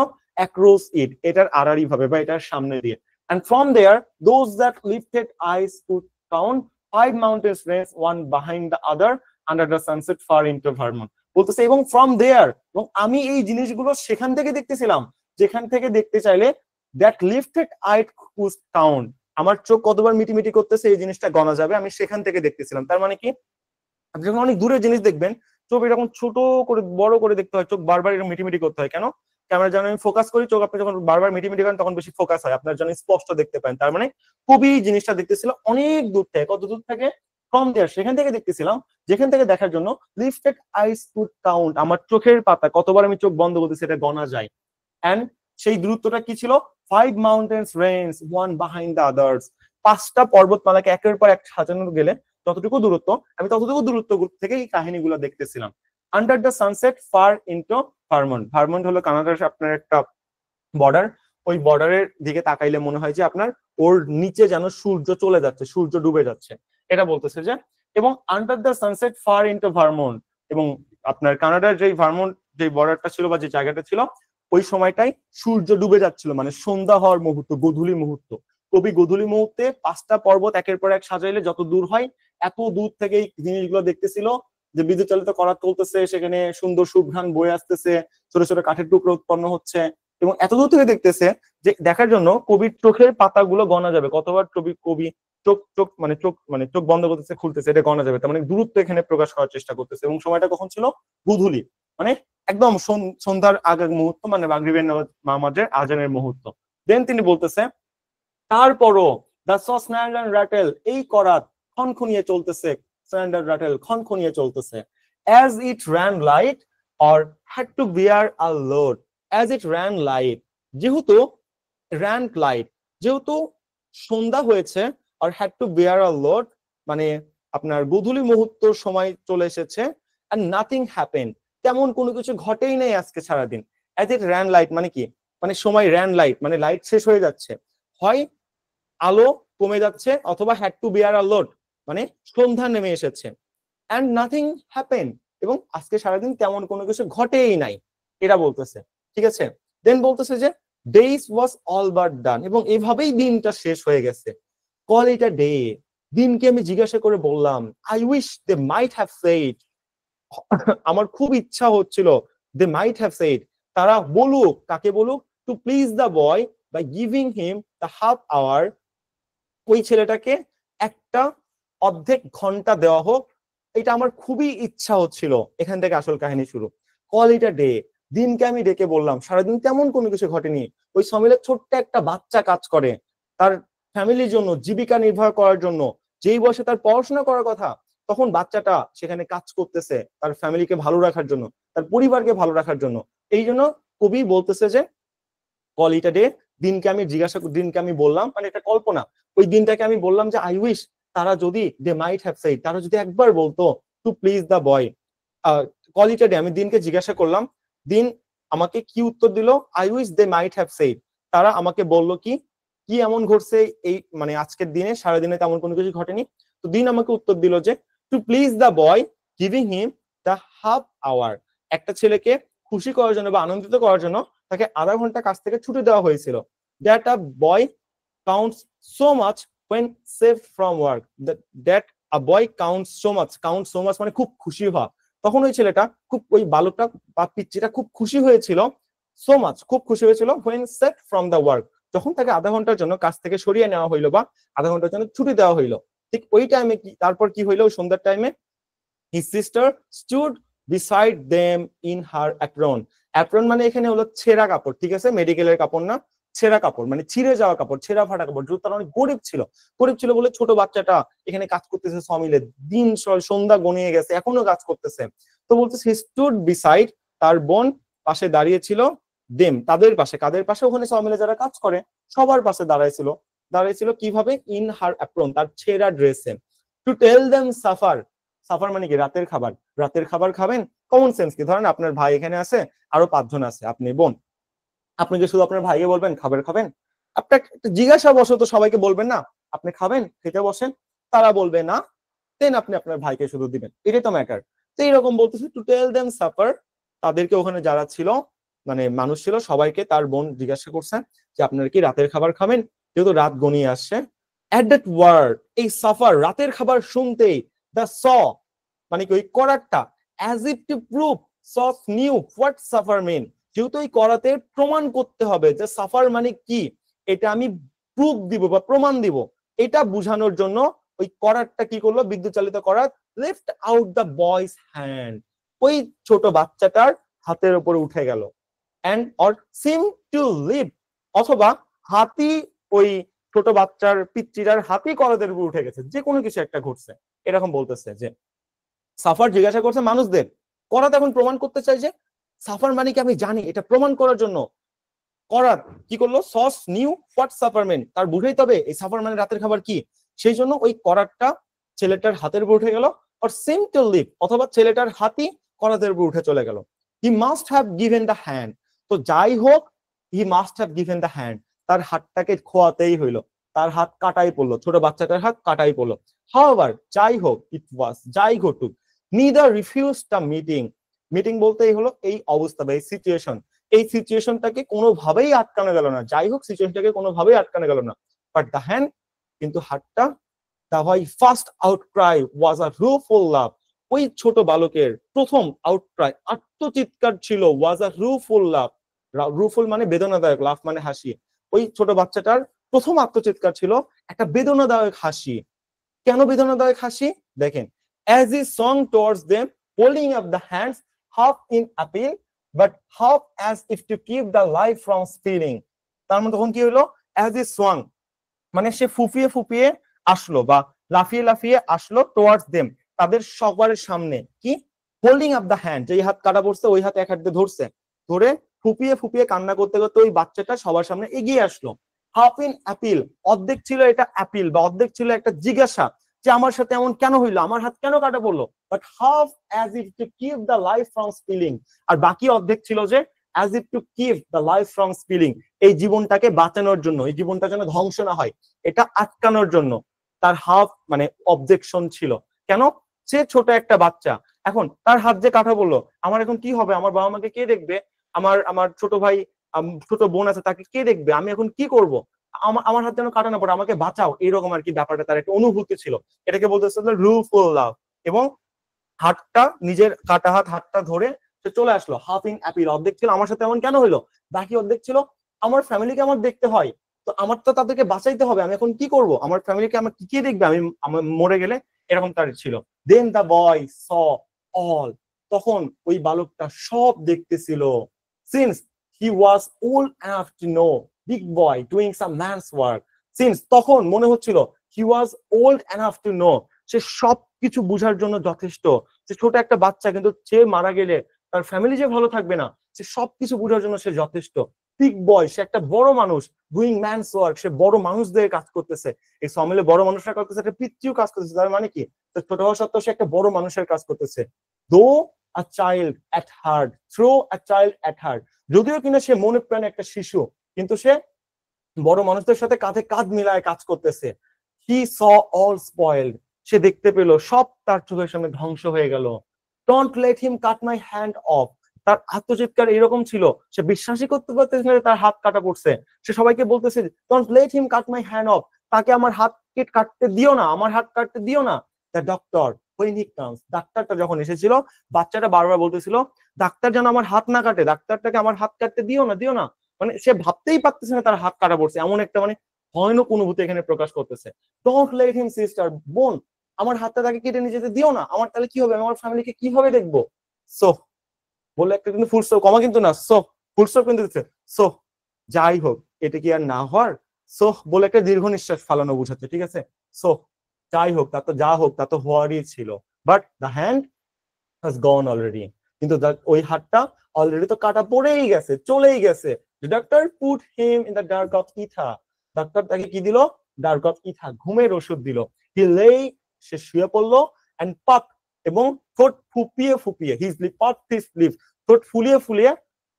Speaker 1: across it এটার আড়াআড়ি ভাবে বা এটার সামনে দিয়ে, and from there those that lifted eyes could count 5 mountains range one behind the other under the sunset far into Vermont, বলতেছে এবং from there, এবং আমি এই জিনিসগুলো সেখান থেকে দেখতেছিলাম যেখান থেকে দেখতে চাইলে that lifted eye could count, আমার চোখ কতবার মিটিমিটি করতেছে এই জিনিসটা গণা যাবে, আমি সেখান থেকে দেখতেছিলাম। তার মানে কি আপনি যখন অনেক দূরের জিনিস দেখবেন, চোখ এরকম ছোট করে বড় করে দেখতে হয়, চোখ বারবার এরকম মিটিমিটি করতে হয়, কেন? ক্যামেরা যেন আমি ফোকাস করি, চোখ আপনি যখন বারবার মিটিমিটি করেন তখন বেশি ফোকাস হয়, আপনার জন্য স্পষ্ট দেখতে পান। তার মানে খুবই জিনিসটা দেখতেছিল অনেক দূর থেকে, কত দূর থেকে, ফ্রম দেয়ার সেখান থেকে দেখতেছিলাম, যেখান থেকে দেখার জন্য লিফটেড আইস কুড কাউন্ট, আমার চোখের পাতা কতবার আমি চোখ বন্ধ করতেছি এটা গণা যায়। এন্ড সেই দূরত্বটা কি ছিল, 5 mountains range one behind the others, 5টা পর্বতমালাকে একের পর এক সাজানো গেলে যতটুকু দূরত্ব, আমি ততটুকু দূরত্ব থেকে এই কাহিনীগুলো দেখতেছিলাম। Under the sunset far into Vermont, Vermont হলো কানাডার আপনার একটা বর্ডার, ওই বর্ডারের দিকে তাকাইলে মনে হয় যে আপনার ওর নিচে যেন সূর্য চলে যাচ্ছে, সূর্য ডুবে যাচ্ছে, এটা বলতেছে যে, এবং under the sunset far into Vermont, এবং আপনার কানাডার যে ভারমন্ট যে বর্ডারটা ছিল বা যে জায়গাটা ছিল ওই সময়টাই সূর্য ডুবে যাচ্ছিল, মানে সন্ধ্যা হওয়ার মুহূর্ত, গোধূলি মুহূর্ত, কবি গোধূলি মুহূর্তে 5টা পর্বত একের পর এক সাজাইলে যত দূর হয় এত দূর থেকে এই জিনিসগুলো দেখতেছিল, যে বিদ্যুৎ চালিত করাত চলতেছে, সেখানে সুন্দর সুঘ্রাণ বয়ে আসতেছে, ছোট ছোট কাঠের টুকরো উৎপন্ন হচ্ছে, এবং এত দূর থেকে দেখতেছে যে দেখার জন্য কবির চোখের পাতাগুলো গণা যাবে, কতবার কবি চোখ চোখ বন্ধ করতেছে খুলতেছে, এটা গণা যাবে। তার মানে দূরত্ব এখানে প্রকাশ করার চেষ্টা করতেছে। এবং সময়টা কখন ছিল? গোধূলি, মানে একদম সন্ধ্যার আগের মুহূর্ত, মানে মাগরিবের নামাজের আজানের মুহূর্ত। দেন তিনি বলতেছে তারপরও দ্য স্ন্যান্ডার রাটেল, এই করাত খনখনিয়ে চলতেছে, স্ন্যান্ডার রাটেল খনখনিয়ে চলতেছে। as it ran light or had to bear a load, as it ran light, যেহেতু ran light, যেহেতু সন্ধ্যা হয়েছে, or had to bear a load, মানে আপনার গোধূলি মুহূর্ত সময় চলে এসেছে, and nothing happened, তেমন কোনো কিছু ঘটেই নাই আজকে সারাদিন। as it ran light মানে কি? মানে সময় ran light মানে লাইট শেষ হয়ে যাচ্ছে, হয় আলো কমে যাচ্ছে, অথবা had to bear a load মানে সন্ধ্যা নেমে এসেছে, and nothing happened, এবং আজকে সারাদিন তেমন কোনো কিছু ঘটেই নাই, এটা বলতেছে। ঠিক আছে, দেন বলতেছে যে days was all but done, এবং এভাবেই দিনটা শেষ হয়ে গেছে। call it a day, দিনকে আমি জিজ্ঞাসা করে বললাম I wish they might have said, আমার খুব ইচ্ছা হচ্ছিল they might have said, তারা বলুক, কাকে বলুক? to please the boy by giving him the half hour, ওই ছেলেটাকে একটা অর্ধেক ঘন্টা দেওয়া হোক, এটা আমার খুবই ইচ্ছা হচ্ছিল। এখান থেকে আসল কাহিনী শুরু। কল ইট আ ডে, দিনকে আমি ডেকে বললাম, সারাদিন তেমন কোনো কিছু ঘটেনি। ওই সমিলের ছোট্ট একটা বাচ্চা কাজ করে তার ফ্যামিলির জন্য, জীবিকা নির্বাহ করার জন্য, যেই বয়সে তার পড়াশোনা করার কথা, তখন বাচ্চাটা সেখানে কাজ করতেছে তার ফ্যামিলিকে ভালো রাখার জন্য, তার পরিবারকে ভালো রাখার জন্য। এই জন্য কবি বলতেছে যে কল ইট আ ডে, দিনকে আমি বললাম, মানে এটা কল্পনা, ওই দিনটাকে আমি বললাম যে আই উইশ, তারা যদি দে মাইট হ্যাভ সেড, তারা যদি একবার বলতো to please the boy, call it a day, আমি দিনকে জিজ্ঞাসা করলাম, দিন আমাকে কি উত্তর দিল? I wish they might have said, তারা আমাকে বললো কি কি এমন ঘটছে এই মানে আজকের দিনে, সারাদিনে তেমন কোনো কিছু ঘটেনি। তো দিন আমাকে উত্তর দিল যে to please the boy giving him the half hour, একটা ছেলেকে খুশি করার জন্য বা আনন্দিত করার জন্য তাকে আধা ঘন্টা কাছ থেকে ছুটি দেওয়া হয়েছিল। That a boy counts so much when saved from work, that a boy counts so much মানে খুব খুশি হওয়া। তখন ওই ছেলেটা খুব, ওই বালকটা বা পিচ্চিটা খুব খুশি হয়েছিল, so much খুব খুশি হয়েছিল when saved from the work, যখন তাকে আধা ঘন্টার জন্য কাজ থেকে সরিয়ে নেওয়া হইলো বা আধা ঘন্টার জন্য ছুটি দেওয়া হইলো। ঠিক ওই টাইমে কি, তারপর কি হইলো? সন্ধ্যার টাইমে his sister stood beside them in her apron, apron মানে এখানে হলো ছেঁড়া কাপড়, ঠিক আছে, মেডিকেলের কাপড় না, ছেঁড়া কাপড় মানে ছিঁড়ে যাওয়া কাপড়, ছেঁড়া ফাটা কাপড়। যেহেতু তারা অনেক গরিব ছিল বলে ছোট বাচ্চাটা এখানে কাজ করতেছে সমিলে, দিন সন্ধ্যা গনিয়ে গেছে, এখনো কাজ করতেছে। তো বলতেছে হি স্টুড বিসাইড, তার বোন পাশে দাঁড়িয়েছিল, দেম তাদের পাশে, কাদের পাশে? ওখানে সমিলে যারা কাজ করে সবার পাশে দাঁড়াইছিল কিভাবে? ইন হার অ্যাপ্রন, তার ছেঁড়া ড্রেসে। টু টেল দেম সাফার মানে কি? রাতের খাবার খাবেন। কমন সেন্স কি? ধরেন আপনার ভাই এখানে আছে, আরো 5 জন আছে, আপনি বোন, আপনি কি শুধু আপনার ভাইকে বলবেন খাবার খাবেন? আপনার জিজ্ঞাসা বশত সবাইকে বলবেন না আপনি খাবেন, খেতে বসেন, তারা বলবে না, দেন আপনি আপনার ভাইকে শুধু দিবেন, এটাই তো ম্যাটার। তো এইরকম বলতেছে টু টেল দেম সাফার, তাদেরকে ওখানে যারা ছিল মানে মানুষ ছিল সবাইকে তার বোন জিজ্ঞাসা করছে যে আপনারা কি রাতের খাবার খাবেন, যেহেতু রাত গনিয়ে আসছে। এট দ্যাট ওয়ার্ড, এই সাফার রাতের খাবার শুনতেই, দ্য স মানে কি ওই করারটা, as if to prove saws knew what supper mean, যেহেতু এই করাতে প্রমাণ করতে হবে যে সাফার মানে কি, এটা আমি প্রুফ দিব বা প্রমাণ দিব, এটা বোঝানোর জন্য ওই করারটা কি করলো? বিদ্যুৎ চালিত করার lift out the boy's hand, ওই ছোট বাচ্চাটার হাতের উপরে উঠে গেল। And or seem to leave, অথবা হাতি ওই ছোট বাচ্চার পিচ্চিটার হাতি করাতের উপর উঠে গেছে, যে কোনো কিছু একটা ঘটছে, এরকম বলতেছে। যে সাফার জিজ্ঞাসা করছে মানুষদের, করাত এখন প্রমাণ করতে চাই যে সাফার মানে কি আমি জানি, এটা প্রমাণ করার জন্য করাত কি করলো? Saws knew what supper meant, তার বুঝাইতে হবে এই সাফার মানে রাতের খাবার কি। সেই জন্য ওই করাতটা ছেলেটার হাতের উপর উঠে গেল, অর সিম টু লিভ, অথবা ছেলেটার হাতি করাতের উপর উঠে চলে গেল। He must have given the hand, তো যাই হোক he must have given the hand, তার হাতটাকে খোয়াতেই হইলো, তার হাত কাটাই পড়লো, ছোট বাচ্চাটার হাত কাটাই পড়লো। হাওয়ার, যাই হোক, ইট ওয়াজ, যাই ঘটুক, নিদার রিফিউজ দ্য মিটিং বলতেই হলো এই অবস্থা বা এই সিচুয়েশনটাকে কোনোভাবেই আটকানো গেল না, যাই হোক সিচুয়েশনটাকে কোনোভাবেই আটকানো গেল না। বাট দ্য হ্যান্ড, কিন্তু হাতটা, দ্য ভাই ফার্স্ট আউটক্রাই ওয়াজ আ রুফুল লাভ, ওই ছোট বালকের প্রথম আউটক্রাই আত্মচিৎকার ছিল ওয়াজ আ রুফুল লাভ, রুফুল মানে বেদনাদায়ক, লাভ মানে হাসি, ওই ছোট বাচ্চাটার প্রথম আত্মচিৎকার ছিল একটা বেদনাদায়ক হাসি। কেন বেদনাদায়ক হাসি? দেখেন, as he sung towards them holding up the hands half in appeal but half as if to keep the life from spilling, তার মানে তখন কি হলো, as he swung মানে সে ফুপিয়ে ফুপিয়ে আসলো বা লাফিয়ে লাফিয়ে আসলো towards them, তাদের সবার সামনে, কি হোল্ডিং আপ দ্য হ্যান্ড, যেই হাত কাটা পড়ছে ওই হাত এক হাত দিয়ে ধরছে, ধরে ফুপিয়ে ফুপিয়ে কান্না করতে করতে ওই বাচ্চাটা সবার সামনে এগিয়ে আসলো। হাফ ইন অ্যাপিল, অর্ধেক ছিল এটা অ্যাপিল বা অর্ধেক ছিল একটা জিজ্ঞাসা যে আমার সাথে এমন কেন হইলো, আমার হাত কেন কাটা পড়লো, but half as if to keep the life from spilling, আর বাকি অর্ধেক ছিল যে as if to keep the life from spilling, এই জীবনটাকে বাঁচানোর জন্য, এই জীবনটা যেন ধ্বংস না হয় এটা আটকানোর জন্য তার হাফ মানে অবজেকশন ছিল। কেন? সে ছোট একটা বাচ্চা, এখন তার হাত যে কাটা বললো, আমার এখন কি হবে, আমার বাবা মাকে কে দেখবে, আমার ছোট ভাই ছোট বোন আছে তাকে কে দেখবে, আমি এখন কি করব, আমার হাত যেন কাটা না পড়ে, আমাকে বাঁচাও, এরকম আর কি ব্যাপারটা, তার একটা অনুভূতি ছিল, এটাকে বলতেছিল রুফুল লাভ। এবং হাতটা নিজের কাটা হাতটা ধরে সে চলে আসলো, হাফ ইন অ্যাপিল, অর্ধেক ছিল আমার সাথে এমন কেন হইলো, বাকি অর্ধেক ছিল আমার ফ্যামিলিকে আমার দেখতে হয়, তো আমার তো তাদেরকে বাঁচাইতে হবে, আমি এখন কি করব, আমার ফ্যামিলিকে আমার কি দেখবে, আমি মরে গেলে, এরকম তার ছিল। দেন দ্য বয় স অল, তখন ওই বালকটা সব দেখতেছিল, since he was old enough to know big boy doing some man's work, since তখন মনে হচ্ছিল he was old enough to know, সে সবকিছু বুঝার জন্য যথেষ্ট, সে ছোট একটা বাচ্চা কিন্তু সে মারা গেলে তার ফ্যামিলি যে ভালো থাকবে না, সে সবকিছু বুঝার জন্য সে যথেষ্ট, বিগ বয় সে একটা বড় মানুষ, ডুইং ম্যানস ওয়ার্ক সে বড় মানুষদের কাজ করতেছে, এই সমিলে বড় মানুষরা কাজ করতেছে, একটা পিতৃও কাজ করতেছে, তার মানে কি ছোট হওয়া সত্ত্বেও সে একটা বড় মানুষের কাজ করতেছে। Though a child at heart, though a child at heart, যদিও কিনা সে মনে প্রাণে একটা শিশু, কিন্তু সে বড় মানুষদের সাথে কাঁধে কাঁধ মিলায় কাজ করতেছে। হি স অল স্পয়েলড, সে দেখতে পেল সব তার চোখের সামনে ধ্বংস হয়ে গেল। Don't let him cut my hand of, তার আত্মচিৎকার এরকম ছিল, সে বিশ্বাসই করতে পারতেছে না তার হাত কাটা পড়ছে, সে সবাইকে বলতেছে don't let him cut my hand of, তাকে আমার হাত কাটতে দিও না, আমার হাত কাটতে দিও না। The doctor when he comes, ডাক্তারটা যখন এসেছিল, বাচ্চাটা বারবার বলতেছিল ডাক্তার যেন আমার হাত না কাটে, ডাক্তারটাকে আমার হাত কাটতে দিও না, দিও না, মানে সে ভাবতেই পারতেছে না তার হাত কাটা পড়ছে, এমন একটা মানে ভয়ানক অনুভূতি এখানে প্রকাশ করতেছে। ডোন্ট লেট হিম সিস্টার, বোন আমার হাতটা তাকে কেটে নিয়ে যেতে দিও না, আমার তাহলে কি হবে, আমার ফ্যামিলিকে কিভাবে দেখবো। সো বলে একটা কিন্তু ফুল স্টপ, কমা কিন্তু না, সো ফুল স্টপ কিন্তু দিচ্ছে, সো যাই হোক এটা কি আর না হওয়ার, সো বলে একটা দীর্ঘ নিঃশ্বাস ফালানো বুঝাচ্ছে, ঠিক আছে, সো যাই হোক তা তো যা হোক তা তো হওয়ারই ছিল, but the hand has gone already, কিন্তু ওই হাতটা অলরেডি তো কাটা পড়েই গেছে, চলেই গেছে। Doctor put him in the dark of ether, doctor তাকে কি দিল, ডার্ক অফ ইথা, ঘুমের ওষুধ দিল। হি লেই, সে শুয়ে পড়লো, এন্ড পাপ, এবং ঠোঁট ফুপিয়ে ফুপিয়ে, হিজ লিপ পাপ হিজ লিপ, ঠোঁট ফুলিয়ে ফুলিয়ে,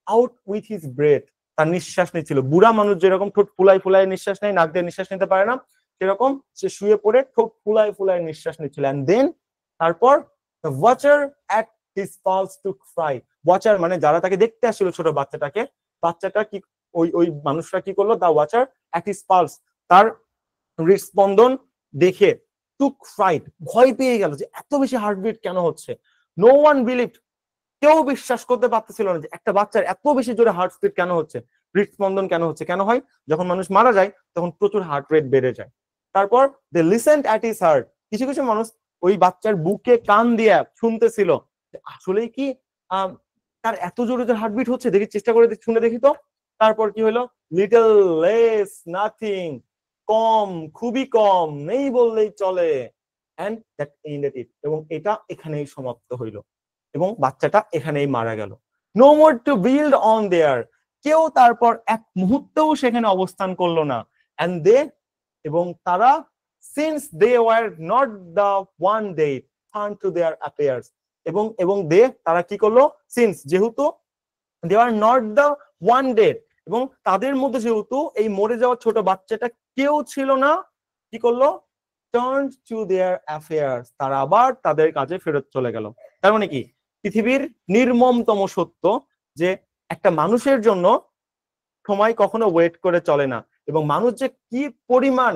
Speaker 1: আউট উইথ হিজ ব্রেথ, তার নিঃশ্বাস নিচ্ছিল, বুড়া মানুষ যেরকম ঠোঁট ফুলাই ফুলাই নিঃশ্বাস নেয়, নাক দিয়ে নিঃশ্বাস নিতে পারে না, সেরকম সে শুয়ে পড়ে ঠোঁট ফুলাই ফুলাই নিঃশ্বাস নিচ্ছিল। এন্ড দেন তারপর the watcher at his pulse took fright, watcher মানে যারা তাকে দেখতে আসছিল ছোট বাচ্চাটাকে, বাচ্চাটা কি ওই মানুষটা কি করলো, the watcher at his pulse, তার হৃদস্পন্দন দেখে took fright, ভয় পেয়ে গেল যে এত বেশি হার্টবিট কেন হচ্ছে। no one believed, কেউ বিশ্বাস করতে পারতেছিল না যে একটা বাচ্চার এত বেশি জোরে হার্ট স্পিড কেন হচ্ছে, হৃদস্পন্দন কেন হচ্ছে, কেন হয় যখন মানুষ মারা যায় তখন প্রচুর হার্ট রেট বেড়ে যায়। তারপর they listened at his heart, কিছু কিছু মানুষ ওই বাচ্চার বুকে কান দিয়ে শুনতেছিল আসলেই কি তার এত জোরে হার্টবিট হচ্ছে, দেখি চেষ্টা করে শুনে দেখি তো। তারপর কি হলো, লিটল লেস নাথিং, কম, খুবই কম, নেই বললেই চলে, এন্ড দ্যাট এন্ডেড ইট, এবং এটা এখানেই সমাপ্ত হইল এবং বাচ্চাটা এখানেই মারা গেল। No more to build on there, কেউ তারপর এক মুহূর্তেও সেখানে অবস্থান করলো না। এন্ড দে, এবং তারা, since they were not the one day turned to their affairs, এবং দে তারা কি করলো, since যেহেতু they were not the one day, এবং তাদের মধ্যে যেহেতু এই মরে যাওয়া ছোট বাচ্চাটা কেউ ছিল না, কি করলো, turned to their affairs, তারা আবার তাদের কাজে ফেরত চলে গেল। তার মানে কি, পৃথিবীর নির্মমতম সত্য যে একটা মানুষের জন্য সময় কখনো ওয়েট করে চলে না, এবং মানুষ যে কি পরিমাণ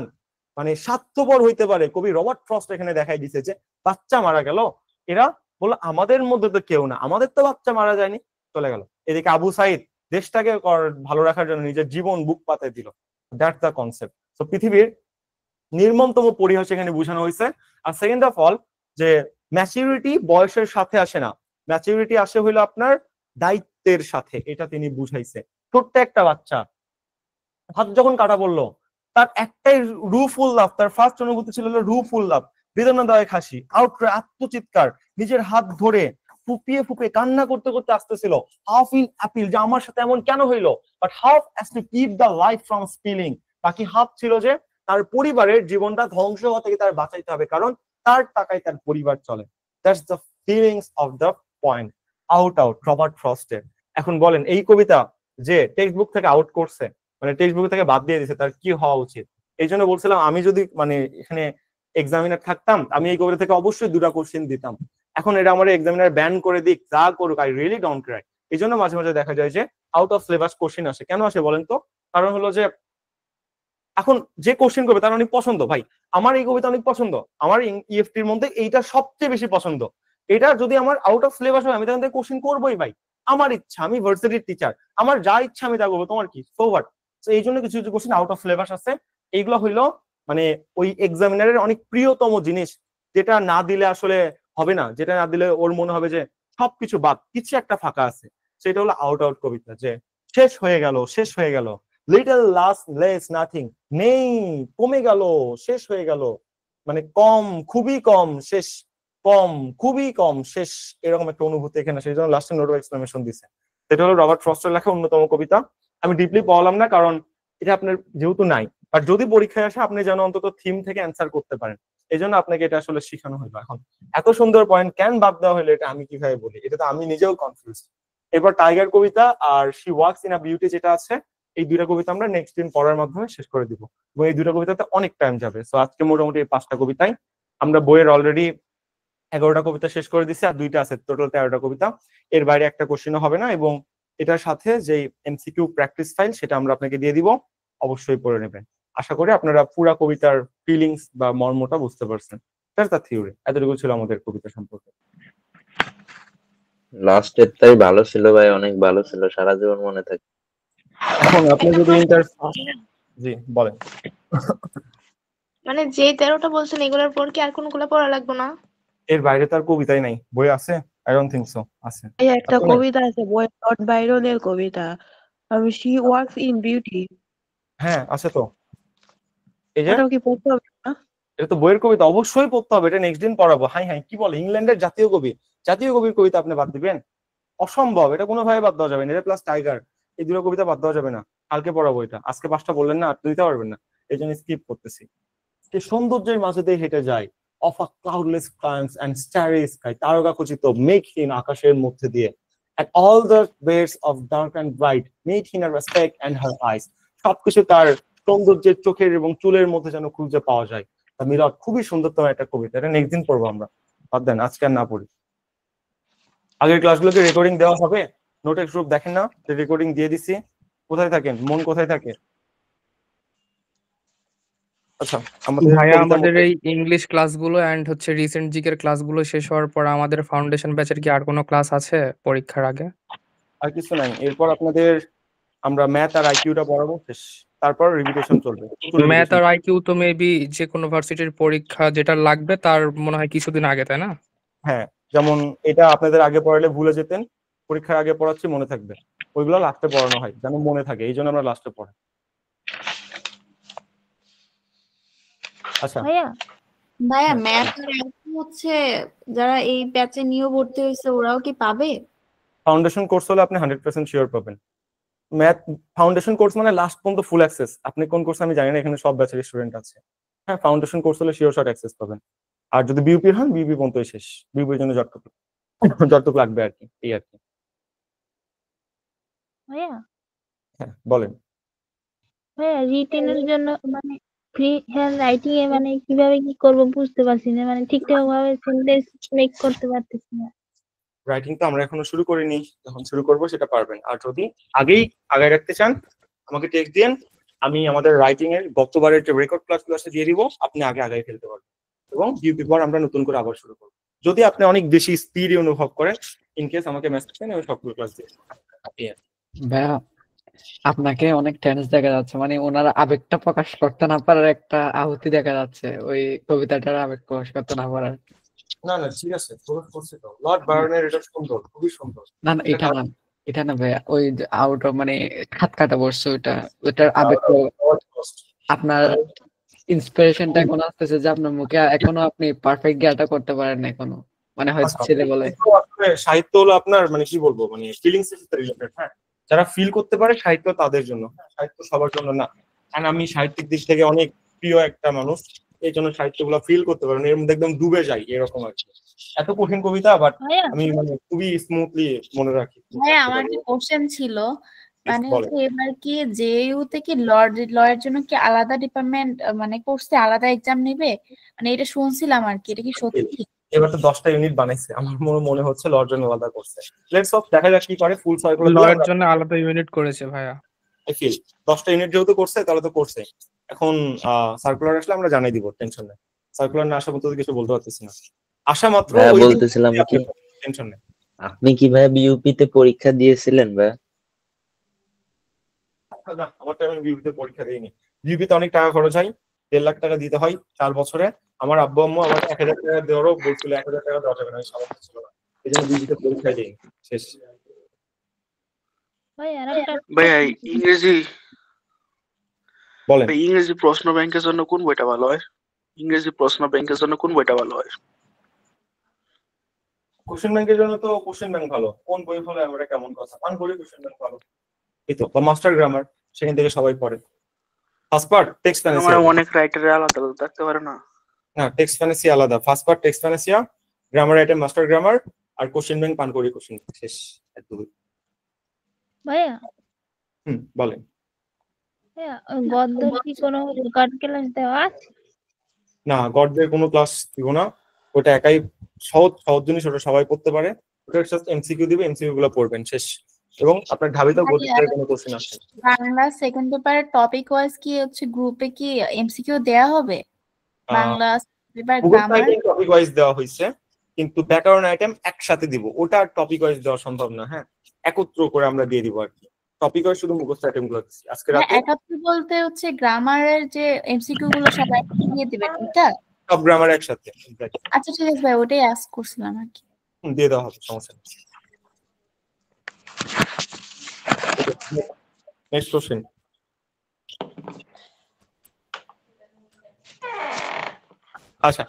Speaker 1: মানে স্বার্থপর হইতে পারে কবি রবার্ট ফ্রস্ট এখানে দেখাই দিছে যে বাচ্চা মারা গেল, এরা বললো আমাদের মধ্যে তো কেউ না, আমাদের তো বাচ্চা মারা যায়নি, চলে গেল। এদিকে আবু সাইদ দেশটাকে ভালো রাখার জন্য নিজের জীবন বুক পাতে দিল। That's the concept. তো পৃথিবীর নির্মমতম পরিহাস এখানে বোঝানো হয়েছে। আর সেকেন্ড অফ অল যে ম্যাচুরিটি বয়সের সাথে আসে না, ম্যাচুরিটি আসে হইলো আপনার দায়িত্বের সাথে, এটা তিনি বুঝাইছে। ছোট্ট একটা বাচ্চা হাত যখন কাটা পড়লো, তার একটাই রুফুল লাভ, তার ফার্স্ট অনুভূতি ছিল রুফুল লাভ, বেদনাদায়ক হাসি, আত্মচিৎকার, নিজের হাত ধরে ফুপিয়ে ফুপিয়ে কান্না করতে করতে আসতেছিল, হাফ ইন অ্যাপিল যে আমার সাথে এমন কেন হইলো, but half as to keep the life from spilling. বাকি হাফ ছিল যে তার পরিবারের জীবনটা ধ্বংস হওয়া থেকে তার বাঁচাইতে হবে, কারণ তার টাকায় তার পরিবার চলে। That's the feelings of the point. Out Robert ফ্রস্টের। এখন বলেন এই কবিতা যে টেক্সট বুক থেকে আউট করছে, মানে টেক্সট বুক থেকে বাদ দিয়ে দিছে, তার কি হওয়া উচিত? এই জন্য বলছিলাম আমি যদি মানে এখানে এক্সামিনার থাকতাম, আমি এই কবিতা থেকে অবশ্যই 2টা কোশ্চেন দিতাম। এখন এটা আমার এক্সামিনার ব্যান করে দিক, যা করুক, আই রিয়েলি ডোন্ট ক্রাই। এই জন্য মাঝে মাঝে দেখা যায় যে আউট অফ সিলেবাস কোশ্চেন আসে। কেন আসে বলেন তো? কারণ হলো যে এখন যে কোশ্চেন করবে তার অনেক পছন্দ। ভাই আমার এই কবিতা অনেক পছন্দ, আমার ইএফটির মধ্যে এইটা সবচেয়ে বেশি পছন্দ, এটা যদি আমার আউট অফ সিলেবাস হয় আমি তখন কোশ্চেন করবোই ভাই, আমার ইচ্ছা, আমি ভার্সিটির টিচার, আমার যা ইচ্ছা আমি তা করবো, তোমার কি? So what. তো এই জন্য কিছু কিছু কোশ্চেন আউট অফ সিলেবাস আছে। এইগুলো হইলো মানে ওই এক্সামিনারের অনেক প্রিয়তম জিনিস, যেটা না দিলে আসলে হবে না, যেটা না দিলে ওর মনে হবে যে সবকিছু বাদ, কিছু একটা ফাঁকা আছে। সেটা হলো আউট কবিতা, যে শেষ হয়ে গেল, শেষ হয়ে গেল, লিটল লাস্ট লেস নাথিং, নেই, কমে গেল, শেষ হয়ে গেল, মানে কম, খুবই কম, শেষ, কম, খুবই কম, শেষ, এরকম একটা অনুভূতি এখানে। সেই জন্য লাস্টে নোট অফ এক্সক্লেমেশন দিছে। সেটা হলো রবার্ট ফ্রস্টের লেখা অন্যতম কবিতা। আমি ডিপলি পড়লাম না, কারণ এটা আপনার যেহেতু নাই, আর যদি পরীক্ষায় আসে আপনি যেন অন্তত থিম থেকে অ্যান্সার করতে পারেন, এই জন্য আপনাকে এটা আসলে শেখানো হলো। এখন এত সুন্দর পয়েন্ট কেন বাদ দেওয়া হলো এটা আমি কিভাবে বলি, এটা তো আমি নিজেও কনফিউজ। এবার টাইগার কবিতা আর she walks in a beauty যেটা আছে, এই 2টা কবিতা আমরা নেক্সট দিন পড়ার মাধ্যমে শেষ করে দিব, এবং এই 2টা কবিতাতে অনেক টাইম যাবে। সো আজকে মোটামুটি এই 5টা কবিতায় আমরা বইয়ের অলরেডি 11টা কবিতা শেষ করে দিচ্ছি, আর 2টা আছে, টোটাল 13টা কবিতা। এর বাইরে একটা কোশ্চেনও হবে না, এবং এটার সাথে যে এমসিকিউ প্র্যাকটিস ফাইল সেটা আমরা আপনাকে দিয়ে দিব, অবশ্যই পড়ে নেবেন। আশা করি আপনারা পুরা কবিতার ফিলিংস বা মর্মটা বুঝতে পারছেন। That's the theory. এতটুকু ছিল আমাদের কবিতা সম্পর্কে।
Speaker 5: লাস্টের তাই ভালো ছিল ভাই, অনেক ভালো ছিল, সারা জীবন মনে থাকে।
Speaker 1: এখন আপনি যদি জি বলেন।
Speaker 7: মানে যে 13টা বলছেন এগুলোর পর কি আর কোনগুলো পড়া লাগবে না?
Speaker 1: এর বাইরে তার কবিতাই নাই, বই আছে? I don't think so. আছে
Speaker 7: এই একটা
Speaker 1: আছে না?
Speaker 7: কবিতা আছে বই, লর্ড বাইরনের কবিতা, শি ওয়ার্কস ইন বিউটি,
Speaker 1: হ্যাঁ আছে তো। এই যে
Speaker 7: ওটাও কি পড়তে হবে না?
Speaker 1: এটা তো বইয়ের কবিতা, অবশ্যই পড়তে হবে, এটা নেক্সট দিন পড়াবো। হাই হাই কি বলে, ইংল্যান্ডের জাতীয় কবি, জাতীয় কবির কবিতা আপনি বাদ দিবেন? অসম্ভব, এটা কোনোভাবে বাদ দেওয়া যাবে না। এটা প্লাস টাইগার, এই 2টা কবিতা বাদ দেওয়া যাবে না। কালকে পড়াবো এটা, আজকে 5টা বললেন না, আর দিতে পারবেন না, এই জন্য স্কিপ করতেছি। যে সৌন্দর্যের মাঝে দিয়ে হেঁটে যায়, of a cloudless climes and starry sky, তারকা খচিত মেঘহীন আকাশের মধ্যে দিয়ে, at all the waves of dark and bright meet in a respect and her eyes, সবকিছু তার সৌন্দর্যের চোখের এবং চুলের মধ্যে যেন খুঁজে পাওয়া যায়। তা মিরাট খুবই সুন্দরতম একটা কবিতা, এটা নেক্সট দিন পড়বো আমরা, বাদ দেন আজকে আর না পড়ি। আগের ক্লাসগুলোকে রেকর্ডিং দেওয়া হবে, নোটের গ্রুপ দেখেন না যে রেকর্ডিং দিয়ে দিছি, কোথায় থাকেন, মন কোথায় থাকে? আচ্ছা আমাদের
Speaker 8: ভাইয়া
Speaker 1: কবিতার
Speaker 8: আমাদের
Speaker 1: মধ্যে
Speaker 8: এই ইংলিশ ক্লাসগুলো এন্ড হচ্ছে রিসেন্ট জিকের ক্লাসগুলো শেষ হওয়ার পর আমাদের ফাউন্ডেশন ব্যাচের কি আর কোনো ক্লাস আছে পরীক্ষার আগে?
Speaker 1: আর কিছু নাই, এরপর আপনাদের আমরা ম্যাথ আর আইকিউটা পড়াবো, শেষ, তারপর রিভিশন চলবে।
Speaker 8: ম্যাথ আর আইকিউ তো মেবি যে কোনো ভার্সিটির পরীক্ষা যেটা লাগবে তার মনে হয় কিছুদিন আগে, তাই না?
Speaker 1: হ্যাঁ, যেমন এটা আপনাদের আগে পড়ালে ভুলে যেতেন, পরীক্ষার আগে পড়াচ্ছি মনে থাকবে, ওইগুলো লাস্টে পড়ানো হয় যেন মনে থাকে, এই জন্য আমরা লাস্টে পড়াই। আচ্ছা
Speaker 2: ভাইয়া
Speaker 6: ভাইয়া
Speaker 1: হ্যাঁ,
Speaker 6: ম্যাথ আর আইকিউ হচ্ছে যারা এই ব্যাচে নিয়ে ভর্তি হয়েছে ওরাও কি পাবে?
Speaker 1: ফাউন্ডেশন কোর্স হলে আপনি 100% শিওর পাবেন। ম্যাথ ফাউন্ডেশন কোর্স মানে লাস্ট পর্যন্ত ফুল অ্যাক্সেস। আপনি কোন কোর্স আমি জানি না, এখানে সব ব্যাচের স্টুডেন্ট আছে। হ্যাঁ, ফাউন্ডেশন কোর্স হলে শিওর শর্ট অ্যাক্সেস পাবেন। আর যদি বিউপি হন, বিউপি পর্যন্তই শেষ, বিউপির জন্য যতটুকু যতটুকু লাগবে আর কি, এই আর কি।
Speaker 2: ভাইয়া
Speaker 1: হ্যাঁ বলেন।
Speaker 2: ভাইয়া রিটেনের জন্য মানে ফ্রি হ্যান্ড রাইটিং এ মানে কিভাবে কি করব বুঝতে পারছি না, মানে ঠিকঠাক ভাবে সেন্টেন্স মেক করতে পারতেছি না।
Speaker 1: রাইটিং তো আমরা এখনো শুরু করিনি, যখন শুরু করবো সেটা পারবেন। আর যদি আগেই আগায় রাখতে চান আমাকে টেক্সট দিন, আমি আমাদের রাইটিং এর গতবারের যে রেকর্ড ক্লাসগুলো আছে দিয়ে দিব, আপনি আগে আগে ফেলতে পারবেন, এবং বিউপি পর আমরা নতুন করে আবার শুরু করবো। যদি আপনি অনেক বেশি স্পিড অনুভব করেন, ইন কেস আমাকে মেসেজ করেন, আমি সবগুলো ক্লাস দিয়ে দেব।
Speaker 4: ভাইয়া আপনাকে অনেক টেন্স দেখা যাচ্ছে, মানে ওনার আবেগটা প্রকাশ করতে না পারার একটা আহুতি দেখা যাচ্ছে, ওই কবিতাটার আবেগ প্রকাশ করতে না পারার।
Speaker 1: না না ঠিক আছে, প্রকাশ করছে তো। লর্ড বায়রনের এটা সুন্দর, খুবই সুন্দর।
Speaker 4: না না এটা না ভাইয়া, ওই আউট অফ মানে খাত কাটা পড়ছে ওটার আবেগ আপনার ইন্সপিরেশনটা এখন আসতেছে যে আপনার মুখে, এখনো আপনি পারফেক্ট জ্ঞানটা করতে পারেন না এখনো, মানে হয়তো ছেলে বলে।
Speaker 1: আসলে সাহিত্য হলো আপনার মানে কি বলবো, মানে ফিলিংস এর সাথে রিলেটেড। হ্যাঁ, যারা ফিল করতে পারে সাহিত্য তাদের জন্য, সাহিত্য সবার জন্য না। কারণ আমি সাহিত্যিক দিক থেকে অনেক প্রিয় একটা মানুষ, এই জন্য সাহিত্যগুলো ফিল করতে পারেন, এর মধ্যে একদম ডুবে যাই এরকম আর কি। এত কঠিন কবিতা, বাট
Speaker 2: ভাইয়া
Speaker 1: আমি মানে খুবই স্মুথলি মনে রাখি।
Speaker 6: হ্যাঁ, আমার একটা কোশ্চেন ছিল, মানে
Speaker 1: বলেন।
Speaker 6: হচ্ছে এবার কি জেইউ থেকে লয়ের জন্য কি আলাদা ডিপার্টমেন্ট মানে কোর্সে আলাদা এক্সাম নেবে? মানে এটা শুনছিলাম আর কি, এটা কি সত্যি?
Speaker 1: এবার তো 10টা ইউনিট বানাইছে, আমার মনে হচ্ছে লর্ড জন্য আলাদা করছে। লেটস অফ দেখা যাক কি করে, ফুল সাইকেল
Speaker 8: লয়ের জন্য আলাদা ইউনিট করেছে ভাইয়া।
Speaker 1: ফিল 10টা ইউনিট যেহেতু করছে তাহলে তো করছে। এখন সার্কুলার আসলে আমরা জানাই দিব, টেনশন নেই। সার্কুলার না আসা পর্যন্ত কিছু বলতে পারতেছি না, আসা মাত্র
Speaker 5: ভাইয়া
Speaker 1: ওই দিন
Speaker 5: বলতেছিলাম কি,
Speaker 1: টেনশন নেই।
Speaker 5: আপনি কি ভাইয়া বিউপি তে পরীক্ষা দিয়েছিলেন ভাইয়া?
Speaker 1: না, আমার টাইমে বিউপিতে পরীক্ষা দিইনি। বিউপিতে অনেক টাকা খরচ হয়, 1.5 লাখ টাকা দিতে হয় 4 বছরে। আমার আব্বু আম্মু আমাকে 1000 টাকা দেওয়ারও বলছিল, 1000 টাকা দেওয়া যাবে না, আমি সামর্থ্য ছিল না, এই জন্য বিউপিতে পরীক্ষা দিইনি। শেষ।
Speaker 2: ভাইয়া আর একটা
Speaker 9: ভাইয়া ইংরেজি
Speaker 1: বলেন।
Speaker 9: ইংরেজি প্রশ্ন ব্যাংকের জন্য কোন বইটা ভালো হয়? ইংরেজি প্রশ্ন ব্যাংকের জন্য কোন বইটা ভালো হয়?
Speaker 1: কোশ্চেন ব্যাংকের জন্য তো কোশ্চেন ব্যাংক ভালো, কোন বই ভালো আমরা কেমন কথা, পান করি কোশ্চেন ব্যাংক ভালো, এই তো। বা মাস্টার গ্রামার, সেখান থেকে সবাই পড়ে। ফার্স্ট পার্ট টেক্সট ফ্যান্সি,
Speaker 9: আমার অনেক রাইটারের আলাদা আলাদা থাকতে পারে না?
Speaker 1: না টেক্সট ফ্যান্সি আলাদা। ফার্স্ট পার্ট টেক্সট ফ্যান্সিয়া, গ্রামার আইটেম মাস্টার গ্রামার, আর কোশ্চেন ব্যাংক পান করি কোশ্চেন। শেষ, একদম।
Speaker 2: ভাইয়া
Speaker 1: বলেন।
Speaker 2: ভাইয়া গদ্যের কি কোনো রেকর্ড ক্লাস দেওয়া আছে?
Speaker 1: না, গডদের কোনো ক্লাস দিব না, ওটা একাই সহজ সহজ জিনিস, ওটা সবাই পড়তে পারে। ওটা জাস্ট এমসিকিউ দিবে, এমসিকিউ গুলো পড়বেন, শেষ। এবং আপনার ঢাবিতে গদ্যের কোনো কোশ্চেন আসছে।
Speaker 6: বাংলা সেকেন্ড পেপারের টপিক ওয়াইজ কি হচ্ছে গ্রুপে কি এমসিকিউ দেয়া হবে? Bangla paper grammar
Speaker 1: topic wise দেওয়া হয়েছে, কিন্তু ব্যাকরণ আইটেম একসাথে দিব, ওটা টপিক ওয়াইজ দেওয়া সম্ভব না। হ্যাঁ, একত্র করে আমরা দিয়ে দিব আর কি। টপিক ওয়াইজ শুধু মুখস্থ আইটেম গুলো দিচ্ছি আজকে রাতে।
Speaker 6: একাত্তর বলতে হচ্ছে গ্রামারের যে এমসিকিউ গুলো সবাই দিয়ে দিবেন ওটা?
Speaker 1: সব গ্রামার একসাথে।
Speaker 6: আচ্ছা ঠিক আছে ভাই, ওটাই আস্ক করছিলাম আর কি।
Speaker 1: দিয়ে দেওয়া হবে, সমস্যা নেই। Next question. আচ্ছা,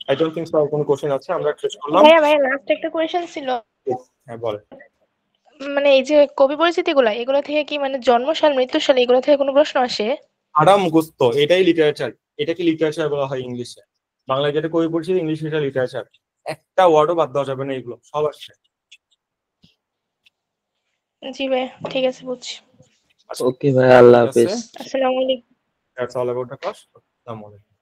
Speaker 1: আই ডোন্ট থিংক সো আর কোনো কোশ্চেন আছে, আমরা শেষ করলাম।
Speaker 7: ভাইয়া লাস্ট একটা কোয়েশ্চেন ছিল,
Speaker 1: হ্যাঁ বলেন।
Speaker 7: মানে এই যে কবি পরিচিতি এগুলো থেকে কি মানে জন্মসাল মৃত্যুসাল এগুলো থেকে কোনো প্রশ্ন আসে?
Speaker 1: আরাম মুখস্থ, এটাই লিটারেচার। এটা কি লিটারেচার বলা হয় ইংলিশে? বাংলায় যেটা কবি পরিচিতি, ইংলিশে এটা লিটারেচার। একটা ওয়ার্ডও বাদ দেওয়া যাবে না, এগুলো সব আসছে।
Speaker 7: জি ভাই, ঠিক আছে, বুঝছি।
Speaker 5: ওকে ভাই, আল্লাহ হাফেজ।
Speaker 7: আসসালামু আলাইকুম।
Speaker 1: That's all about the class. আসসালামু আলাইকুম।